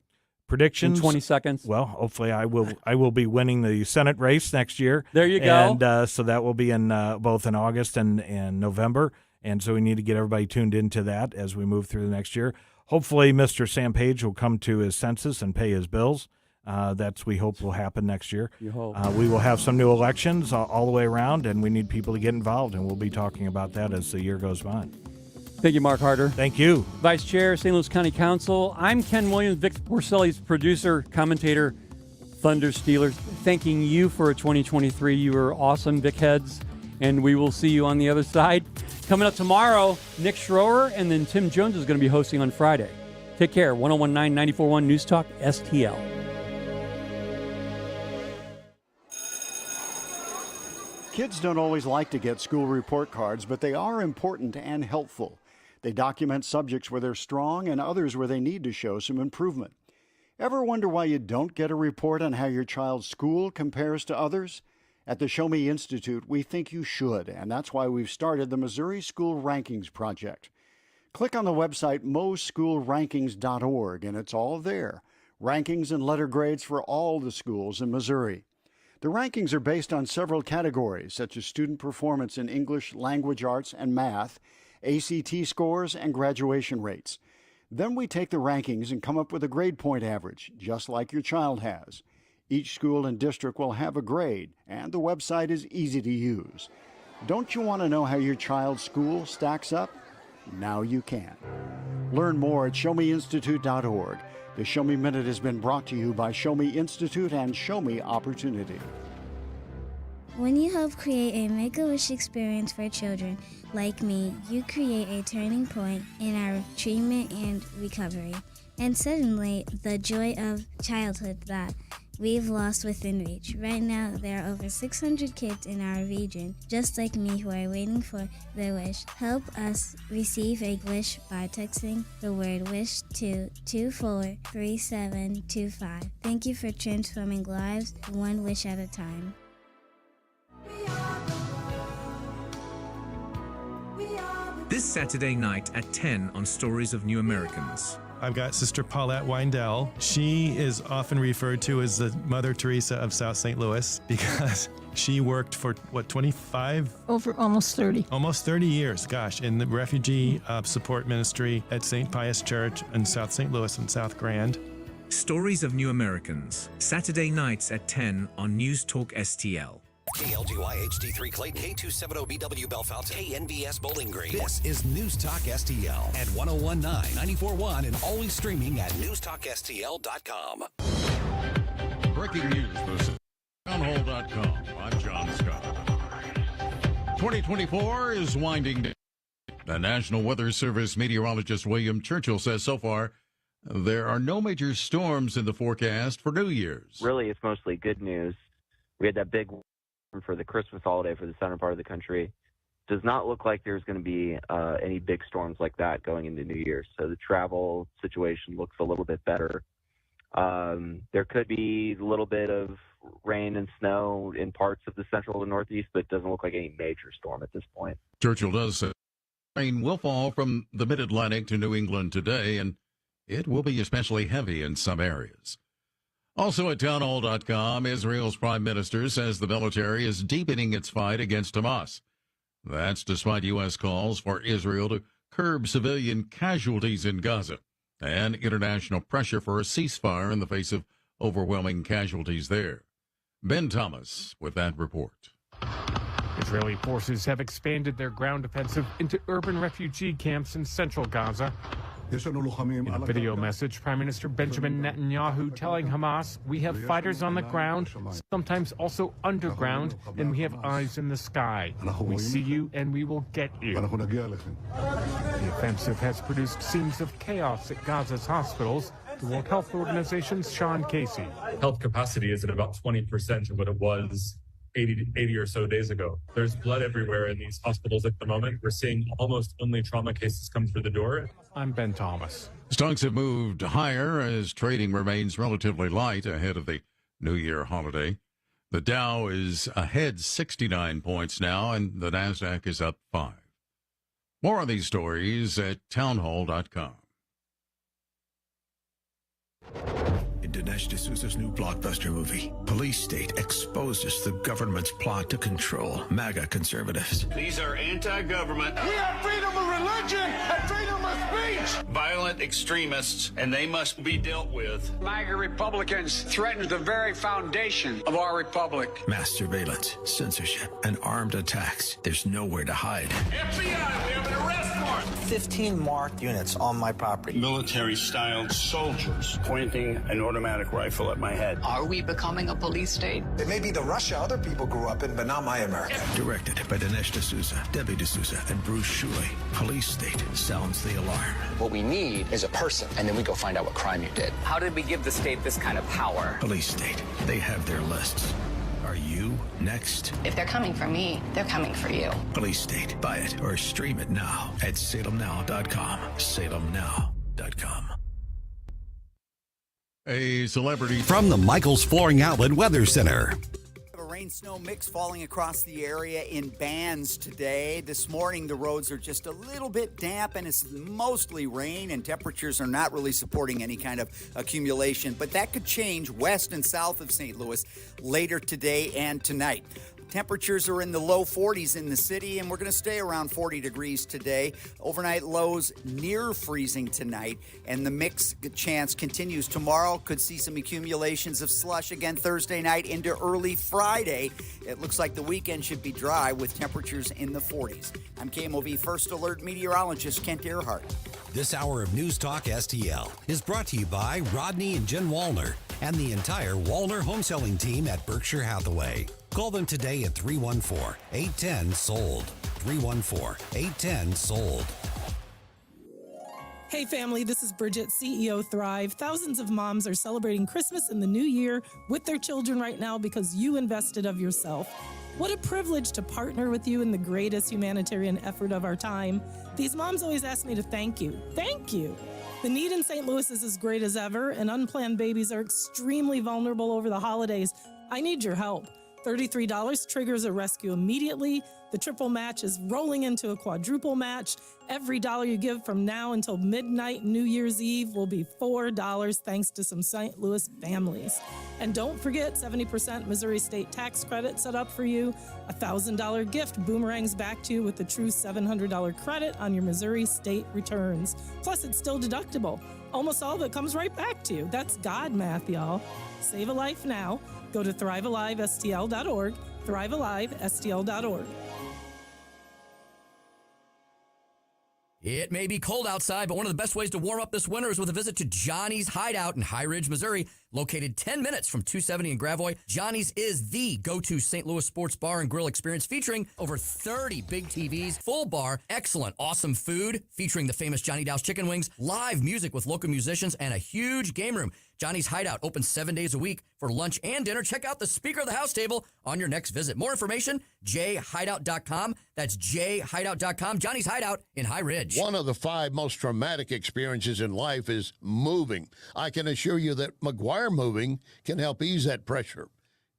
Predictions? In 20 seconds. Well, hopefully I will be winning the Senate race next year. There you go. And so that will be in both in August and November, and so we need to get everybody tuned into that as we move through the next year. Hopefully, Mr. Sam Page will come to his senses and pay his bills. That's we hope will happen next year. You hope. We will have some new elections all the way around, and we need people to get involved, and we'll be talking about that as the year goes by. Thank you, Mark Harder. Thank you. Vice Chair, St. Louis County Council. I'm Ken Williams, Vic Porcelli's producer, commentator. Thunder Steelers. Thanking you for 2023. You were awesome, Vic Heads, and we will see you on the other side. Coming up tomorrow, Nick Schroer, and then Tim Jones is going to be hosting on Friday. Take care. 1019 94.1 News Talk STL. Kids don't always like to get school report cards, but they are important and helpful. They document subjects where they're strong and others where they need to show some improvement. Ever wonder why you don't get a report on how your child's school compares to others? At the Show Me Institute, we think you should, and that's why we've started the Missouri School Rankings Project. Click on the website moschoolrankings.org, and it's all there. Rankings and letter grades for all the schools in Missouri. The rankings are based on several categories, such as student performance in English, language arts, and math, ACT scores, and graduation rates. Then we take the rankings and come up with a grade point average, just like your child has. Each school and district will have a grade, and the website is easy to use. Don't you want to know how your child's school stacks up? Now you can. Learn more at showmeinstitute.org. The Show Me Minute has been brought to you by Show Me Institute and Show Me Opportunity. When you help create a Make-A-Wish experience for children like me, you create a turning point in our treatment and recovery. And suddenly, the joy of childhood that we've lost within reach. Right now, there are over 600 kids in our region, just like me, who are waiting for their wish. Help us receive a wish by texting the word WISH to 243725. Thank you for transforming lives one wish at a time. This Saturday night at 10 on Stories of New Americans. I've got Sister Paulette Weindell. She is often referred to as the Mother Teresa of South St. Louis because she worked for, 25? Over almost 30. Almost 30 years, gosh, in the refugee support ministry at St. Pius Church in South St. Louis and South Grand. Stories of New Americans, Saturday nights at 10 on News Talk STL. KLGY HD3 Clayton, K270BW Bellefonte, KNBS Bowling Green. This is News Talk STL at 1019, 94.1, and always streaming at NewstalkSTL.com. Breaking news for townhall.com. I'm John Scott. 2024 is winding down. The National Weather Service meteorologist William Churchill says so far there are no major storms in the forecast for New Year's. Really, it's mostly good news. We had that big for the Christmas holiday for the southern part of the country. Does not look like there's going to be any big storms like that going into New Year's. So the travel situation looks a little bit better. There could be a little bit of rain and snow in parts of the central and northeast, but it doesn't look like any major storm at this point. Churchill does say rain will fall from the mid-Atlantic to New England today, and it will be especially heavy in some areas. Also at townhall.com, Israel's prime minister says the military is deepening its fight against Hamas. That's despite U.S. calls for Israel to curb civilian casualties in Gaza and international pressure for a ceasefire in the face of overwhelming casualties there. Ben Thomas with that report. Israeli forces have expanded their ground offensive into urban refugee camps in central Gaza. In a video message, Prime Minister Benjamin Netanyahu telling Hamas, "We have fighters on the ground, sometimes also underground, and we have eyes in the sky. We see you and we will get you." The offensive has produced scenes of chaos at Gaza's hospitals. The World Health Organization's Sean Casey. Health capacity is at about 20% of what it was 80 or so days ago. There's blood everywhere in these hospitals at the moment. We're seeing almost only trauma cases come through the door. I'm Ben Thomas. Stocks have moved higher as trading remains relatively light ahead of the New Year holiday. The Dow is ahead 69 points now, and the NASDAQ is up 5. More on these stories at townhall.com. Dinesh D'Souza's new blockbuster movie, Police State, exposes the government's plot to control MAGA conservatives. These are anti-government. We have freedom of religion and freedom of speech. Violent extremists, and they must be dealt with. MAGA Republicans threaten the very foundation of our republic. Mass surveillance, censorship, and armed attacks. There's nowhere to hide. FBI, we have an arrest warrant. 15 marked units on my property. Military-styled soldiers pointing an automatic rifle at my head. Are we becoming a police state? It may be the Russia other people grew up in, but not my America. Directed by Dinesh D'Souza, Debbie D'Souza, and Bruce Shuley. Police State sounds the alarm. What we need is a person, and then we go find out what crime you did. How did we give the state this kind of power? Police State. They have their lists. Are you next? If they're coming for me, they're coming for you. Police State. Buy it or stream it now at salemnow.com. salemnow.com. A celebrity from the Michaels Flooring Outlet Weather Center. A rain-snow mix falling across the area in bands today. This morning, the roads are just a little bit damp, and it's mostly rain, and temperatures are not really supporting any kind of accumulation. But that could change west and south of St. Louis later today and tonight. Temperatures are in the low 40s in the city, and we're going to stay around 40 degrees today. Overnight lows near freezing tonight, and the mix chance continues tomorrow. Could see some accumulations of slush again Thursday night into early Friday. It looks like the weekend should be dry with temperatures in the 40s. I'm KMOV First Alert meteorologist Kent Earhart. This hour of News Talk STL is brought to you by Rodney and Jen Wallner and the entire Wallner home selling team at Berkshire Hathaway. Call them today at 314-810-SOLD. 314-810-SOLD. Hey family, this is Bridget, CEO Thrive. Thousands of moms are celebrating Christmas and the New Year with their children right now because you invested of yourself. What a privilege to partner with you in the greatest humanitarian effort of our time. These moms always ask me to thank you. Thank you. The need in St. Louis is as great as ever, and unplanned babies are extremely vulnerable over the holidays. I need your help. $33 triggers a rescue immediately. The triple match is rolling into a quadruple match. Every dollar you give from now until midnight New Year's Eve will be $4 thanks to some St. Louis families. And don't forget 70% Missouri State tax credit set up for you. A $1,000 gift boomerangs back to you with the true $700 credit on your Missouri State returns. Plus, it's still deductible. Almost all of it comes right back to you. That's God math, y'all. Save a life now. Go to thrivealivestl.org, thrivealivestl.org. It may be cold outside, but one of the best ways to warm up this winter is with a visit to Johnny's Hideout in High Ridge, Missouri. Located 10 minutes from 270 in Gravois, Johnny's is the go-to St. Louis sports bar and grill experience featuring over 30 big TVs, full bar, excellent, awesome food featuring the famous Johnny Dow's chicken wings, live music with local musicians, and a huge game room. Johnny's Hideout opens 7 days a week for lunch and dinner. Check out the Speaker of the House table on your next visit. More information, jhideout.com. That's jhideout.com. Johnny's Hideout in High Ridge. One of the 5 most traumatic experiences in life is moving. I can assure you that McGuire Moving can help ease that pressure.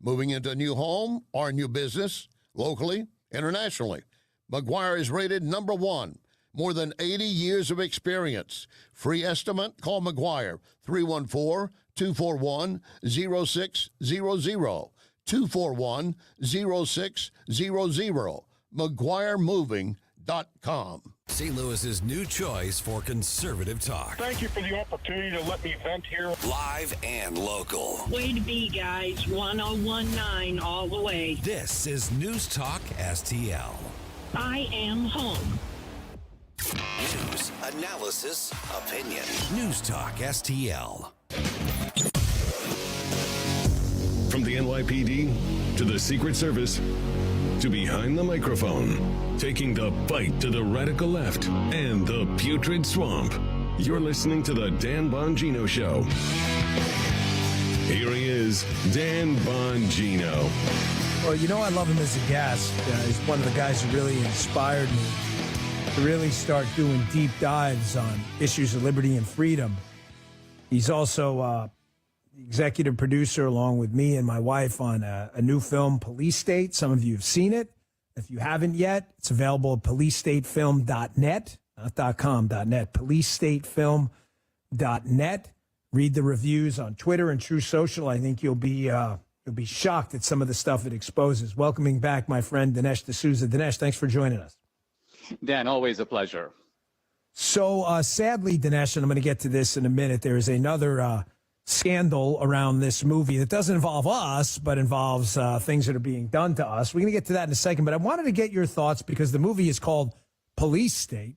Moving into a new home or a new business, locally, internationally. McGuire is rated number 1. More than 80 years of experience. Free estimate, call McGuire, 314-241-0600. 241-0600. McGuireMoving.com. St. Louis's new choice for conservative talk. Thank you for the opportunity to let me vent here. Live and local. Way to be, guys. 1019 all the way. This is News Talk STL. I am home. News, analysis, opinion. News Talk STL. From the NYPD to the Secret Service to behind the microphone, taking the fight to the radical left and the putrid swamp. You're listening to the Dan Bongino Show. Here he is, Dan Bongino. Well, you know I love him as a guest. He's one of the guys who really inspired me to really start doing deep dives on issues of liberty and freedom. He's also executive producer, along with me and my wife, on a new film, Police State. Some of you have seen it. If you haven't yet, it's available at policestatefilm.net, not .com, .net, policestatefilm.net. Read the reviews on Twitter and True Social. I think you'll be shocked at some of the stuff it exposes. Welcoming back my friend Dinesh D'Souza. Dinesh, thanks for joining us. Dan, always a pleasure. So sadly, Dinesh, and I'm going to get to this in a minute, there is another scandal around this movie that doesn't involve us, but involves things that are being done to us. We're going to get to that in a second, but I wanted to get your thoughts because the movie is called Police State.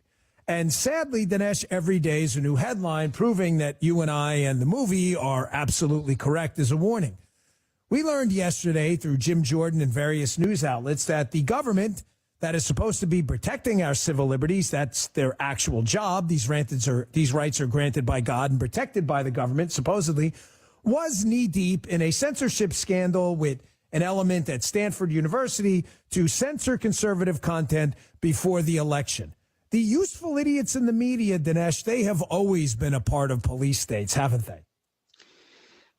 And sadly, Dinesh, every day is a new headline proving that you and I and the movie are absolutely correct as a warning. We learned yesterday through Jim Jordan and various news outlets that the government that is supposed to be protecting our civil liberties, that's their actual job. These rights are granted by God and protected by the government, supposedly, was knee-deep in a censorship scandal with an element at Stanford University to censor conservative content before the election. The useful idiots in the media, Dinesh, they have always been a part of police states, haven't they?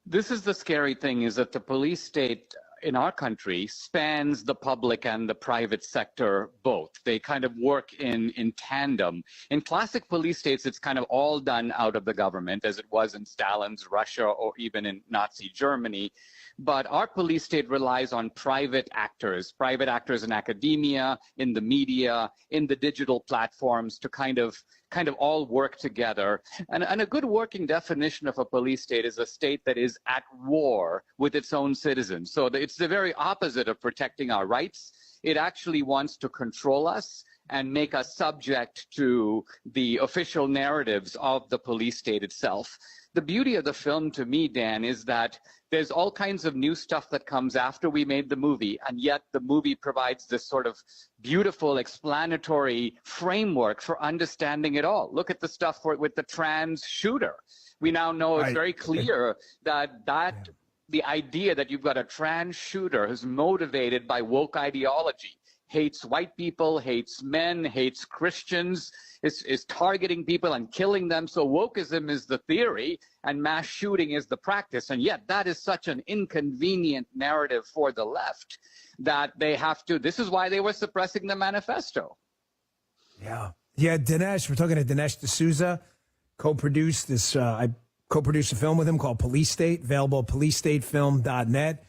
This is the scary thing, is that the police state in our country spans the public and the private sector both. They kind of work in tandem. In classic police states, it's kind of all done out of the government, as it was in Stalin's Russia or even in Nazi Germany. But our police state relies on private actors in academia, in the media, in the digital platforms to kind of all work together. And a good working definition of a police state is a state that is at war with its own citizens. So it's the very opposite of protecting our rights. It actually wants to control us and make us subject to the official narratives of the police state itself. The beauty of the film, to me, Dan, is that there's all kinds of new stuff that comes after we made the movie, and yet the movie provides this sort of beautiful explanatory framework for understanding it all. Look at the stuff with the trans shooter. We now know it's very clear that the idea that you've got a trans shooter who's motivated by woke ideology, hates white people, hates men, hates Christians, is targeting people and killing them. So wokeism is the theory and mass shooting is the practice. And yet that is such an inconvenient narrative for the left that they have to, this is why they were suppressing the manifesto. Yeah, Dinesh, we're talking to Dinesh D'Souza, co-produced this, I co-produced a film with him called Police State, available at policestatefilm.net.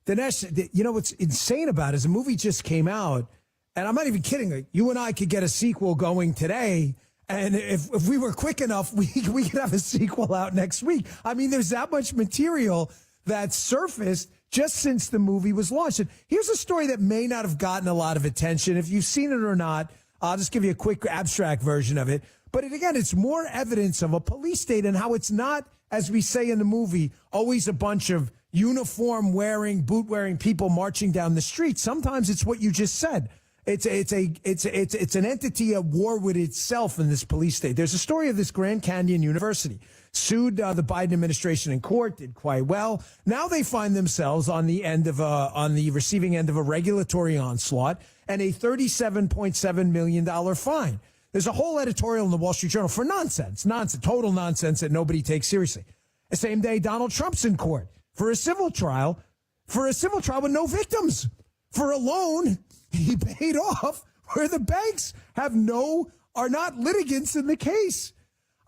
Dinesh, you know what's insane about it is the movie just came out, and I'm not even kidding. Like, you and I could get a sequel going today, and if we were quick enough, we could have a sequel out next week. I mean, there's that much material that surfaced just since the movie was launched. And here's a story that may not have gotten a lot of attention. If you've seen it or not, I'll just give you a quick abstract version of it. But again, it's more evidence of a police state and how it's not, as we say in the movie, always a bunch of uniform-wearing, boot-wearing people marching down the street. Sometimes it's what you just said. It's an entity at war with itself in this police state. There's a story of this Grand Canyon University. Sued the Biden administration in court, did quite well. Now they find themselves on the receiving end of a regulatory onslaught and a $37.7 million fine. There's a whole editorial in the Wall Street Journal for nonsense, total nonsense that nobody takes seriously. The same day, Donald Trump's in court for a civil trial with no victims, for a loan he paid off where the banks are not litigants in the case.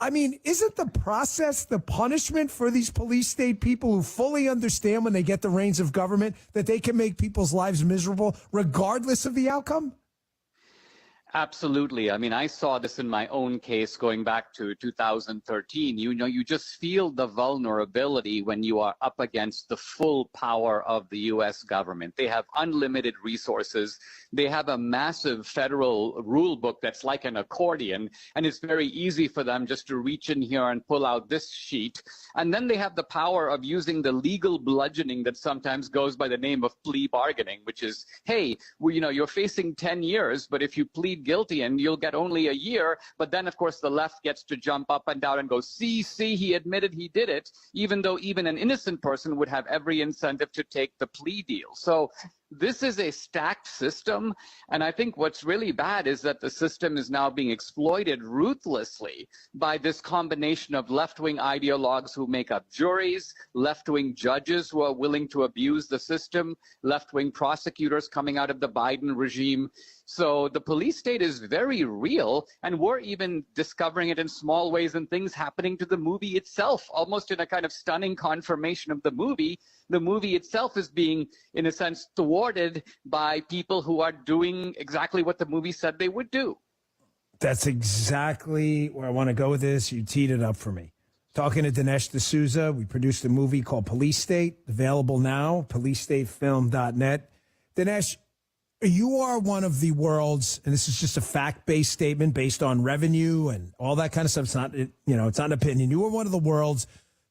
I mean, isn't the process the punishment for these police state people who fully understand when they get the reins of government that they can make people's lives miserable regardless of the outcome? Absolutely. I mean, I saw this in my own case going back to 2013. You know, you just feel the vulnerability when you are up against the full power of the U.S. government. They have unlimited resources. They have a massive federal rule book that's like an accordion, and it's very easy for them just to reach in here and pull out this sheet. And then they have the power of using the legal bludgeoning that sometimes goes by the name of plea bargaining, which is, hey, well, you know, you're facing 10 years, but if you plead guilty and you'll get only a year. But then, of course, the left gets to jump up and down and go, see, he admitted he did it, even though even an innocent person would have every incentive to take the plea deal. So this is a stacked system, and I think what's really bad is that the system is now being exploited ruthlessly by this combination of left-wing ideologues who make up juries, left-wing judges who are willing to abuse the system, left-wing prosecutors coming out of the Biden regime. So the police state is very real, and we're even discovering it in small ways and things happening to the movie itself, almost in a kind of stunning confirmation of the movie. The movie itself is being, in a sense, thwarted by people who are doing exactly what the movie said they would do. That's exactly where I want to go with this. You teed it up for me. Talking to Dinesh D'Souza, we produced a movie called Police State, available now, policestatefilm.net. Dinesh, You are one of the world's, and this is just a fact-based statement based on revenue and all that kind of stuff. It's not, it's not an opinion. You are one of the world's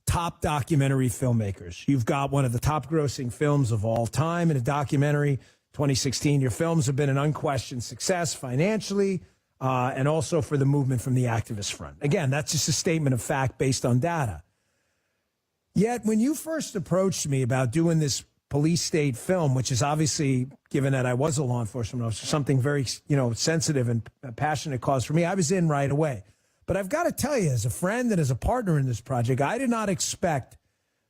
top documentary filmmakers. You've got one of the top-grossing films of all time in a documentary. 2016, your films have been an unquestioned success financially, and also for the movement from the activist front. Again, that's just a statement of fact based on data. Yet, when you first approached me about doing this police state film, which is obviously, given that I was a law enforcement officer, something very, sensitive and passionate cause for me, I was in right away. But I've got to tell you, as a friend and as a partner in this project, I did not expect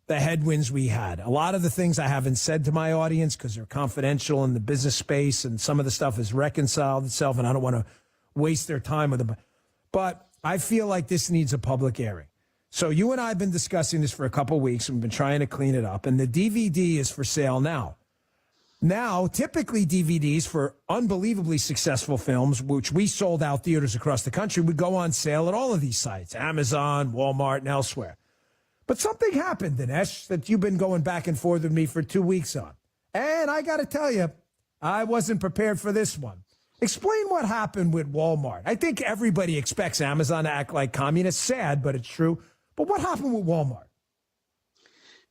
the headwinds we had. A lot of the things I haven't said to my audience because they're confidential in the business space, and some of the stuff has reconciled itself, and I don't want to waste their time with them. But I feel like this needs a public airing. So you and I have been discussing this for a couple of weeks, and we've been trying to clean it up, and the DVD is for sale now. Now, typically DVDs for unbelievably successful films, which we sold out theaters across the country, would go on sale at all of these sites, Amazon, Walmart, and elsewhere. But something happened, Dinesh, that you've been going back and forth with me for 2 weeks on. And I got to tell you, I wasn't prepared for this one. Explain what happened with Walmart. I think everybody expects Amazon to act like communists. Sad, but it's true. But what happened with Walmart?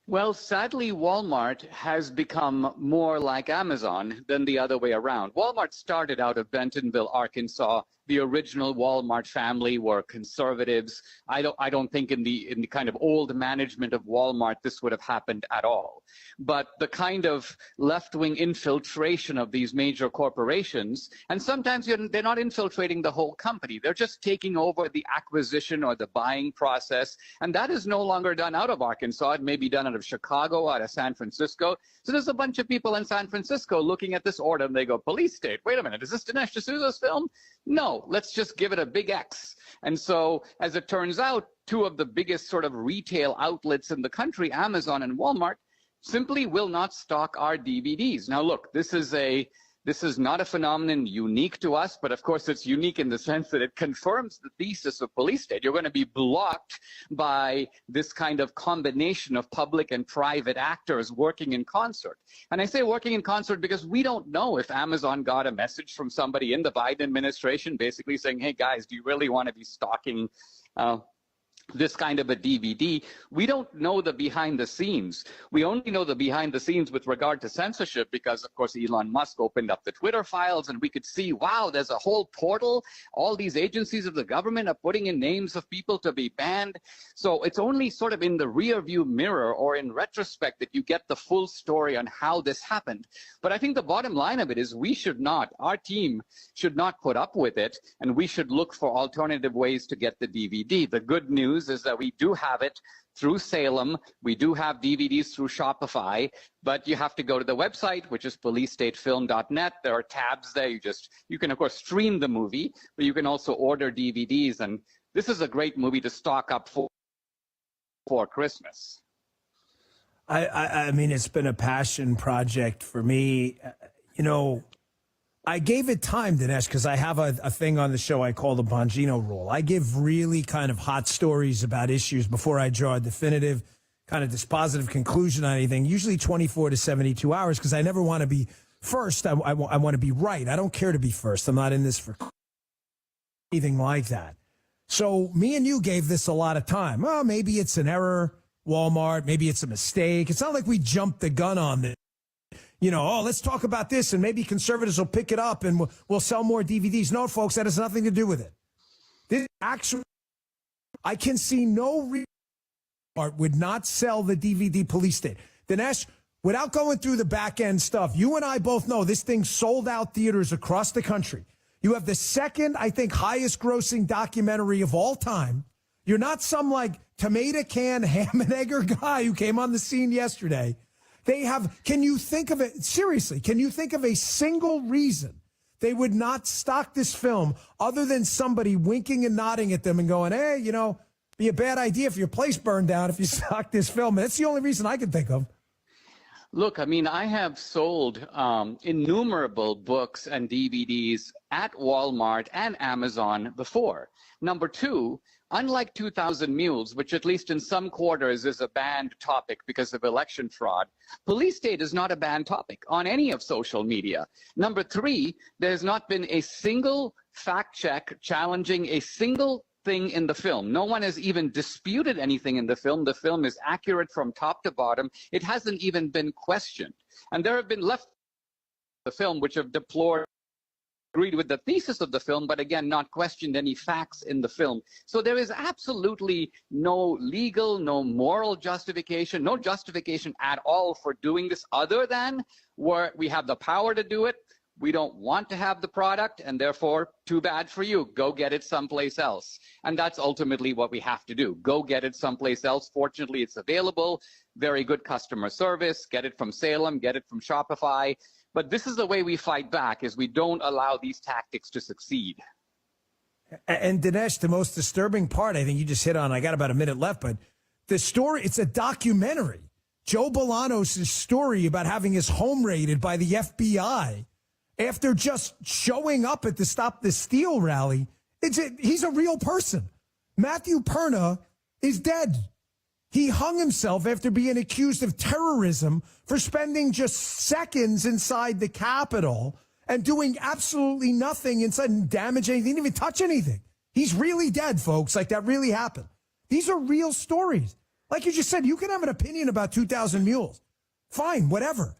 Well, sadly, Walmart has become more like Amazon than the other way around. Walmart started out of Bentonville, Arkansas. The original Walmart family were conservatives. I don't think in the kind of old management of Walmart this would have happened at all. But the kind of left-wing infiltration of these major corporations, and sometimes they're not infiltrating the whole company. They're just taking over the acquisition or the buying process. And that is no longer done out of Arkansas. It may be done out of Chicago, out of San Francisco. So there's a bunch of people in San Francisco looking at this order and they go, police state, wait a minute, is this Dinesh D'Souza's film? No, let's just give it a big X. And so, as it turns out, two of the biggest sort of retail outlets in the country, Amazon and Walmart, simply will not stock our DVDs. Now, look, this is not a phenomenon unique to us, but of course it's unique in the sense that it confirms the thesis of police state. You're going to be blocked by this kind of combination of public and private actors working in concert. And I say working in concert because we don't know if Amazon got a message from somebody in the Biden administration basically saying, hey guys, do you really want to be stocking this kind of a DVD? We don't know the behind the scenes. We only know the behind the scenes with regard to censorship because, of course, Elon Musk opened up the Twitter files and we could see, wow, there's a whole portal. All these agencies of the government are putting in names of people to be banned. So it's only sort of in the rear view mirror or in retrospect that you get the full story on how this happened. But I think the bottom line of it is our team should not put up with it, and we should look for alternative ways to get the DVD. The good news is that we do have it through Salem. We do have DVDs through Shopify, but you have to go to the website, which is policestatefilm.net. There are tabs there. You can, of course, stream the movie, but you can also order DVDs. And this is a great movie to stock up for Christmas. I mean, it's been a passion project for me. I gave it time, Dinesh, because I have a thing on the show I call the Bongino rule. I give really kind of hot stories about issues before I draw a definitive kind of dispositive conclusion on anything, usually 24 to 72 hours, because I never want to be first. I want to be right. I don't care to be first. I'm not in this for anything like that. So me and you gave this a lot of time. Well, maybe it's an error, Walmart. Maybe it's a mistake. It's not like we jumped the gun on this. Let's talk about this and maybe conservatives will pick it up and we'll sell more DVDs. No, folks, that has nothing to do with it. This actually, I can see no reason would not sell the DVD police state. Dinesh, without going through the back end stuff, you and I both know this thing sold out theaters across the country. You have the second, I think, highest grossing documentary of all time. You're not some like tomato can ham and egger guy who came on the scene yesterday. Can you think of it, seriously, can you think of a single reason they would not stock this film other than somebody winking and nodding at them and going, hey, be a bad idea if your place burned down if you stock this film? That's the only reason I can think of. Look, I mean, I have sold innumerable books and DVDs at Walmart and Amazon before. Number two, unlike 2,000 Mules, which at least in some quarters is a banned topic because of election fraud, police state is not a banned topic on any of social media. Number three, there's not been a single fact check challenging a single thing in the film. No one has even disputed anything in the film. The film is accurate from top to bottom. It hasn't even been questioned. And there have been left the film which have agreed with the thesis of the film, but again, not questioned any facts in the film. So there is absolutely no legal, no moral justification, no justification at all for doing this other than where we have the power to do it. We don't want to have the product, and therefore, too bad for you. Go get it someplace else. And that's ultimately what we have to do. Go get it someplace else. Fortunately, it's available. Very good customer service. Get it from Salem. Get it from Shopify. But this is the way we fight back, is we don't allow these tactics to succeed. And Dinesh, the most disturbing part, I think you just hit on, I got about a minute left, but the story, it's a documentary. Joe Bolanos' story about having his home raided by the FBI after just showing up at the Stop the Steal rally. He's a real person. Matthew Perna is dead. He hung himself after being accused of terrorism for spending just seconds inside the Capitol and doing absolutely nothing inside and damage anything, didn't even touch anything. He's really dead, folks. Like, that really happened. These are real stories. Like you just said, you can have an opinion about 2,000 Mules. Fine, whatever.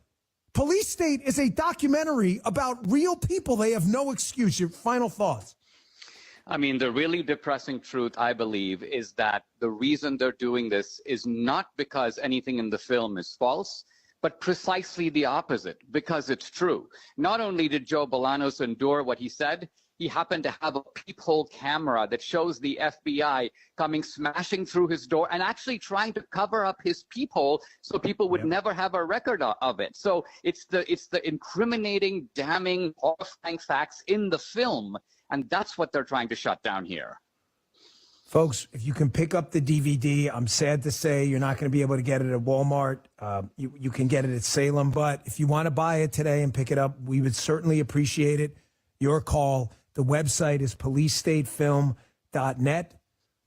Police State is a documentary about real people. They have no excuse. Your final thoughts. I mean, the really depressing truth, I believe, is that the reason they're doing this is not because anything in the film is false, but precisely the opposite, because it's true. Not only did Joe Bolanos endure what he said, he happened to have a peephole camera that shows the FBI coming smashing through his door and actually trying to cover up his peephole so people would never have a record of it. So it's the incriminating, damning, horrifying facts in the film, and that's what they're trying to shut down here. Folks, if you can pick up the DVD, I'm sad to say you're not going to be able to get it at Walmart. You can get it at Salem, but if you want to buy it today and pick it up, we would certainly appreciate it. Your call. The website is policestatefilm.net,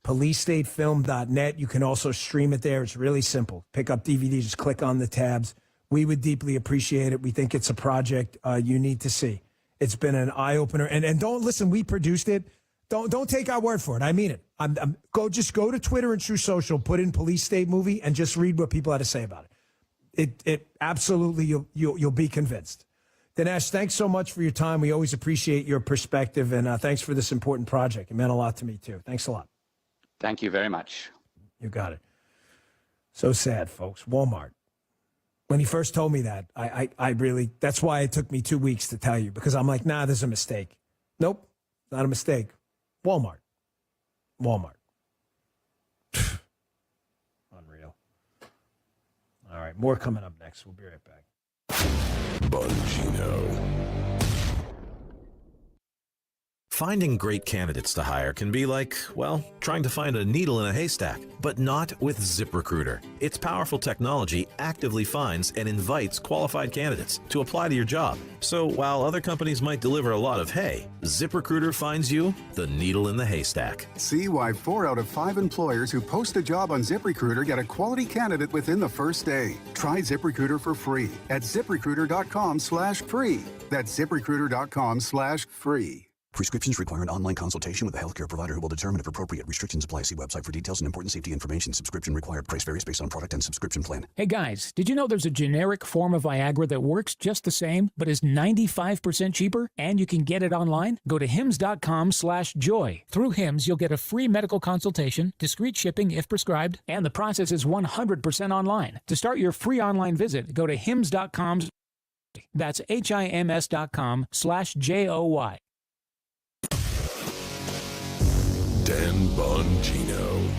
policestatefilm.net. You can also stream it there. It's really simple. Pick up DVD, just click on the tabs. We would deeply appreciate it. We think it's a project you need to see. It's been an eye-opener. And don't listen, we produced it. Don't take our word for it. I mean it. Just go to Twitter and True Social, put in Police State Movie, and just read what people had to say about it. It absolutely, you'll be convinced. Dinesh, thanks so much for your time. We always appreciate your perspective, and thanks for this important project. It meant a lot to me, too. Thanks a lot. Thank you very much. You got it. So sad, folks. Walmart. When he first told me that, I really, that's why it took me 2 weeks to tell you, because I'm like, nah, there's a mistake. Nope, not a mistake. Walmart. Unreal. All right, more coming up next. We'll be right back. Bongino. Finding great candidates to hire can be like, well, trying to find a needle in a haystack, but not with ZipRecruiter. Its powerful technology actively finds and invites qualified candidates to apply to your job. So while other companies might deliver a lot of hay, ZipRecruiter finds you the needle in the haystack. See why 4 out of 5 employers who post a job on ZipRecruiter get a quality candidate within the first day. Try ZipRecruiter for free at ZipRecruiter.com/free. That's ZipRecruiter.com/free. Prescriptions require an online consultation with a healthcare provider who will determine if appropriate. Restrictions apply. See website for details and important safety information. Subscription required. Price varies based on product and subscription plan. Hey guys, did you know there's a generic form of Viagra that works just the same, but is 95% cheaper? And you can get it online? Go to hims.com/joy. Through Hims, you'll get a free medical consultation, discreet shipping if prescribed, and the process is 100% online. To start your free online visit, go to hims.com. That's HIMS.com/JOY. Dan Bongino.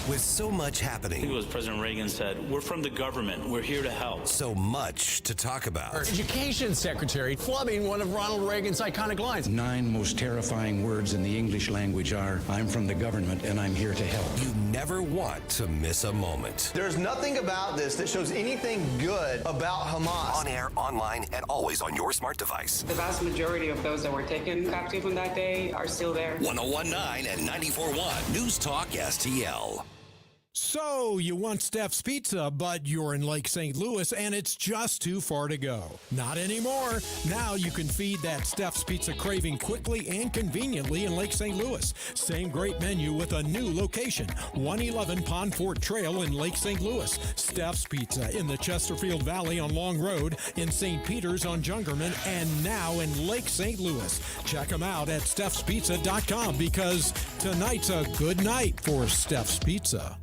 With so much happening. I think it was President Reagan said, we're from the government. We're here to help. So much to talk about. Our education secretary flubbing one of Ronald Reagan's iconic lines. 9 most terrifying words in the English language are, I'm from the government and I'm here to help. You never want to miss a moment. There's nothing about this that shows anything good about Hamas. On air, online, and always on your smart device. The vast majority of those that were taken captive on that day are still there. 101.9 and 94.1 News Talk STL. So, you want Steph's Pizza, but you're in Lake St. Louis and it's just too far to go. Not anymore. Now you can feed that Steph's Pizza craving quickly and conveniently in Lake St. Louis. Same great menu with a new location. 111 Pond Fort Trail in Lake St. Louis. Steph's Pizza in the Chesterfield Valley on Long Road, in St. Peter's on Jungerman, and now in Lake St. Louis. Check them out at Steph'sPizza.com because tonight's a good night for Steph's Pizza.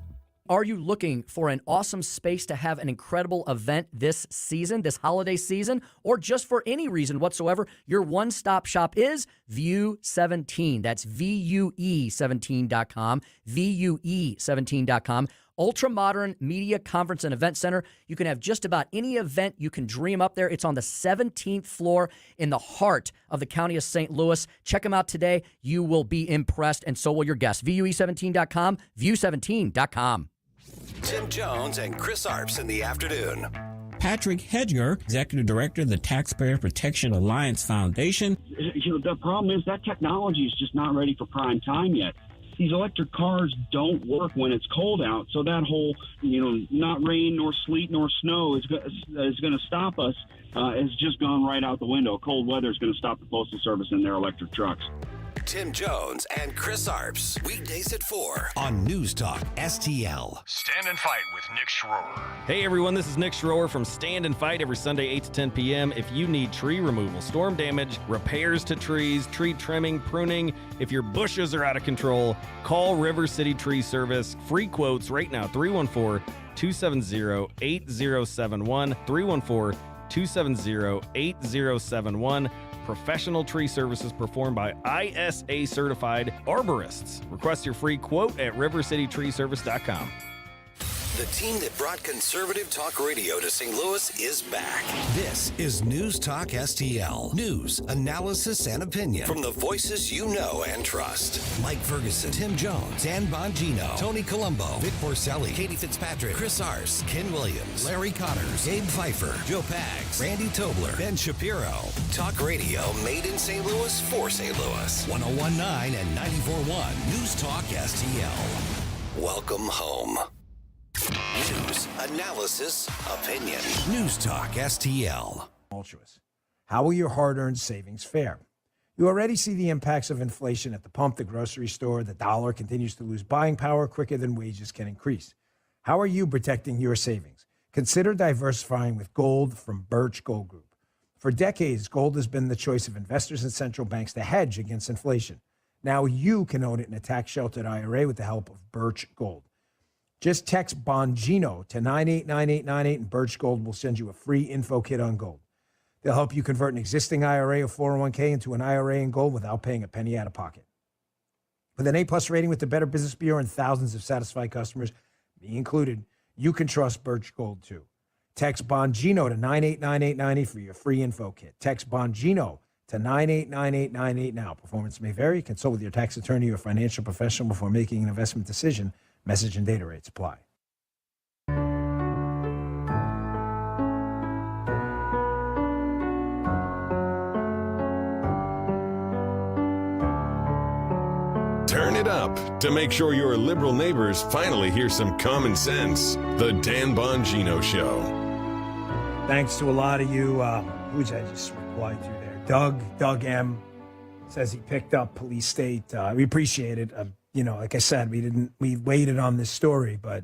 Are you looking for an awesome space to have an incredible event this season, this holiday season, or just for any reason whatsoever? Your one-stop shop is View 17. That's VUE17.com, VUE17.com. Ultra-modern media conference and event center. You can have just about any event you can dream up there. It's on the 17th floor in the heart of the county of St. Louis. Check them out today. You will be impressed, and so will your guests. VUE17.com, View17.com. Tim Jones and Chris Arps in the afternoon. Patrick Hedger, Executive Director of the Taxpayer Protection Alliance Foundation. The problem is that technology is just not ready for prime time yet. These electric cars don't work when it's cold out, so that whole, not rain nor sleet nor snow is going to stop us has just gone right out the window. Cold weather is going to stop the Postal Service and their electric trucks. Tim Jones and Chris Arps, weekdays at 4 on News Talk STL. Stand and Fight with Nick Schroer. Hey everyone, this is Nick Schroer from Stand and Fight every Sunday 8 to 10 p.m. If you need tree removal, storm damage, repairs to trees, tree trimming, pruning, if your bushes are out of control, call River City Tree Service. Free quotes right now, 314-270-8071, 314-270-8071. Professional tree services performed by ISA certified arborists. Request your free quote at rivercitytreeservice.com. The team that brought conservative talk radio to St. Louis is back. This is News Talk STL. News, analysis, and opinion from the voices you know and trust. Mike Ferguson, Tim Jones, Dan Bongino, Tony Colombo, Vic Porcelli, Katie Fitzpatrick, Chris Arps, Ken Williams, Larry Connors, Gabe Pfeiffer, Joe Pags, Randy Tobler, Ben Shapiro. Talk radio made in St. Louis for St. Louis. 101.9 and 94.1 News Talk STL. Welcome home. News, analysis, opinion. News Talk STL. Tumultuous. How will your hard-earned savings fare? You already see the impacts of inflation at the pump, the grocery store. The dollar continues to lose buying power quicker than wages can increase. How are you protecting your savings? Consider diversifying with gold from Birch Gold Group. For decades, gold has been the choice of investors and central banks to hedge against inflation. Now you can own it in a tax-sheltered IRA with the help of Birch Gold. Just text Bongino to 989898 and Birch Gold will send you a free info kit on gold. They'll help you convert an existing IRA or 401k into an IRA in gold without paying a penny out of pocket. With an A-plus rating with the Better Business Bureau and thousands of satisfied customers, me included, you can trust Birch Gold too. Text Bongino to 989898 for your free info kit. Text Bongino to 989898 now. Performance may vary. Consult with your tax attorney or financial professional before making an investment decision. Message and data rates apply. Turn it up to make sure your liberal neighbors finally hear some common sense. The Dan Bongino Show. Thanks to a lot of you. Who did I just reply to there? Doug M. says he picked up Police State. We appreciate it. Like I said, we waited on this story, but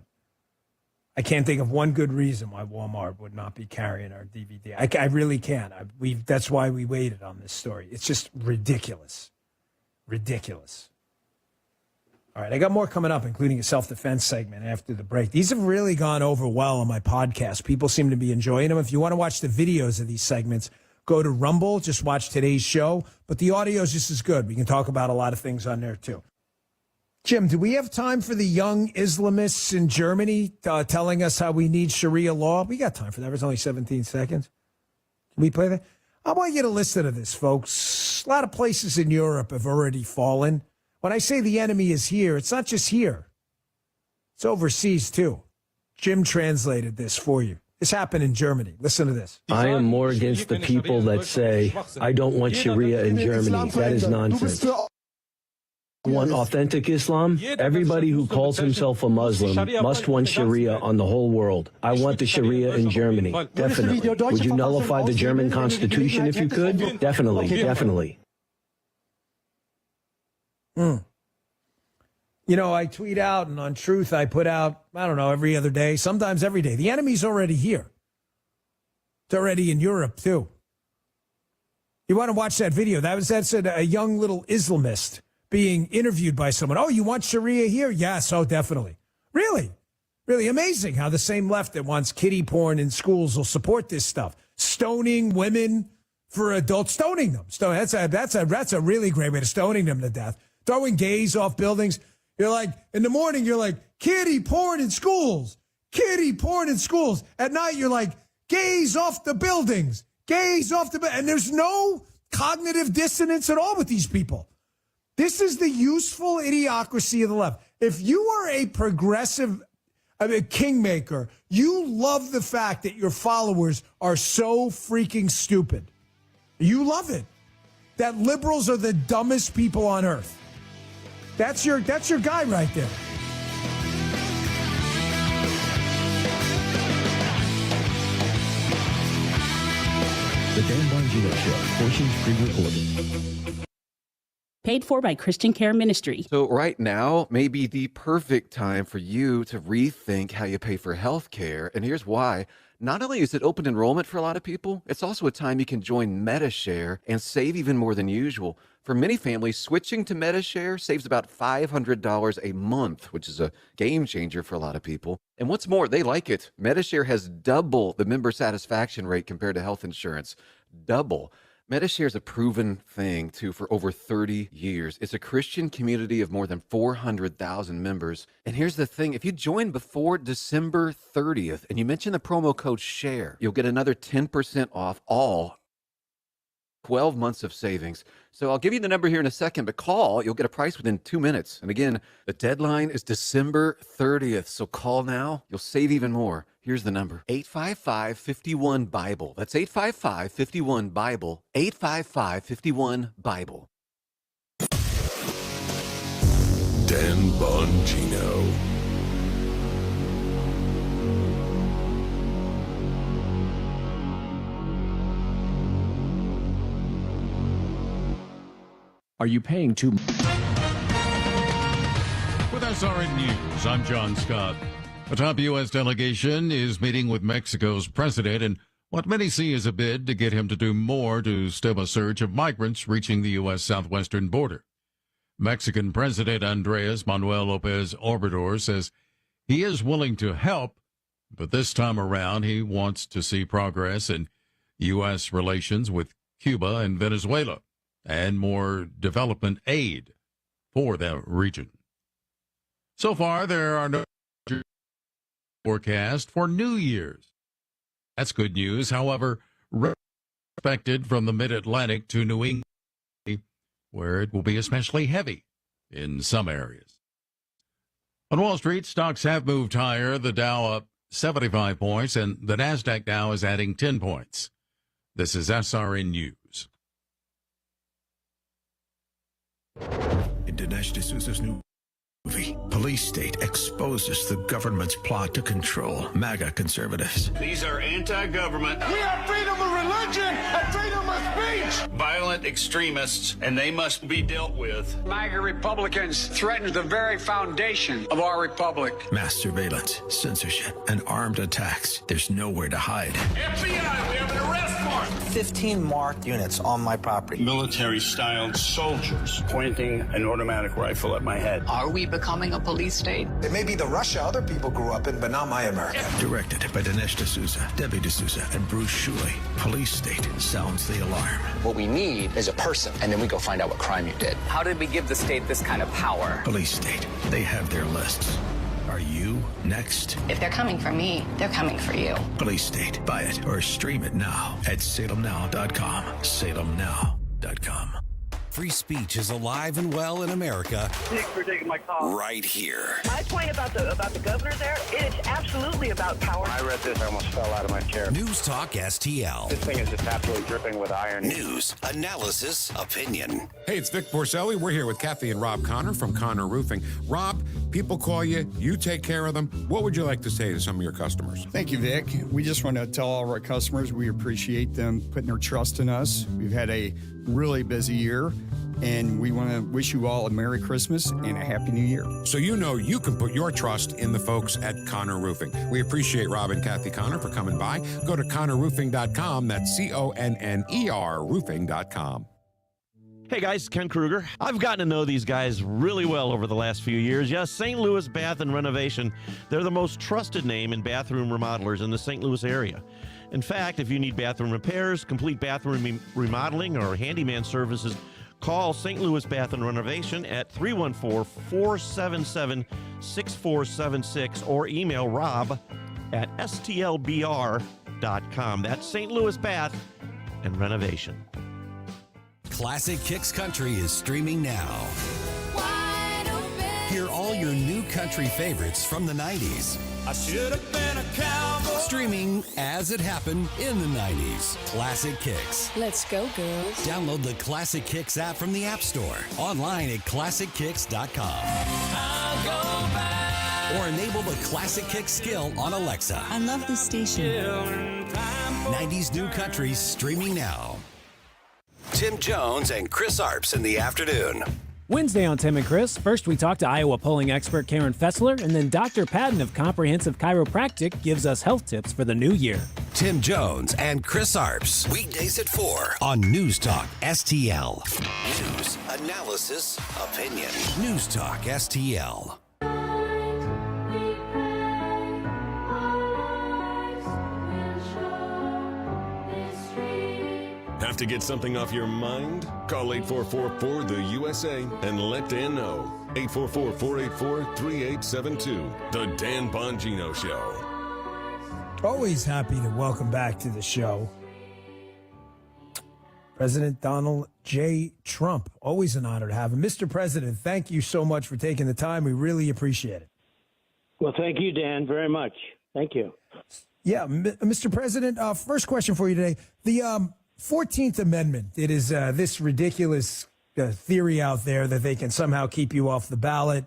I can't think of one good reason why Walmart would not be carrying our DVD. I really can't. That's why we waited on this story. It's just ridiculous. Ridiculous. All right, I got more coming up, including a self-defense segment after the break. These have really gone over well on my podcast. People seem to be enjoying them. If you want to watch the videos of these segments, go to Rumble. Just watch today's show. But the audio is just as good. We can talk about a lot of things on there, too. Jim, do we have time for the young Islamists in Germany telling us how we need Sharia law? We got time for that. It's only 17 seconds. Can we play that? I want you to listen to this, folks. A lot of places in Europe have already fallen. When I say the enemy is here, it's not just here. It's overseas, too. Jim translated this for you. This happened in Germany. Listen to this. I am more against the people that say, I don't want Sharia in Germany. That is nonsense. Want authentic Islam? Everybody who calls himself a Muslim must want Sharia on the whole world. I want the Sharia in Germany. Definitely. Would you nullify the German Constitution if you could? Definitely. Definitely. You know, I tweet out, and on Truth I put out, I don't know, every other day, sometimes every day. The enemy's already here. It's already in Europe, too. You want to watch that video? That's a young little Islamist being interviewed by someone. Oh, you want Sharia here? Yes, oh, definitely. Really? Really amazing how the same left that wants kiddie porn in schools will support this stuff. Stoning women for adults, stoning them. That's a really great way to stoning them to death. Throwing gays off buildings. You're like, in the morning, you're like, kiddie porn in schools. Kiddie porn in schools. At night, you're like, gays off the buildings. Gays off the buildings. And there's no cognitive dissonance at all with these people. This is the useful idiocracy of the left. If you are a progressive kingmaker, you love the fact that your followers are so freaking stupid. You love it. That liberals are the dumbest people on earth. That's your guy right there. The Dan Bongino Show, portions pre-recorded. Paid for by Christian Care Ministry. So right now may be the perfect time for you to rethink how you pay for health care. And here's why. Not only is it open enrollment for a lot of people, it's also a time you can join MediShare and save even more than usual. For many families, switching to MediShare saves about $500 a month, which is a game changer for a lot of people. And what's more, they like it. MediShare has double the member satisfaction rate compared to health insurance. Double. MediShare is a proven thing, too, for over 30 years. It's a Christian community of more than 400,000 members. And here's the thing. If you join before December 30th and you mention the promo code SHARE, you'll get another 10% off all 12 months of savings. So I'll give you the number here in a second, but call. You'll get a price within 2 minutes. And again, the deadline is December 30th. So call now. You'll save even more. Here's the number. 855-51-BIBLE. That's 855-51-BIBLE. 855-51-BIBLE. Dan Bongino. Are you paying too much? With SRN News, I'm John Scott. A top U.S. delegation is meeting with Mexico's president in what many see as a bid to get him to do more to stem a surge of migrants reaching the U.S. southwestern border. Mexican President Andrés Manuel López Obrador says he is willing to help, but this time around he wants to see progress in U.S. relations with Cuba and Venezuela and more development aid for that region. So far, there are no forecast for New Year's. That's good news. However, expected from the mid-Atlantic to New England, where it will be especially heavy in some areas. On Wall Street, stocks have moved higher. The Dow up 75 points, and the NASDAQ now is adding 10 points. This is SRN News. In Dinesh D'Souza's new movie, Police State exposes the government's plot to control MAGA conservatives. These are anti-government. We have freedom of religion and freedom of speech. Violent extremists, and they must be dealt with. MAGA Republicans threaten the very foundation of our republic. Mass surveillance, censorship, and armed attacks. There's nowhere to hide. FBI, we have an arrest 15 marked units on my property. Military-styled soldiers pointing an automatic rifle at my head. Are we becoming a police state? It may be the Russia other people grew up in, but not my America. Directed by Dinesh D'Souza, Debbie D'Souza, and Bruce Shuley. Police State sounds the alarm. What we need is a person, and then we go find out what crime you did. How did we give the state this kind of power? Police State. They have their lists. Are you next? If they're coming for me, they're coming for you. Police State. Buy it or stream it now at salemnow.com. salemnow.com. Free speech is alive and well in America. Thanks for taking my call. Right here. My point about the governor there, it is absolutely about power. When I read this, I almost fell out of my chair. News Talk STL. This thing is just absolutely dripping with iron. News, analysis, opinion. Hey, it's Vic Porcelli. We're here with Kathy and Rob Connor from Connor Roofing. Rob, people call you. You take care of them. What would you like to say to some of your customers? Thank you, Vic. We just want to tell all of our customers we appreciate them putting their trust in us. We've had a really busy year, and we want to wish you all a Merry Christmas and a Happy New Year. So you know you can put your trust in the folks at Connor Roofing. We appreciate Rob and Kathy Connor for coming by. Go to ConnorRoofing.com. That's CONNER Roofing.com. Hey guys, Ken Kruger. I've gotten to know these guys really well over the last few years. Yes, St. Louis Bath and Renovation. They're the most trusted name in bathroom remodelers in the St. Louis area. In fact, if you need bathroom repairs, complete bathroom remodeling, or handyman services, call St. Louis Bath and Renovation at 314-477-6476 or email Rob at stlbr.com. That's St. Louis Bath and Renovation. Classic Kicks Country is streaming now. Hear all your new country favorites from the 90s. I should have been a cowboy. Streaming as it happened in the 90s. Classic Kicks. Let's go, girls. Download the Classic Kicks app from the App Store. Online at ClassicKicks.com. I'll go back. Or enable the Classic Kicks skill on Alexa. I love this station. 90s New Country streaming now. Tim Jones and Chris Arps in the afternoon. Wednesday on Tim and Chris, first we talk to Iowa polling expert Karen Fessler, and then Dr. Patton of Comprehensive Chiropractic gives us health tips for the new year. Tim Jones and Chris Arps, weekdays at 4 on News Talk STL. News, analysis, opinion. News Talk STL. Have to get something off your mind? Call 844-4-THE-USA and let Dan know. 844-484-3872. The Dan Bongino Show. Always happy to welcome back to the show President Donald J. Trump. Always an honor to have him. Mr. President, thank you so much for taking the time. We really appreciate it. Well, thank you, Dan, very much. Thank you. Yeah, Mr. President, first question for you today. The 14th Amendment, it is this ridiculous theory out there that they can somehow keep you off the ballot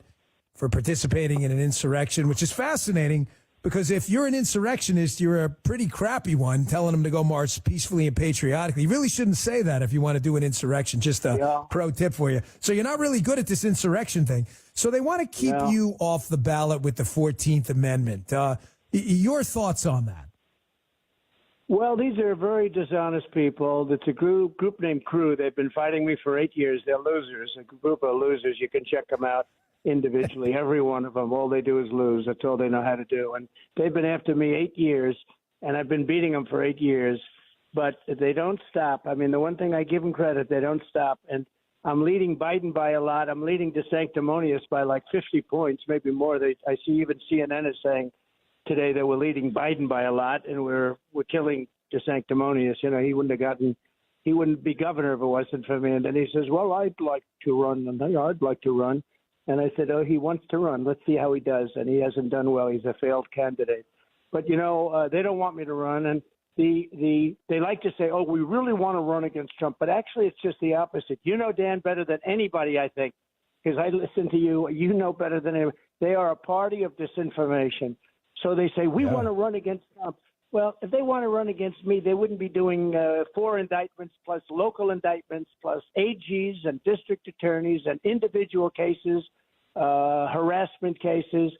for participating in an insurrection, which is fascinating because if you're an insurrectionist, you're a pretty crappy one, telling them to go march peacefully and patriotically. You really shouldn't say that if you want to do an insurrection. Just a pro tip for you. So you're not really good at this insurrection thing. So they want to keep you off the ballot with the 14th Amendment. Your thoughts on that? Well, these are very dishonest people. It's a group named Crew. They've been fighting me for 8 years. They're losers, a group of losers. You can check them out individually, every one of them. All they do is lose. That's all they know how to do. And they've been after me 8 years, and I've been beating them for 8 years. But they don't stop. I mean, the one thing I give them credit, they don't stop. And I'm leading Biden by a lot. I'm leading DeSanctimonious by like 50 points, maybe more. I see even CNN is saying today that we're leading Biden by a lot, and we're killing DeSanctimonious. You know, he wouldn't be governor if it wasn't for me. And then he says, well, I'd like to run. And I'd like to run. And I said, oh, he wants to run. Let's see how he does. And he hasn't done well. He's a failed candidate. But, you know, they don't want me to run. And they like to say, oh, we really want to run against Trump. But actually, it's just the opposite. You know, Dan, better than anybody, I think, because I listen to you. You know better than anyone. They are a party of disinformation. So they say, we want to run against Trump. Well, if they want to run against me, they wouldn't be doing 4 indictments plus local indictments plus AGs and district attorneys and individual cases, harassment cases.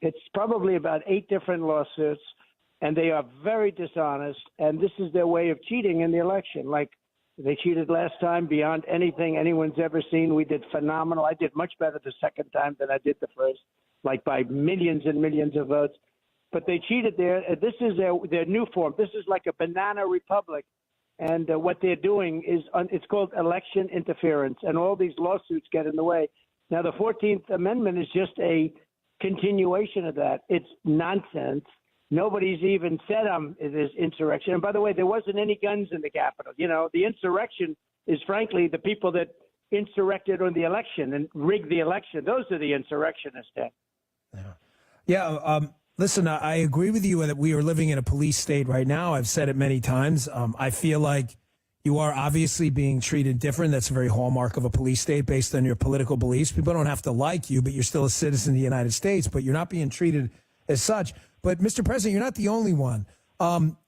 It's probably about 8 different lawsuits. and they are very dishonest, and this is their way of cheating in the election. Like, they cheated last time beyond anything anyone's ever seen. We did phenomenal. I did much better the second time than I did the first, like by millions and millions of votes. But they cheated there. This is their new form. This is like a banana republic. And what they're doing is, it's called election interference, and all these lawsuits get in the way. Now, the 14th Amendment is just a continuation of that. It's nonsense. Nobody's even said it is insurrection. And by the way, there wasn't any guns in the Capitol. You know, the insurrection is, frankly, the people that insurrected on the election and rigged the election. Those are the insurrectionists, Dan. Yeah. Listen, I agree with you that we are living in a police state right now. I've said it many times. I feel like you are obviously being treated different. That's a very hallmark of a police state based on your political beliefs. People don't have to like you, but you're still a citizen of the United States, but you're not being treated as such. But, Mr. President, you're not the only one.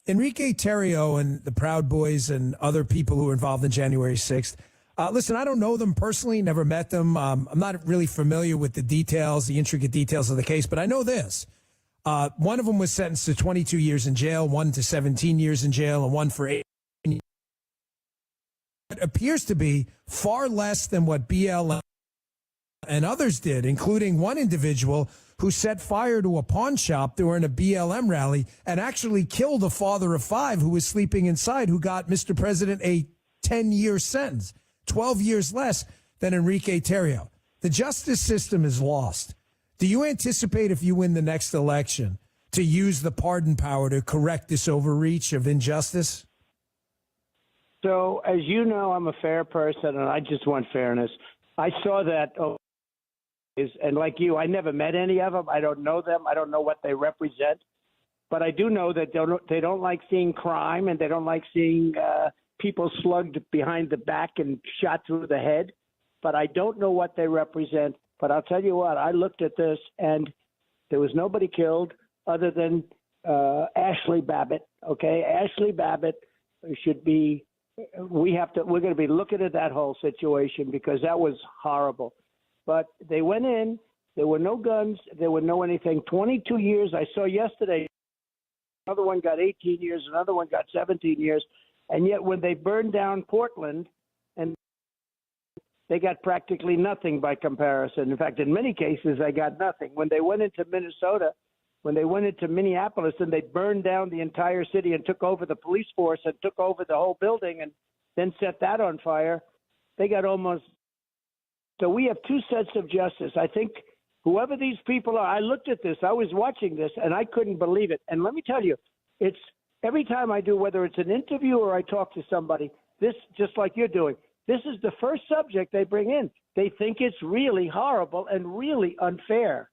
Enrique Tarrio and the Proud Boys and other people who were involved in January 6th, listen, I don't know them personally, never met them. I'm not really familiar with the details, the intricate details of the case, but I know this. One of them was sentenced to 22 years in jail, one to 17 years in jail, and one for 8 years. It appears to be far less than what BLM and others did, including one individual who set fire to a pawn shop during a BLM rally and actually killed a father of 5 who was sleeping inside, who got, Mr. President, a 10-year sentence, 12 years less than Enrique Tarrio. The justice system is lost. Do you anticipate, if you win the next election, to use the pardon power to correct this overreach of injustice? So, as you know, I'm a fair person, and I just want fairness. I saw that, and like you, I never met any of them. I don't know them. I don't know what they represent. But I do know that they don't like seeing crime, and they don't like seeing people slugged behind the back and shot through the head. But I don't know what they represent. But I'll tell you what, I looked at this, and there was nobody killed other than Ashley Babbitt. Okay, Ashley Babbitt should be. We're going to be looking at that whole situation because that was horrible. But they went in. There were no guns. There were no anything. 22 years. I saw yesterday. Another one got 18 years. Another one got 17 years. And yet, when they burned down Portland, and they got practically nothing by comparison. In fact, in many cases, they got nothing. When they went into Minnesota, when they went into Minneapolis, and they burned down the entire city and took over the police force and took over the whole building and then set that on fire, they got almost. So we have two sets of justice. I think whoever these people are, I looked at this, I was watching this, and I couldn't believe it. And let me tell you, it's every time I do, whether it's an interview or I talk to somebody, this, just like you're doing, this is the first subject they bring in. They think it's really horrible and really unfair.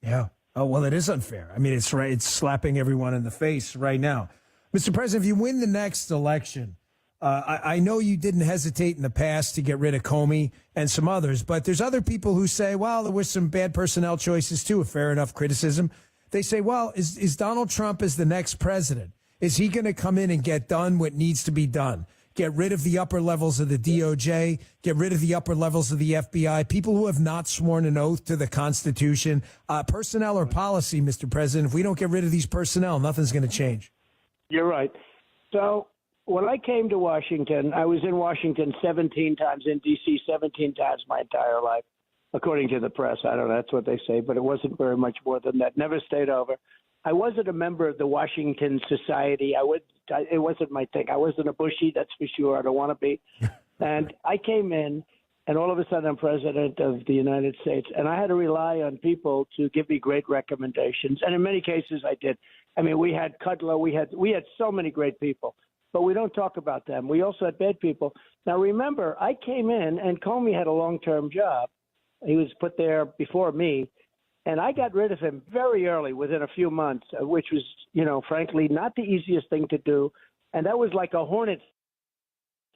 Yeah. Oh, well, it is unfair. I mean, it's right. It's slapping everyone in the face right now. Mr. President, if you win the next election, I know you didn't hesitate in the past to get rid of Comey and some others, but there's other people who say, well, there were some bad personnel choices too, a fair enough criticism. They say, well, is Donald Trump as the next president? Is he going to come in and get done what needs to be done? Get rid of the upper levels of the DOJ, get rid of the upper levels of the FBI, people who have not sworn an oath to the Constitution, personnel or policy, Mr. President. If we don't get rid of these personnel, nothing's going to change. You're right. So when I came to Washington, I was in Washington 17 times, in D.C. 17 times my entire life, according to the press. I don't know, that's what they say, but it wasn't very much more than that. Never stayed over. I wasn't a member of the Washington Society. It wasn't my thing. I wasn't a Bushy, that's for sure. I don't want to be. And I came in, and all of a sudden I'm president of the United States, and I had to rely on people to give me great recommendations. And in many cases I did. I mean, we had Kudlow. We had so many great people, but we don't talk about them. We also had bad people. Now, remember, I came in, and Comey had a long-term job. He was put there before me. And I got rid of him very early, within a few months, which was, frankly, not the easiest thing to do. And that was like a hornet.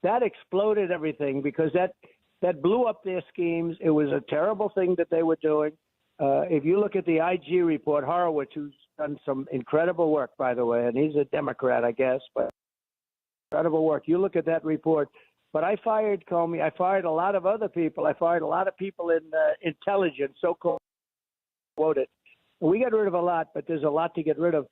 That exploded everything because that blew up their schemes. It was a terrible thing that they were doing. If you look at the IG report, Horowitz, who's done some incredible work, by the way, and he's a Democrat, I guess, but incredible work. You look at that report. But I fired Comey. I fired a lot of other people. I fired a lot of people in intelligence, so-called. Quoted. We got rid of a lot, but there's a lot to get rid of.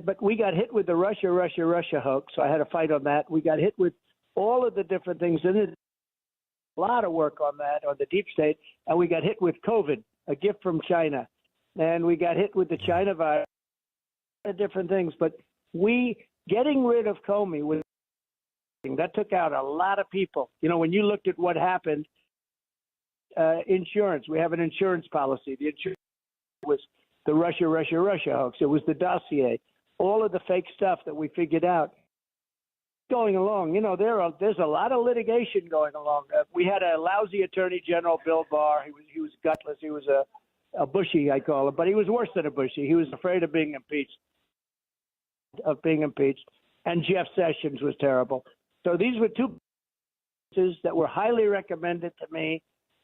But we got hit with the Russia hoax. So I had to fight on that. We got hit with all of the different things. And there's a lot of work on that, on the deep state. And we got hit with COVID, a gift from China. And we got hit with the China virus, different things. But getting rid of Comey, that took out a lot of people. You know, when you looked at what happened, insurance, we have an insurance policy. The insurance was the Russia hoax. It was the dossier, all of the fake stuff that we figured out. Going along, you know, there's a lot of litigation going along. We had a lousy Attorney General, Bill Barr. He was gutless. He was a bushy, I call him, but he was worse than a bushy. He was afraid of being impeached. And Jeff Sessions was terrible. So these were two cases that were highly recommended to me.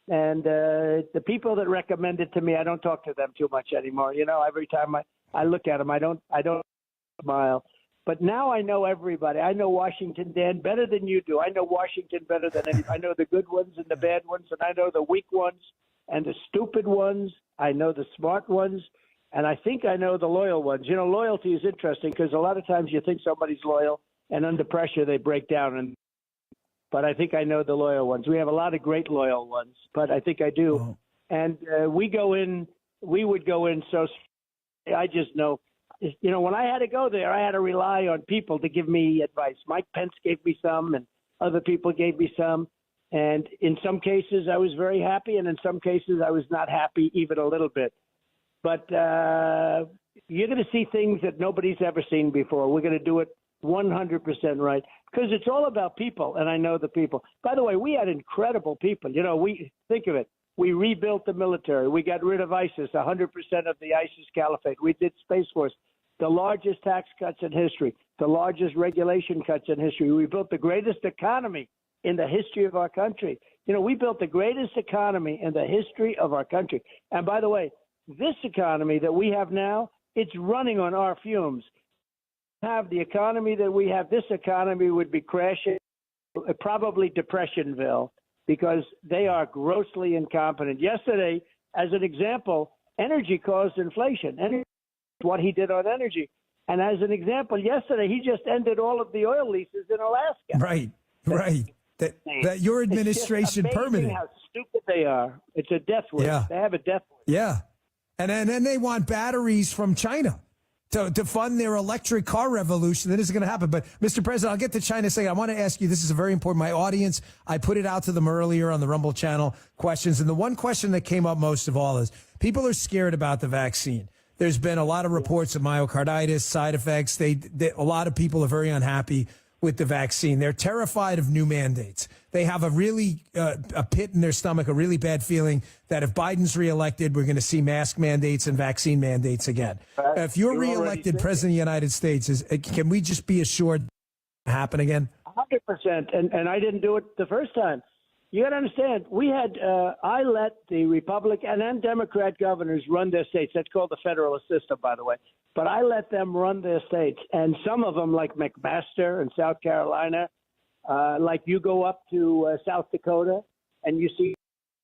And the people that recommended to me, I don't talk to them too much anymore. You know, every time I look at them, I don't smile. But now I know everybody. I know Washington, Dan, better than you do. I know Washington better than anybody. I know the good ones and the bad ones, and I know the weak ones and the stupid ones. I know the smart ones, and I think I know the loyal ones. You know, loyalty is interesting because a lot of times you think somebody's loyal, and under pressure they break down. But I think I know the loyal ones. We have a lot of great loyal ones, but I think I do. Oh. And we would go in so I just know. You know, when I had to go there, I had to rely on people to give me advice. Mike Pence gave me some, and other people gave me some. And in some cases, I was very happy, and in some cases, I was not happy even a little bit. But you're going to see things that nobody's ever seen before. We're going to do it 100% right because it's all about people, and I know the people. By the way, we had incredible people. You know, think of it. We rebuilt the military. We got rid of ISIS, 100% of the ISIS caliphate. We did Space Force, the largest tax cuts in history, the largest regulation cuts in history. We built the greatest economy in the history of our country. You know, we built the greatest economy in the history of our country. And by the way, this economy that we have now, it's running on our fumes. Have the economy that we have, this economy would be crashing, probably Depressionville, because they are grossly incompetent. Yesterday, as an example, energy caused inflation. Energy, what he did on energy. And as an example, yesterday, he just ended all of the oil leases in Alaska. Right. That your administration permitted. How stupid they are. It's a death wish. Yeah. They have a death wish. Yeah. And then they want batteries from China to fund their electric car revolution. That isn't going to happen. But, Mr. President, I'll get to China saying I want to ask you, this is very important. My audience, I put it out to them earlier on the Rumble channel, questions. And the one question that came up most of all is people are scared about the vaccine. There's been a lot of reports of myocarditis, side effects. A lot of people are very unhappy with the vaccine. They're terrified of new mandates. They have a really a pit in their stomach, a really bad feeling that if Biden's reelected, we're going to see mask mandates and vaccine mandates again. If you're reelected president of the United States, can we just be assured it happen again? 100%. And I didn't do it the first time. You got to understand, we had I let the Republican and Democrat governors run their states. That's called the federalist system, by the way. But I let them run their states. And some of them, like McMaster in South Carolina, like you go up to South Dakota and you see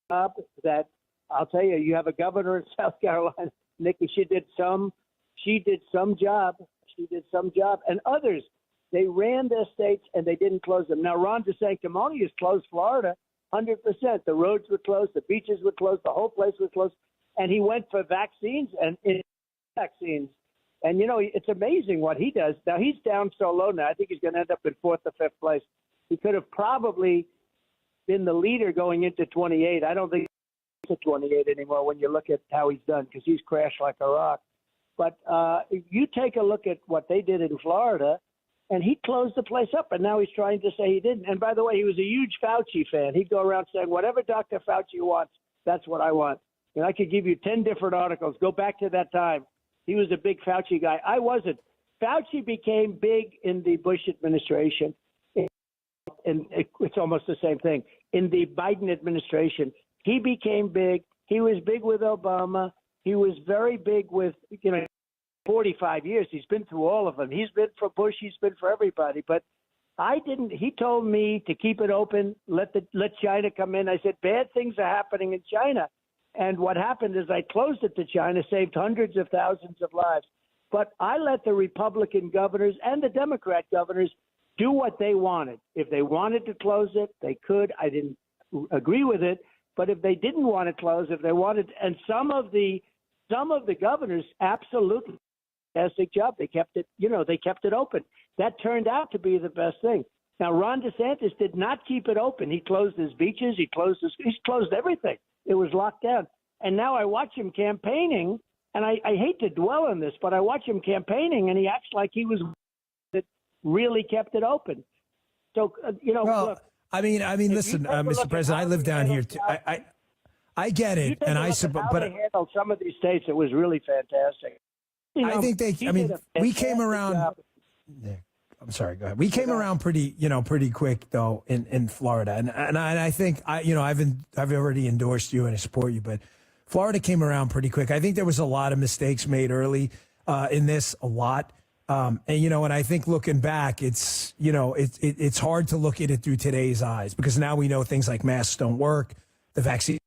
that, I'll tell you, you have a governor in South Carolina, Nikki, she did some job. And others, they ran their states and they didn't close them. Now, Ron DeSanctimonious closed Florida 100%. The roads were closed, the beaches were closed, the whole place was closed. And he went for vaccines and vaccines. And, you know, it's amazing what he does. Now, he's down so low now. I think he's going to end up in 4th or 5th place. He could have probably been the leader going into 28. I don't think he's at 28 anymore when you look at how he's done because he's crashed like a rock. But if you take a look at what they did in Florida, and he closed the place up, and now he's trying to say he didn't. And by the way, he was a huge Fauci fan. He'd go around saying, whatever Dr. Fauci wants, that's what I want. And I could give you 10 different articles. Go back to that time. He was a big Fauci guy. I wasn't. Fauci became big in the Bush administration, and it's almost the same thing. In the Biden administration, he became big. He was big with Obama. He was very big with, 45 years. He's been through all of them. He's been for Bush. He's been for everybody. But I didn't. He told me to keep it open, let China come in. I said, bad things are happening in China. And what happened is I closed it to China, saved hundreds of thousands of lives. But I let the Republican governors and the Democrat governors do what they wanted. If they wanted to close it, they could. I didn't agree with it. But if they didn't want to close, if they wanted, and some of the governors absolutely fantastic job. They kept it, they kept it open. That turned out to be the best thing. Now, Ron DeSantis did not keep it open. He closed his beaches. He's closed everything. It was locked down. And now I watch him campaigning, and I hate to dwell on this, but I watch him campaigning, and he acts like he was that really kept it open. So, look. I mean, listen, Mr. President, I live down here. I get it, and I suppose, but they handled some of these states, it was really fantastic. I think we came around. I'm sorry. Go ahead. We came around pretty quick though in Florida, and I think I've already endorsed you and I support you, but Florida came around pretty quick. I think there was a lot of mistakes made early in this, a lot. And I think looking back, it's hard to look at it through today's eyes because now we know things like masks don't work, the vaccine,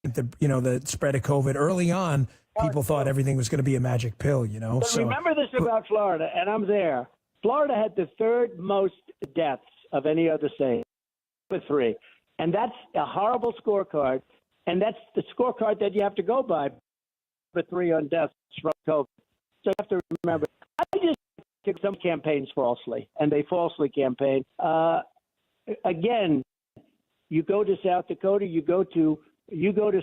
the spread of COVID. Early on, people thought everything was going to be a magic pill, But remember this about Florida, and I'm there. Florida had the third most deaths of any other state, with 3. And that's a horrible scorecard. And that's the scorecard that you have to go by, for 3 on deaths from COVID. So you have to remember, I just took some campaigns falsely, and they falsely campaigned. Again, you go to South Dakota, you go to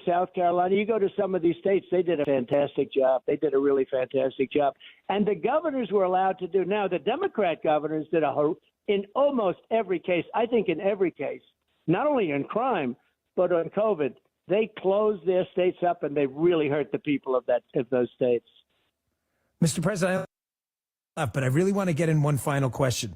South Carolina, you go to some of these states, they did a fantastic job. They did a really fantastic job. And the governors were allowed to do. Now, the Democrat governors did in almost every case, I think in every case, not only in crime, but on COVID, they closed their states up and they really hurt the people of those states. Mr. President, but I really want to get in one final question.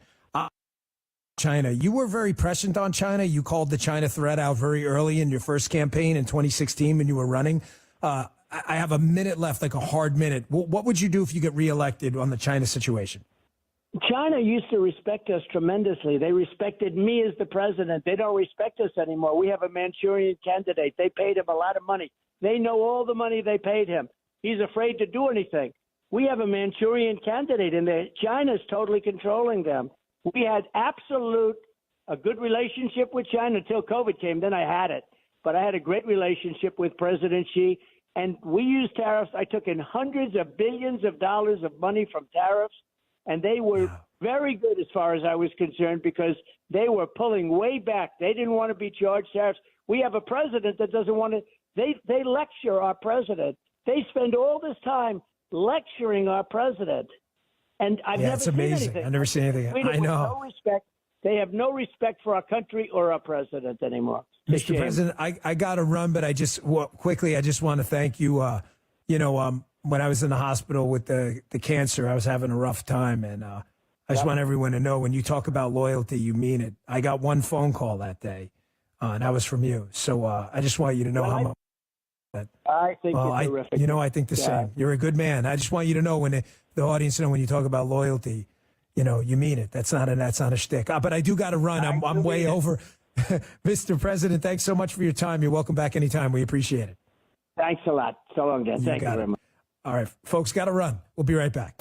China. You were very prescient on China. You called the China threat out very early in your first campaign in 2016 when you were running. I have a minute left, like a hard minute. What would you do if you get reelected on the China situation? China used to respect us tremendously. They respected me as the president. They don't respect us anymore. We have a Manchurian candidate. They paid him a lot of money. They know all the money they paid him. He's afraid to do anything. We have a Manchurian candidate, and China's totally controlling them. We had a good relationship with China until COVID came. Then I had it. But I had a great relationship with President Xi, and we used tariffs. I took in hundreds of billions of dollars of money from tariffs, and they were very good as far as I was concerned because they were pulling way back. They didn't want to be charged tariffs. We have a president that doesn't want to. They lecture our president. They spend all this time lecturing our president. And I've never seen anything. I've never seen anything. I know. No respect. They have no respect for our country or our president anymore. Mr. President, I got to run, but I just want to thank you. When I was in the hospital with the cancer, I was having a rough time. And I just want everyone to know when you talk about loyalty, you mean it. I got one phone call that day, and that was from you. So I just want you to know how much. I think you're terrific. I think the same. You're a good man. I just want you to know when the audience when you talk about loyalty, you mean it. That's not a shtick. But I do got to run. I'm way over. Mr. President, thanks so much for your time. You're welcome back anytime. We appreciate it. Thanks a lot. So long, Dan. Thank you very much. All right, folks, got to run. We'll be right back.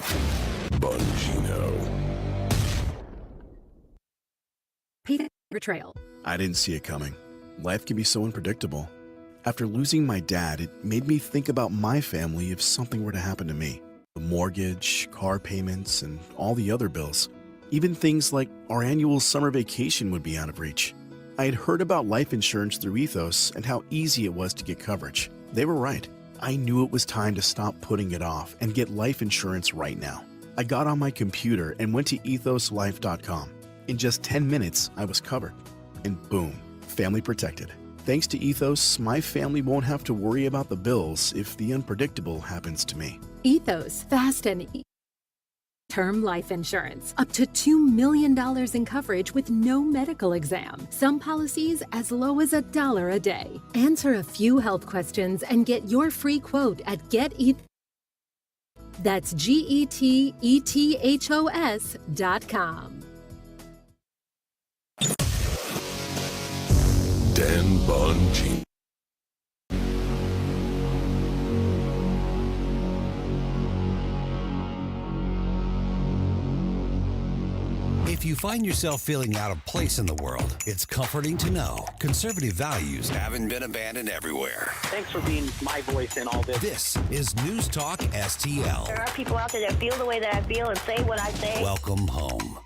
Bongino. Betrayal. I didn't see it coming. Life can be so unpredictable. After losing my dad, it made me think about my family if something were to happen to me. The mortgage, car payments, and all the other bills. Even things like our annual summer vacation would be out of reach. I had heard about life insurance through Ethos and how easy it was to get coverage. They were right. I knew it was time to stop putting it off and get life insurance right now. I got on my computer and went to ethoslife.com. In just 10 minutes, I was covered. And boom, family protected. Thanks to Ethos, my family won't have to worry about the bills if the unpredictable happens to me. Ethos, fast and term life insurance. Up to $2 million in coverage with no medical exam. Some policies as low as $1 a day. Answer a few health questions and get your free quote at That's GETETHOS.com. Dan Bongino. If you find yourself feeling out of place in the world, it's comforting to know conservative values haven't been abandoned everywhere. Thanks for being my voice in all this. This is News Talk STL. There are people out there that feel the way that I feel and say what I say. Welcome home.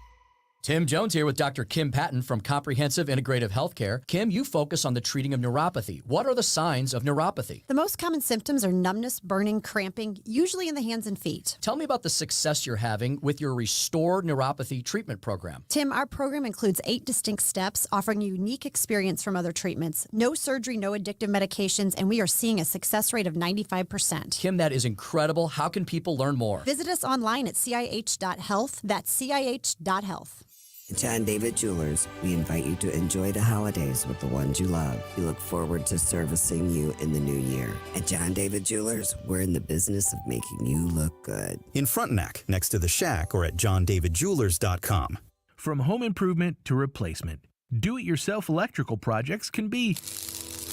Tim Jones here with Dr. Kim Patton from Comprehensive Integrative Healthcare. Kim, you focus on the treating of neuropathy. What are the signs of neuropathy? The most common symptoms are numbness, burning, cramping, usually in the hands and feet. Tell me about the success you're having with your Restore Neuropathy treatment program. Tim, our program includes 8 distinct steps, offering a unique experience from other treatments. No surgery, no addictive medications, and we are seeing a success rate of 95%. Kim, that is incredible. How can people learn more? Visit us online at CIH.health. That's CIH.health. At John David Jewelers, we invite you to enjoy the holidays with the ones you love. We look forward to servicing you in the new year. At John David Jewelers, we're in the business of making you look good. In Frontenac, next to the Shack, or at johndavidjewelers.com. From home improvement to replacement, do-it-yourself electrical projects can be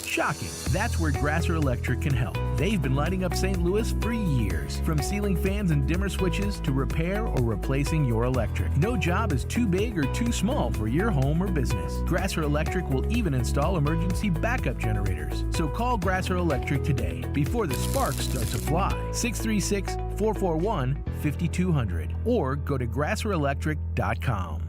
shocking. That's where Grasser Electric can help. They've been lighting up St. Louis for years. From ceiling fans and dimmer switches to repair or replacing your electric. No job is too big or too small for your home or business. Grasser Electric will even install emergency backup generators. So call Grasser Electric today before the sparks start to fly. 636-441-5200 or go to grasserelectric.com.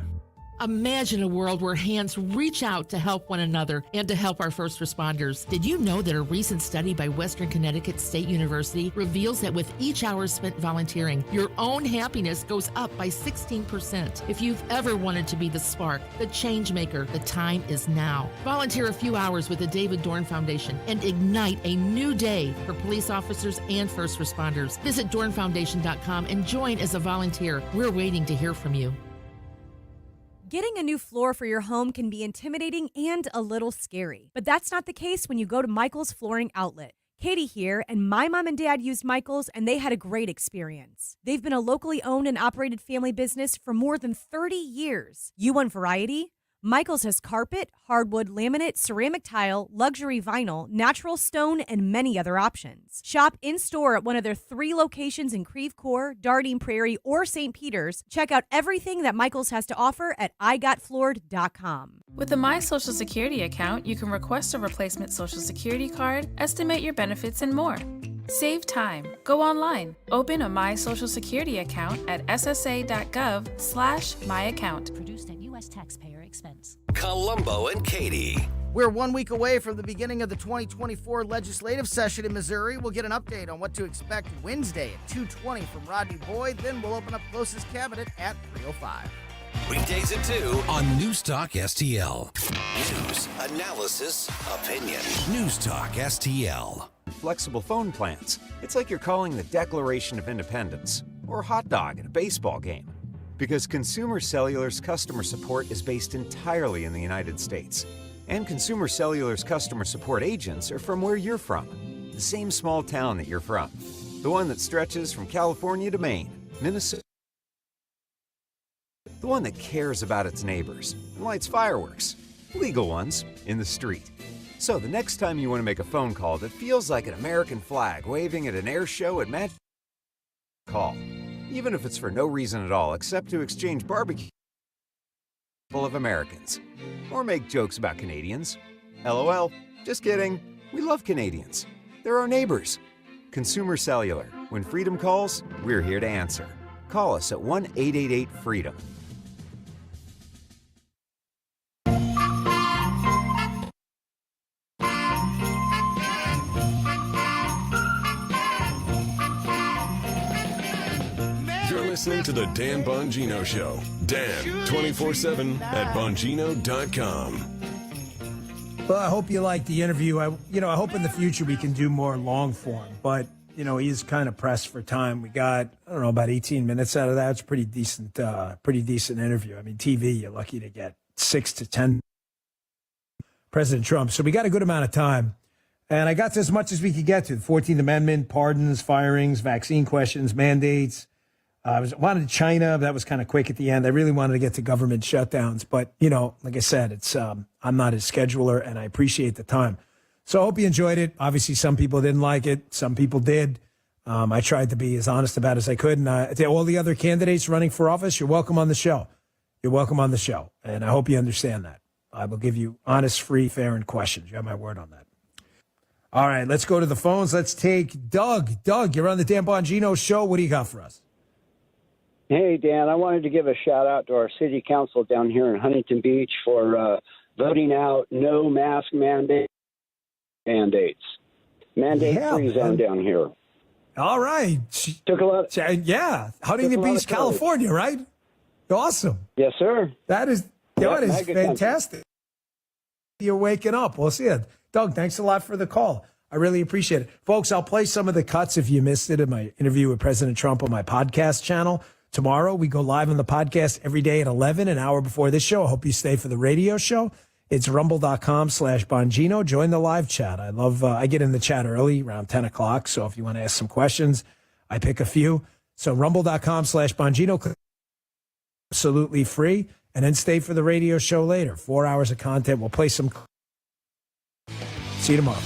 Imagine a world where hands reach out to help one another and to help our first responders. Did you know that a recent study by Western Connecticut State University reveals that with each hour spent volunteering, your own happiness goes up by 16%? If you've ever wanted to be the spark, the change maker, the time is now. Volunteer a few hours with the David Dorn Foundation and ignite a new day for police officers and first responders. Visit dornfoundation.com and join as a volunteer. We're waiting to hear from you. Getting a new floor for your home can be intimidating and a little scary. But that's not the case when you go to Michael's Flooring Outlet. Katie here, and my mom and dad used Michael's, and they had a great experience. They've been a locally owned and operated family business for more than 30 years. You want variety? Michael's has carpet, hardwood, laminate, ceramic tile, luxury vinyl, natural stone, and many other options. Shop in-store at one of their 3 locations in Creve Coeur, Dardine Prairie, or St. Peter's. Check out everything that Michael's has to offer at igotfloored.com. With a My Social Security account, you can request a replacement Social Security card, estimate your benefits, and more. Save time. Go online. Open a My Social Security account at ssa.gov/myaccount. Produced at U.S. taxpayer expense. Columbo and Katie. We're 1 week away from the beginning of the 2024 legislative session in Missouri. We'll get an update on what to expect Wednesday at 2:20 from Rodney Boyd. Then we'll open up closest cabinet at 3:05. Weekdays at 2 on News Talk STL. News, analysis, opinion. News Talk STL. Flexible phone plans. It's like you're calling the Declaration of Independence or a hot dog at a baseball game. Because Consumer Cellular's customer support is based entirely in the United States. And Consumer Cellular's customer support agents are from where you're from. The same small town that you're from. The one that stretches from California to Maine, Minnesota. The one that cares about its neighbors and lights fireworks, legal ones, in the street. So the next time you want to make a phone call that feels like an American flag waving at an air show at Magic, call. Even if it's for no reason at all except to exchange barbecue full of Americans. Or make jokes about Canadians. LOL, just kidding. We love Canadians. They're our neighbors. Consumer Cellular. When freedom calls, we're here to answer. Call us at 1-888-FREEDOM. Listening to the Dan Bongino Show. Dan, 24/7 at Bongino.com. Well, I hope you liked the interview. I hope in the future we can do more long form, but he's kind of pressed for time. We got, about 18 minutes out of that. It's a pretty decent interview. I mean, TV, you're lucky to get 6 to 10. President Trump. So we got a good amount of time. And I got to as much as we could get to. The 14th Amendment, pardons, firings, vaccine questions, mandates. I wanted China, but that was kind of quick at the end. I really wanted to get to government shutdowns. But, like I said, it's I'm not his scheduler, and I appreciate the time. So I hope you enjoyed it. Obviously, some people didn't like it. Some people did. I tried to be as honest about it as I could. And to all the other candidates running for office, you're welcome on the show. You're welcome on the show, and I hope you understand that. I will give you honest, free, fair, and questions. You have my word on that. All right, let's go to the phones. Let's take Doug. Doug, you're on the Dan Bongino Show. What do you got for us? Hey, Dan, I wanted to give a shout-out to our city council down here in Huntington Beach for voting out no mask mandates. Mandate-free zone down here. All right. Took a lot. Yeah, Huntington Beach, California, right? Awesome. Yes, sir. That is fantastic. You're waking up. We'll see it. Doug, thanks a lot for the call. I really appreciate it. Folks, I'll play some of the cuts if you missed it in my interview with President Trump on my podcast channel. Tomorrow, we go live on the podcast every day at 11, an hour before this show. I hope you stay for the radio show. It's rumble.com/Bongino. Join the live chat. I get in the chat early, around 10 o'clock. So if you want to ask some questions, I pick a few. So rumble.com/Bongino, absolutely free. And then stay for the radio show later. 4 hours of content. We'll play some. See you tomorrow.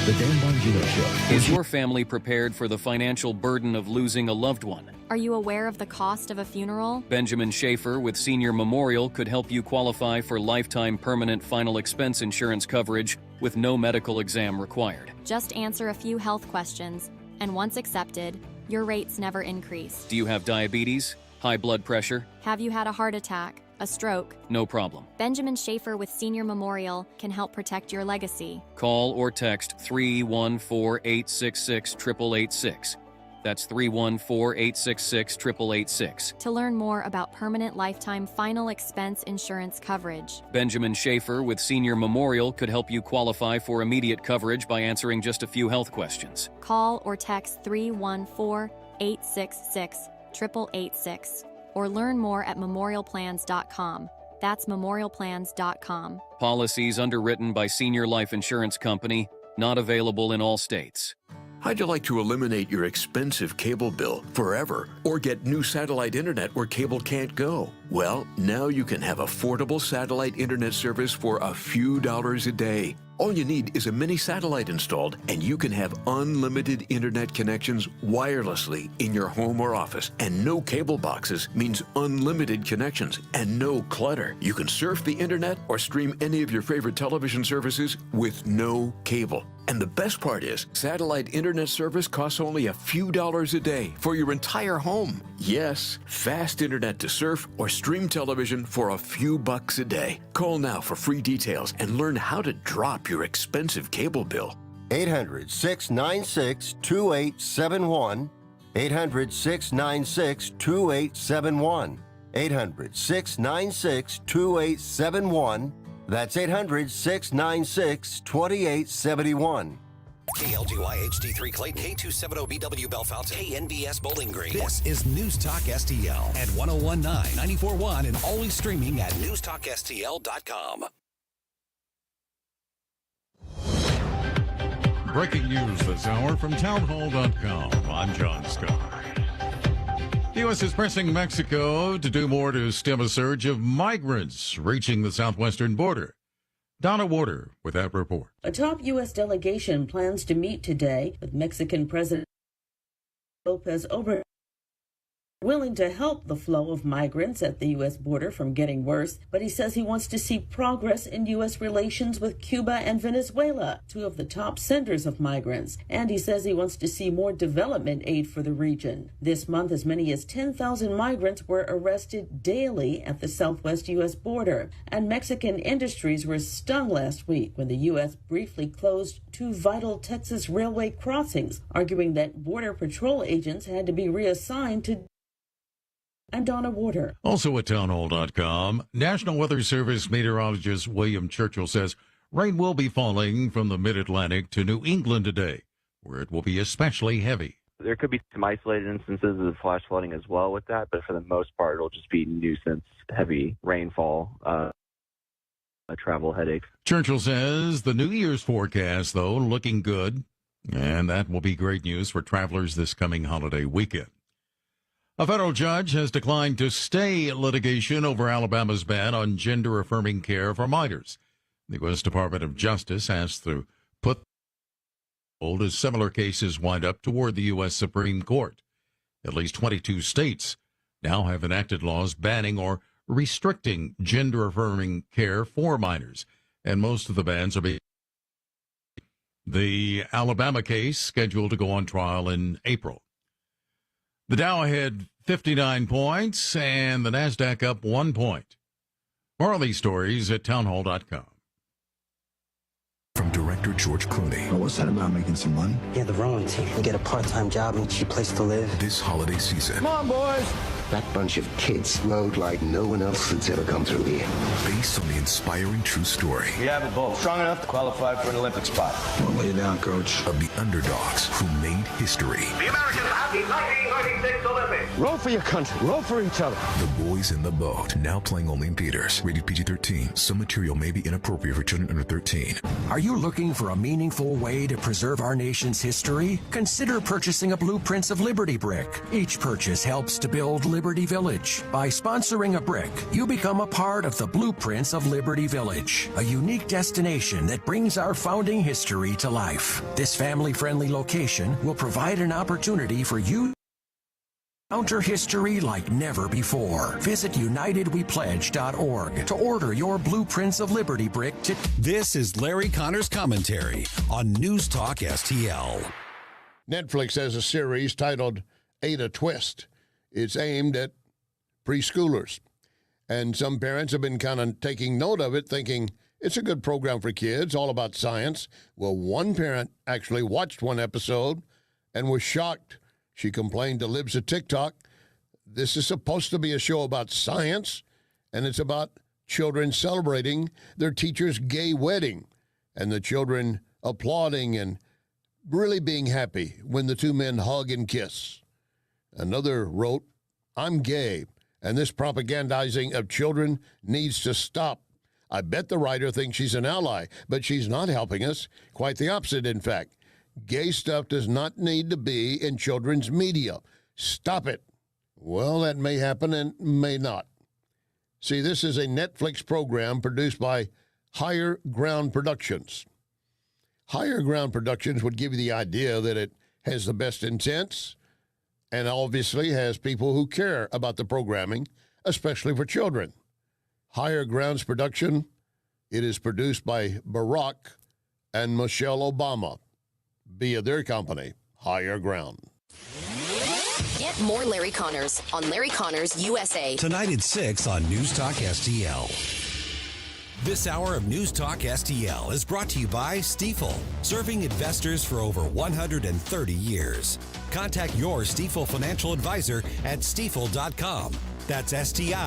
The Dan Bongino Show. Is your family prepared for the financial burden of losing a loved one? Are you aware of the cost of a funeral? Benjamin Schaefer with Senior Memorial could help you qualify for lifetime permanent final expense insurance coverage with no medical exam required. Just answer a few health questions, and once accepted, your rates never increase. Do you have diabetes? High blood pressure? Have you had a heart attack? A stroke? No problem. Benjamin Schaefer with Senior Memorial can help protect your legacy. Call or text 314-866-8886. That's 314-866-8886. To learn more about permanent lifetime final expense insurance coverage. Benjamin Schaefer with Senior Memorial could help you qualify for immediate coverage by answering just a few health questions. Call or text 314-866-8886. Or learn more at memorialplans.com. That's memorialplans.com. Policies underwritten by Senior Life Insurance Company, not available in all states. How'd you like to eliminate your expensive cable bill forever or get new satellite internet where cable can't go? Well, now you can have affordable satellite internet service for a few dollars a day. All you need is a mini satellite installed, and you can have unlimited internet connections wirelessly in your home or office. And no cable boxes means unlimited connections and no clutter. You can surf the internet or stream any of your favorite television services with no cable. And the best part is, satellite internet service costs only a few dollars a day for your entire home. Yes, fast internet to surf or stream television for a few bucks a day. Call now for free details and learn how to drop your expensive cable bill. 800-696-2871. 800-696-2871. 800-696-2871. That's 800-696-2871. KLGY HD3 Clayton, K270BW Bellefonte, KNBS Bowling Green. This is News Talk STL at 1019, 94.1, and always streaming at NewstalkSTL.com. Breaking news this hour from townhall.com. I'm John Scott. The U.S. is pressing Mexico to do more to stem a surge of migrants reaching the southwestern border. Donna Warder with that report. A top U.S. delegation plans to meet today with Mexican President Lopez Obrador, willing to help the flow of migrants at the U.S. border from getting worse, but he says he wants to see progress in U.S. relations with Cuba and Venezuela, two of the top senders of migrants, and he says he wants to see more development aid for the region. This month, as many as 10,000 migrants were arrested daily at the southwest U.S. border, and Mexican industries were stung last week when the U.S. briefly closed two vital Texas railway crossings, arguing that Border Patrol agents had to be reassigned to. I'm Donna Warder. Also at townhall.com, National Weather Service meteorologist William Churchill says rain will be falling from the mid-Atlantic to New England today, where it will be especially heavy. There could be some isolated instances of flash flooding as well with that, but for the most part, it'll just be nuisance, heavy rainfall, travel headaches. Churchill says the New Year's forecast, though, looking good, and that will be great news for travelers this coming holiday weekend. A federal judge has declined to stay litigation over Alabama's ban on gender-affirming care for minors. The U.S. Department of Justice has to put as similar cases wind up toward the U.S. Supreme Court. At least 22 states now have enacted laws banning or restricting gender-affirming care for minors, and most of the bans are being. The Alabama case scheduled to go on trial in April. The Dow had 59 points, and the NASDAQ up 1 point. More of these stories at townhall.com. From director George Clooney. What's that about making some money? Yeah, the rowing team. You get a part-time job and a cheap place to live. This holiday season. Come on, boys! That bunch of kids rode like no one else that's ever come through here. Based on the inspiring true story. We have a boat strong enough to qualify for an Olympic spot. Well, lay it down, Coach. Of the underdogs who made history. The Americans have the 1936 Olympics. Row for your country. Row for each other. The Boys in the Boat. Now playing only in theaters. Rated PG-13. Some material may be inappropriate for children under 13. Are you looking for a meaningful way to preserve our nation's history? Consider purchasing a Blueprints of Liberty brick. Each purchase helps to build Liberty Village. By sponsoring a brick, you become a part of the Blueprints of Liberty Village, a unique destination that brings our founding history to life. This family-friendly location will provide an opportunity for you to encounter history like never before. Visit UnitedWePledge.org to order your Blueprints of Liberty brick today. This is Larry Connor's commentary on News Talk STL. Netflix has a series titled Ada Twist. It's aimed at preschoolers. And some parents have been kind of taking note of it, thinking it's a good program for kids, all about science. Well, one parent actually watched one episode and was shocked. She complained to Libs of TikTok. This is supposed to be a show about science, and it's about children celebrating their teacher's gay wedding and the children applauding and really being happy when the two men hug and kiss. Another wrote, "I'm gay, and this propagandizing of children needs to stop. I bet the writer thinks she's an ally, but she's not helping us. Quite the opposite, in fact. Gay stuff does not need to be in children's media. Stop it." Well, that may happen and may not. See, this is a Netflix program produced by Higher Ground Productions. Higher Ground Productions would give you the idea that it has the best intents and obviously has people who care about the programming, especially for children. Higher Ground's production, it is produced by Barack and Michelle Obama via their company, Higher Ground. Get more Larry Connors on Larry Connors USA. Tonight at 6 on News Talk STL. This hour of News Talk STL is brought to you by Stifel, serving investors for over 130 years. Contact your Stifel financial advisor at stifel.com. That's STIFEL.com.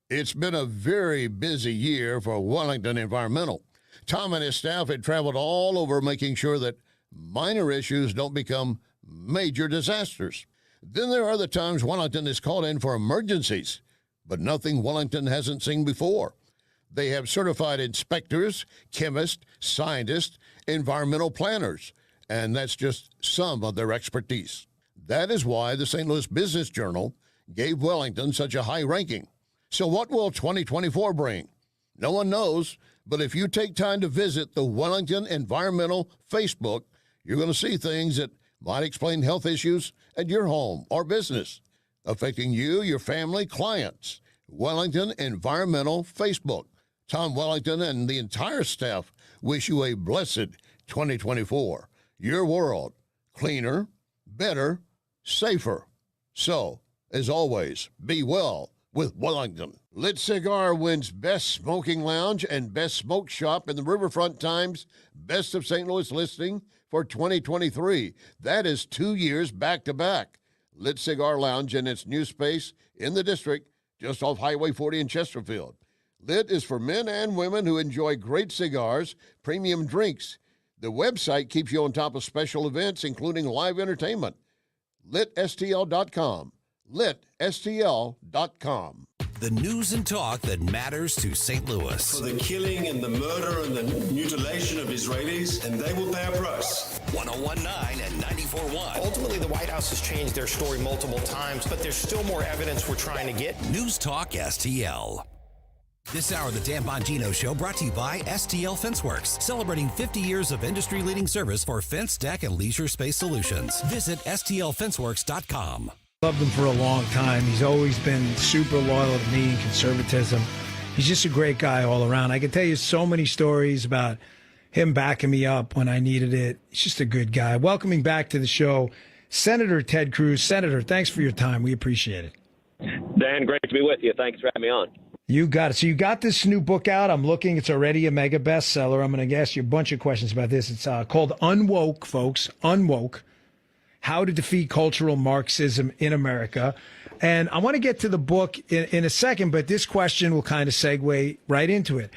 It's been a very busy year for Wellington Environmental. Tom and his staff had traveled all over making sure that minor issues don't become major disasters. Then there are the times Wellington is called in for emergencies, but nothing Wellington hasn't seen before. They have certified inspectors, chemists, scientists, environmental planners, and that's just some of their expertise. That is why the St. Louis Business Journal gave Wellington such a high ranking. So what will 2024 bring? No one knows, but if you take time to visit the Wellington Environmental Facebook, you're going to see things that might explain health issues at your home or business, affecting you, your family, clients. Wellington Environmental Facebook. Tom Wellington and the entire staff wish you a blessed 2024. Your world, cleaner, better, safer. So, as always, be well with Wellington. Lit Cigar wins Best Smoking Lounge and Best Smoke Shop in the Riverfront Times Best of St. Louis listing for 2023. That is 2 years back-to-back. Lit Cigar Lounge and its new space in the district just off Highway 40 in Chesterfield. Lit is for men and women who enjoy great cigars, premium drinks. The website keeps you on top of special events, including live entertainment. LitSTL.com. LitSTL.com. The news and talk that matters to St. Louis. For the killing and the murder and the mutilation of Israelis, and they will pay a price. 1019 and 94.1. Ultimately, the White House has changed their story multiple times, but there's still more evidence we're trying to get. News Talk STL. This hour of the Dan Bongino Show brought to you by STL Fenceworks, celebrating 50 years of industry-leading service for fence, deck, and leisure space solutions. Visit STLFenceworks.com. Loved him for a long time. He's always been super loyal to me and conservatism. He's just a great guy all around. I can tell you so many stories about him backing me up when I needed it. He's just a good guy. Welcoming back to the show, Senator Ted Cruz. Senator, thanks for your time. We appreciate it. Dan, great to be with you. Thanks for having me on. You got it. So you got this new book out. I'm looking. It's already a mega bestseller. I'm going to ask you a bunch of questions about this. It's called Unwoke, folks. Unwoke. How to Defeat Cultural Marxism in America. And I want to get to the book in a second, but this question will kind of segue right into it.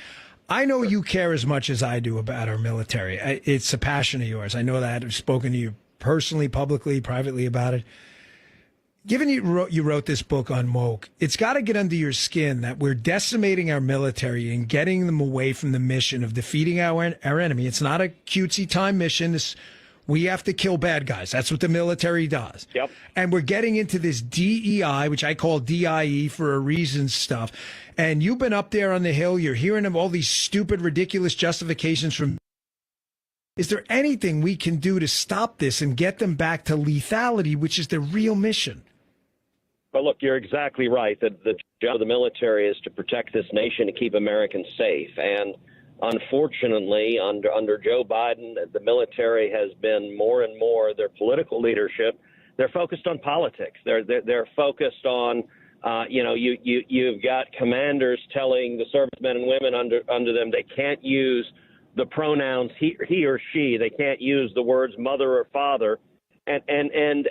I know you care as much as I do about our military. It's a passion of yours. I know that. I've spoken to you personally, publicly, privately about it. Given you wrote this book on woke, it's got to get under your skin that we're decimating our military and getting them away from the mission of defeating our enemy. It's not a cutesy time mission. We have to kill bad guys. That's what the military does. Yep. And we're getting into this DEI, which I call DIE for a reason stuff. And you've been up there on the Hill. You're hearing of all these stupid, ridiculous justifications from. Is there anything we can do to stop this and get them back to lethality, which is the real mission? Well, look, you're exactly right. The job of the military is to protect this nation, to keep Americans safe. And unfortunately, under Joe Biden, the military has been more and more their political leadership. They're focused on politics. They're focused on, you've got commanders telling the servicemen and women under them they can't use the pronouns he or she. They can't use the words mother or father. And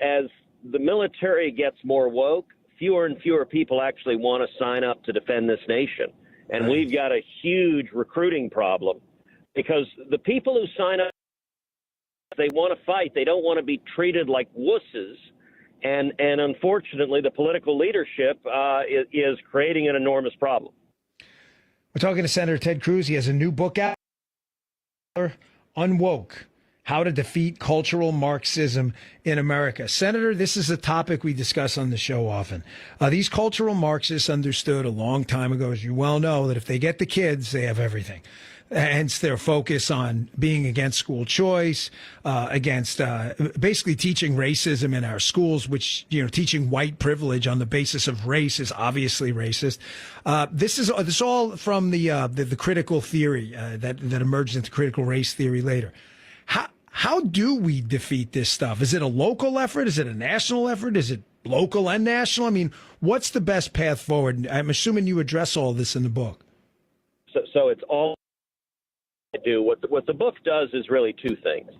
as the military gets more woke, fewer and fewer people actually want to sign up to defend this nation. And we've got a huge recruiting problem because the people who sign up, they want to fight. They don't want to be treated like wusses. And unfortunately, the political leadership is creating an enormous problem. We're talking to Senator Ted Cruz. He has a new book out, Unwoke. How to Defeat Cultural Marxism in America. Senator, this is a topic we discuss on the show often. These cultural Marxists understood a long time ago, as you well know, that if they get the kids, they have everything. Hence their focus on being against school choice, against basically teaching racism in our schools, which, teaching white privilege on the basis of race is obviously racist. This is all from the critical theory that emerged into critical race theory later. How do we defeat this stuff? Is it a local effort? Is it a national effort? Is it local and national? I mean, what's the best path forward? I'm assuming you address all this in the book. So it's all I do. What the book does is really two things.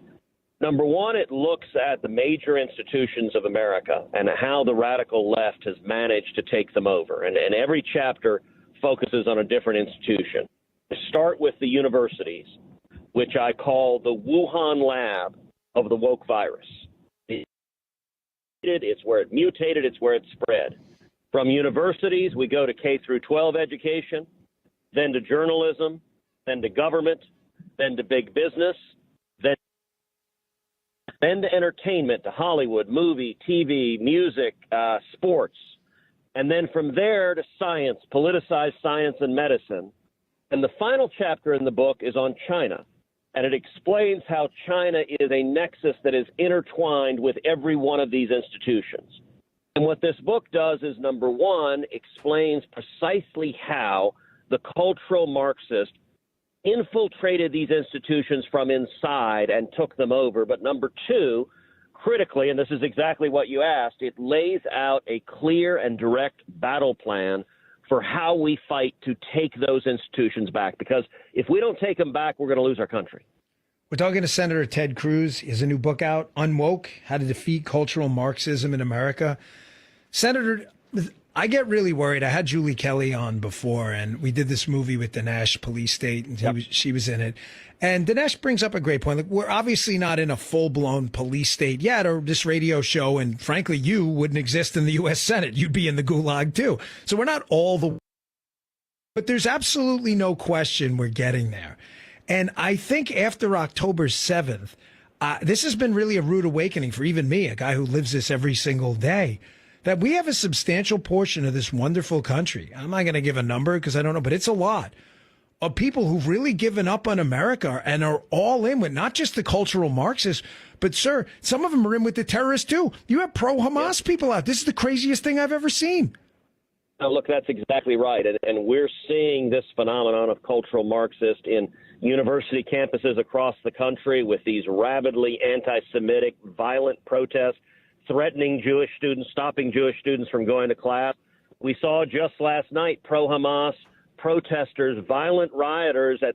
Number one, it looks at the major institutions of America and how the radical left has managed to take them over. And every chapter focuses on a different institution. I start with the universities, which I call the Wuhan lab of the woke virus. It's where it mutated, it's where it spread. From universities, we go to K through 12 education, then to journalism, then to government, then to big business, then to entertainment, to Hollywood, movie, TV, music, sports, and then from there to science, politicized science and medicine. And the final chapter in the book is on China. And it explains how China is a nexus that is intertwined with every one of these institutions. And what this book does is, number one, explains precisely how the cultural Marxist infiltrated these institutions from inside and took them over. But number two, critically, and this is exactly what you asked, it lays out a clear and direct battle plan for how we fight to take those institutions back. Because if we don't take them back, we're going to lose our country. We're talking to Senator Ted Cruz. He has a new book out, Unwoke, How to Defeat Cultural Marxism in America. Senator, I get really worried. I had Julie Kelly on before, and we did this movie with Dinesh, Police State, and she was in it. And Dinesh brings up a great point. Like, we're obviously not in a full-blown police state yet, or this radio show, and frankly, you wouldn't exist in the U.S. Senate. You'd be in the gulag, too. So we're not all the... But there's absolutely no question we're getting there. And I think after October 7th, this has been really a rude awakening for even me, a guy who lives this every single day, that we have a substantial portion of this wonderful country. I'm not going to give a number because I don't know, but it's a lot of people who've really given up on America and are all in with not just the cultural Marxists, but, sir, some of them are in with the terrorists, too. You have pro-Hamas people out. This is the craziest thing I've ever seen. Now, look, that's exactly right. And we're seeing this phenomenon of cultural Marxist in university campuses across the country with these rabidly anti-Semitic, violent protests, threatening Jewish students, stopping Jewish students from going to class. We saw just last night pro-Hamas protesters, violent rioters at